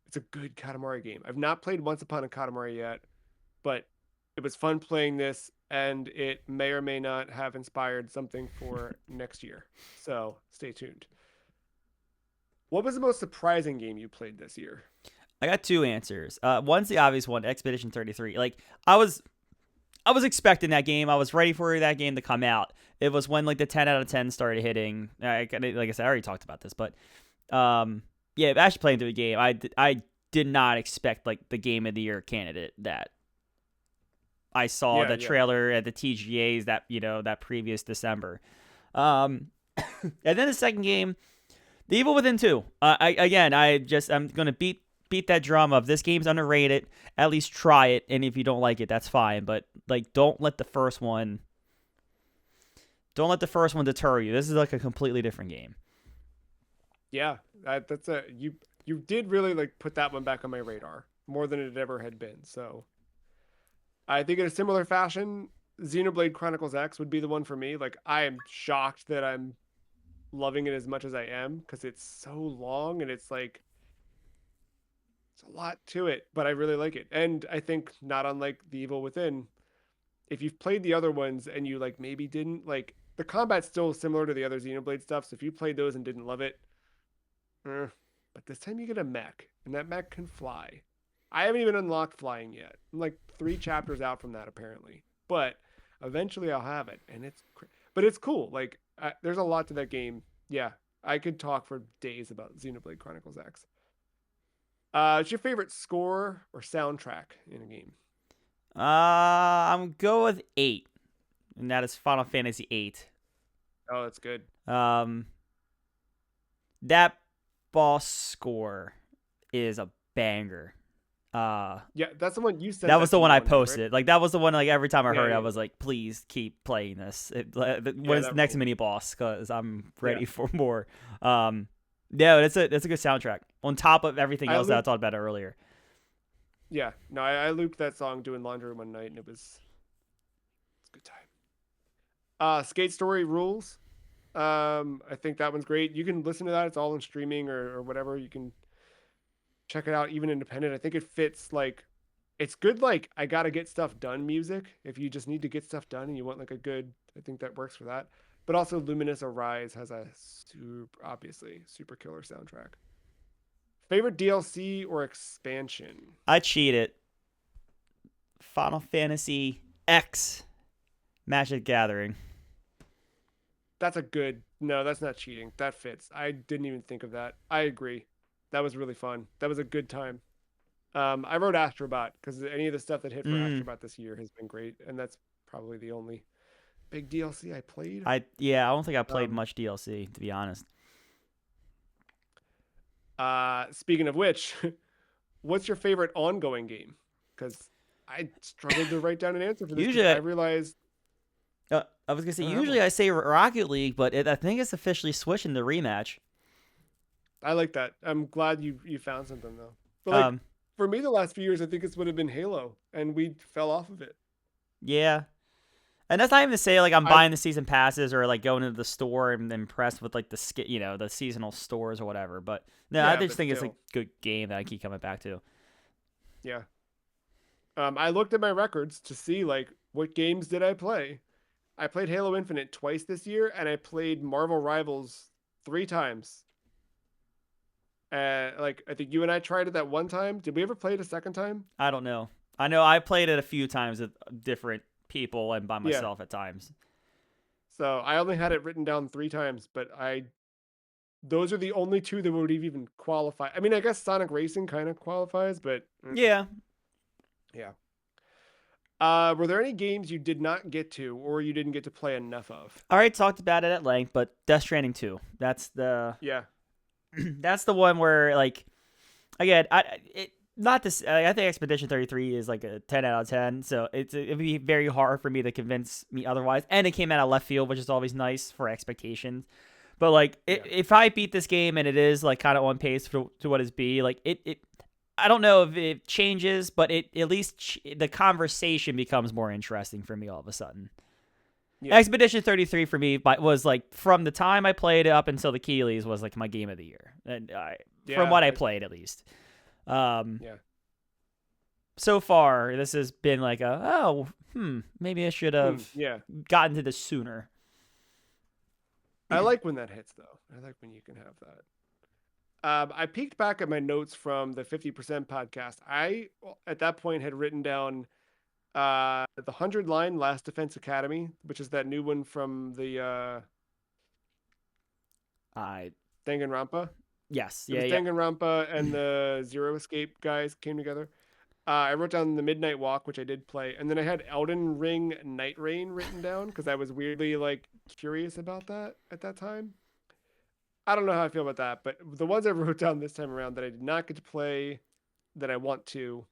it's a good Katamari game. I've not played Once Upon a Katamari yet, but it was fun playing this, and it may or may not have inspired something for next year. So stay tuned. What was the most surprising game you played this year? I got two answers. One's the obvious one, Expedition 33. Like I was expecting that game. I was ready for that game to come out. It was when like the 10 out of 10 started hitting. Like I said, I already talked about this, but yeah, actually playing through the game, I did not expect like the game of the year candidate that I saw Yeah, the yeah, trailer at the TGA's that previous December. Um, and then the second game, The Evil Within 2. I'm gonna beat that drum of this game's underrated. At least try it, and if you don't like it, that's fine. But like, don't let the first one deter you. This is like a completely different game. yeah. That's a you did really like put that one back on my radar more than it ever had been. So I think in a similar fashion, Xenoblade Chronicles X would be the one for me. Like I am shocked that I'm loving it as much as I am because it's so long and it's like it's a lot to it, but I really like it. And I think not unlike The Evil Within, if you've played the other ones and you like maybe didn't like the combat's still similar to the other Xenoblade stuff. So if you played those and didn't love it, eh. But this time you get a mech and that mech can fly. I haven't even unlocked flying yet. I'm like 3 chapters out from that apparently, but eventually I'll have it, and but it's cool. Like there's a lot to that game. Yeah, I could talk for days about Xenoblade Chronicles X. What's your favorite score or soundtrack in a game? I'm go with 8, and that is Final Fantasy 8. Oh, that's good. Um, that boss score is a banger. Yeah, that's the one you That sent was that the to one me I one day, right? posted. Like that was the one. Like every time I Yeah, heard it, I yeah, was like, "Please keep playing this." When yeah. is the That next rules. mini boss? Because I'm Yeah, ready for more. Yeah, that's a good soundtrack. On top of everything I else that I looped. talked about earlier. Yeah, no, I looped that song doing laundry one night, and it's a good time. Skate Story rules. I think that one's great. You can listen to that. It's all in streaming or whatever. You can. check it out even independent. I think it fits like it's good like I gotta get stuff done music. If you just need to get stuff done and you want like a good, I think that works for that. But also Luminous Arise has a super obviously super killer soundtrack. Favorite DLC or expansion? I cheat it. Final Fantasy X Magic Gathering. That's a good no, that's not cheating. That fits. I didn't even think of that. I agree. That was really fun. That was a good time. I wrote Astrobot because any of the stuff that hit for Mm, Astrobot this year has been great, and that's probably the only big DLC I played. I don't think I played Um, much DLC to be honest. Speaking of which, what's your favorite ongoing game? Because I struggled to write down an answer for this because Usually, I realized I was gonna say I don't have usually one. I say Rocket League, but I think it's officially switching the rematch. I like that. I'm glad you found something though. But like Um, for me, the last few years, I think it's would have been Halo, and we fell off of it. yeah, and that's not even to say like I'm I buying the season passes or like going into the store and impressed with like the seasonal stores or whatever. But no, I yeah, just but think it's a still, good game that I keep coming back to. yeah. I looked at my records to see like what games did I play. I played Halo Infinite twice this year, and I played Marvel Rivals 3 times. Like I think you and I tried it that one time. Did we ever play it a second time? I don't know. I know I played it a few times with different people and by Yeah. myself at times. So I only had it written down 3 times, but I those are the only two that would even qualify. I mean, I guess Sonic Racing kind of qualifies, but Yeah, yeah. Were there any games you did not get to or you didn't get to play enough of? I already talked about it at length, but Death Stranding 2. That's the Yeah. that's the one where like again, not this. I think Expedition 33 is like a 10 out of 10. So it'd be very hard for me to convince me otherwise. And it came out of left field, which is always nice for expectations. But like, Yeah. if I beat this game and it is like kind of on pace to what it's be, like it I don't know if it changes, but it at least the conversation becomes more interesting for me all of a sudden. Yeah. Expedition 33 for me was like from the time I played it up until the Keeleys was like my game of the year, and from Yeah. what I played at least. Um, Yeah. so far this has been like maybe I should have Yeah. gotten to this sooner. I like when that hits though. I like when you can have that. I peeked back at my notes from the 50% podcast. I at that point had written down the 100 line Last Defense Academy, which is that new one from the I Danganronpa. Yes, It yeah, was yeah. Danganronpa and the Zero Escape guys came together. I wrote down the Midnight Walk, which I did play, and then I had Elden Ring Night Rain written down because I was weirdly like curious about that at that time. I don't know how I feel about that, but the ones I wrote down this time around that I did not get to play that I want to.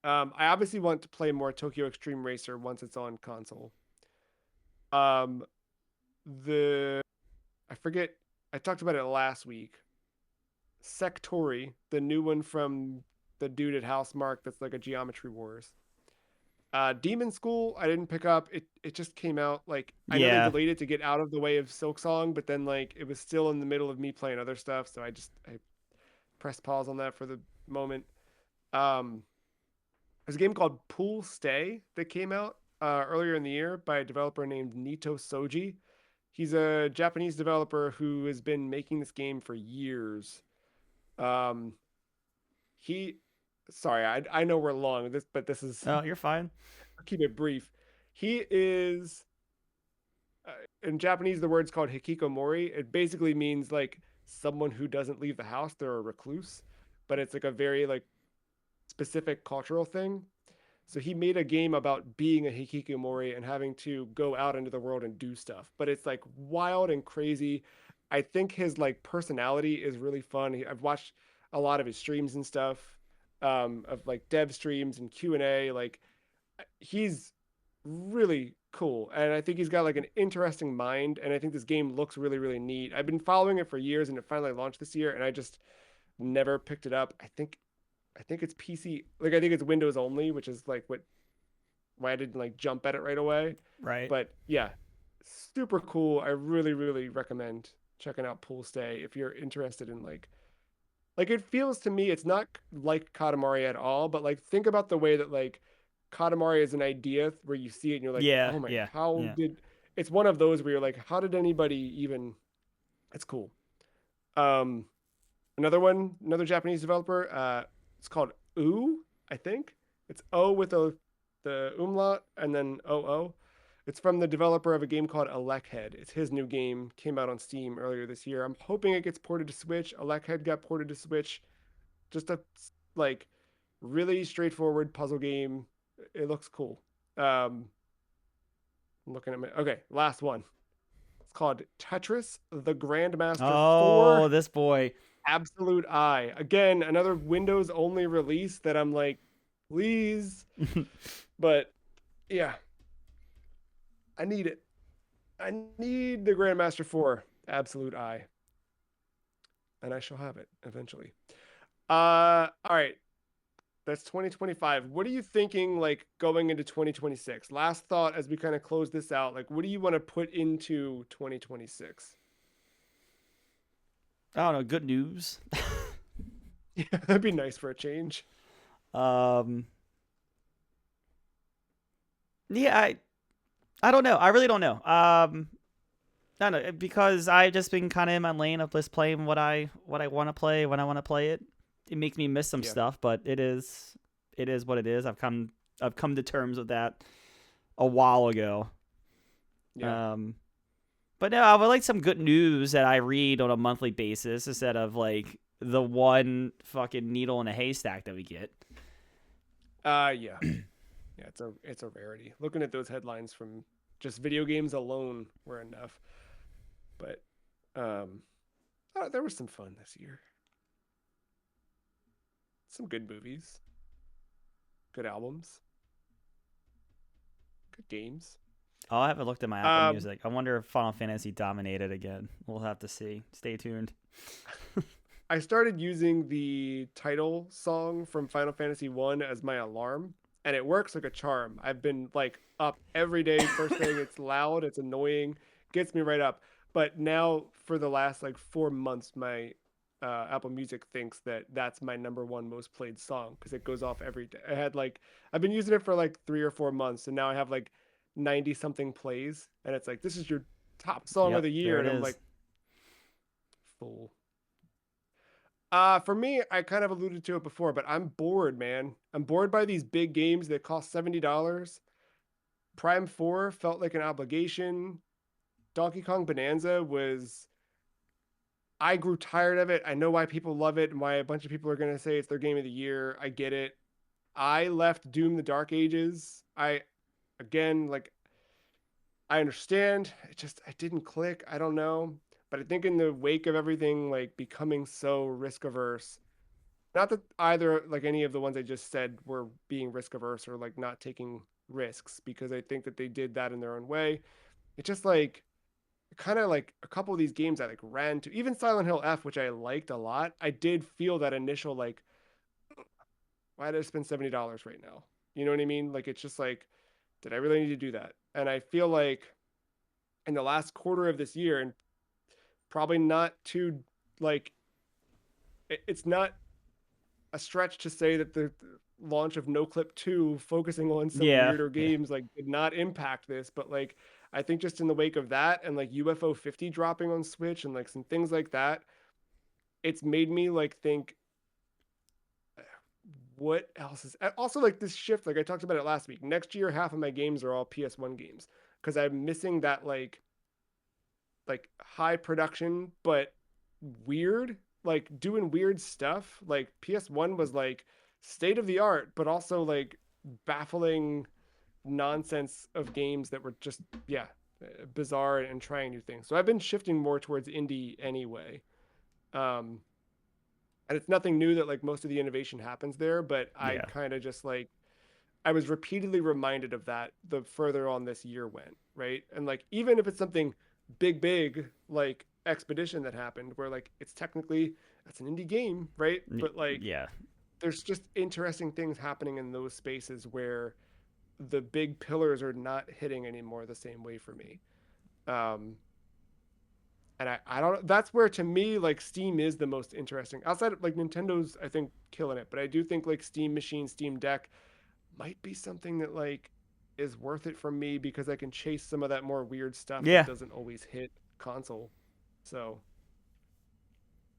I obviously want to play more Tokyo Extreme Racer once it's on console. Um, the I forget I talked about it last week. Sectori, the new one from the dude at Housemark that's like a Geometry Wars. Demon School, I didn't pick up. It just came out like I know they Yeah. delayed it to get out of the way of Silk Song, but then like it was still in the middle of me playing other stuff, so I pressed pause on that for the moment. Um, there's a game called Pool Stay that came out earlier in the year by a developer named Nito Soji. He's a Japanese developer who has been making this game for years. Um, he, sorry, I know we're long this, but this is Oh, you're fine. I'll keep it brief. He is in Japanese. The word's called hikikomori. It basically means like someone who doesn't leave the house. They're a recluse, but it's like a very like specific cultural thing. So he made a game about being a hikikomori and having to go out into the world and do stuff. But it's like wild and crazy. I think his like personality is really fun. I've watched a lot of his streams and stuff, of like dev streams and Q&A. Like he's really cool, and I think he's got like an interesting mind. And I think this game looks really really neat. I've been following it for years, and it finally launched this year, and I just never picked it up. I think it's PC. Like I think it's Windows only, which is like what why I didn't like jump at it right away. Right. But yeah, super cool. I really really recommend checking out Pool Stay if you're interested in like Like it feels to me, it's not like Katamari at all, but like think about the way that like Katamari is an idea where you see it and you're like, Yeah, oh my, yeah, how yeah. did? It's one of those where you're like, how did anybody even? It's cool. Um, another one, another Japanese developer. It's called Oo, I think. It's O with the umlaut and then OO. It's from the developer of a game called Electhead. It's his new game, came out on Steam earlier this year. I'm hoping it gets ported to Switch. Electhead got ported to Switch. Just a like really straightforward puzzle game. It looks cool. I'm looking at my okay, last one. It's called Tetris the Grandmaster 4 Oh, this boy. Absolute Eye. Again, another Windows only release that I'm like, please. But yeah, I need it. I need the Grandmaster 4 Absolute Eye. And I shall have it eventually. All right. That's 2025. What are you thinking like going into 2026? Last thought as we kind of close this out. Like, what do you want to put into 2026? I don't know. Good news. Yeah, that'd be nice for a change. um. Yeah, I don't know. I really don't know. I don't know because I've just been kind of in my lane of just playing what I want to play when I want to play it. It makes me miss some Yeah. stuff, but it is what it is. I've come to terms with that a while ago. Yeah. Um, but no, I would like some good news that I read on a monthly basis instead of like the one fucking needle in a haystack that we get. Yeah. Yeah, it's a rarity. Looking at those headlines from just video games alone were enough. But um there was some fun this year. Some good movies, good albums, good games. Oh, I haven't looked at my Apple Um Music. I wonder if Final Fantasy dominated again. We'll have to see. Stay tuned. I started using the title song from Final Fantasy 1 as my alarm, and it works like a charm. I've been like up every day first thing. It's loud, it's annoying, gets me right up. But now for the last like 4 months my Apple Music thinks that that's my number one most played song because it goes off every day. I had like I've been using it for like 3 or 4 months and now I have like 90 something plays and it's like this is your top song of Yep, the year there it and I'm is. like fool. For me, I kind of alluded to it before, but I'm bored, man. I'm bored by these big games that cost $70. Prime 4 felt like an obligation. Donkey Kong Bonanza was I grew tired of it. I know why people love it and why a bunch of people are going to say it's their game of the year. I get it. I left Doom the Dark Ages. I again like I understand. I didn't click. I don't know. But I think in the wake of everything like becoming so risk averse, not that either like any of the ones I just said were being risk averse or like not taking risks because I think that they did that in their own way. It just like kind of like a couple of these games I like ran to even Silent Hill F, which I liked a lot. I did feel that initial like, why did I spend $70 right now? You know what I mean? Like it's just like, did I really need to do that? And I feel like in the last quarter of this year, and probably not too like it's not a stretch to say that the launch of No Clip 2 focusing on some Yeah, weirder yeah. games like did not impact this, but like I think just in the wake of that and like UFO 50 dropping on Switch and like some things like that, it's made me like think what else is also like this shift like I talked about it last week. Next year half of my games are all PS1 games because I'm missing that like high production but weird, like doing weird stuff. Like PS1 was like state of the art, but also like baffling nonsense of games that were just yeah, bizarre and trying new things. So I've been shifting more towards indie anyway. Um and it's nothing new that like most of the innovation happens there, but I Yeah. kind of just like I was repeatedly reminded of that the further on this year went, right? And like even if it's something big like Expedition that happened where like it's technically that's an indie game, right? But like Yeah. there's just interesting things happening in those spaces where the big pillars are not hitting anymore the same way for me. Um And I don't, that's where to me, like Steam is the most interesting. Outside of like Nintendo's, I think, killing it. But I do think like Steam Machine, Steam Deck might be something that like is worth it for me because I can chase some of that more weird stuff that Yeah, doesn't always hit console. So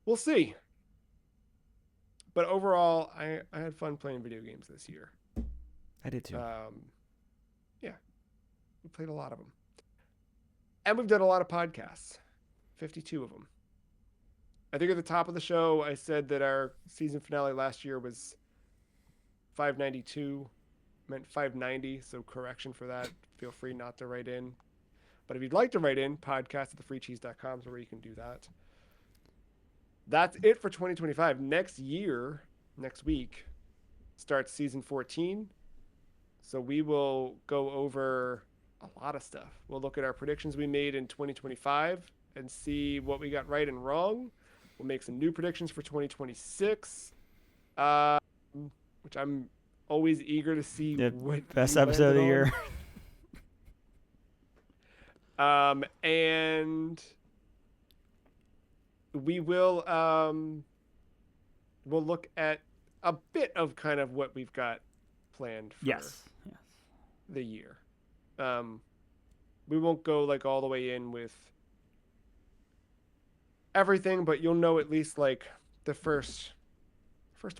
we'll see. But overall, I had fun playing video games this year. I did too. Yeah, we played a lot of them. And we've done a lot of podcasts, 52 of them. I think at the top of the show, I said that our season finale last year was 592, meant 590. So correction for that. Feel free not to write in. But if you'd like to write in, podcast at thefreecheese.com is where you can do that. That's it for 2025. Next year, next week, starts season 14. So we will go over a lot of stuff. We'll look at our predictions we made in 2025 and see what we got right and wrong. We'll make some new predictions for 2026, which I'm always eager to see The what best you episode of landed the year. on. And we will we'll look at a bit of kind of what we've got planned for Yes. Yes. the year. We won't go like all the way in with everything, but you'll know at least like the first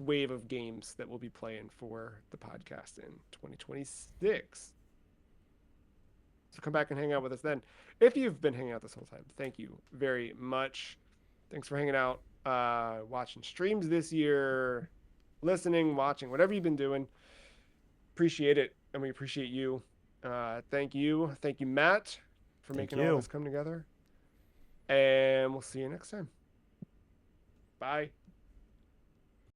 wave of games that we'll be playing for the podcast in 2026. So come back and hang out with us then. If you've been hanging out this whole time, thank you very much. Thanks for hanging out, watching streams this year, listening, watching, whatever you've been doing. Appreciate it, and we appreciate you. Thank you, Matt, for Thank making all you. this come together. And we'll see you next time. Bye.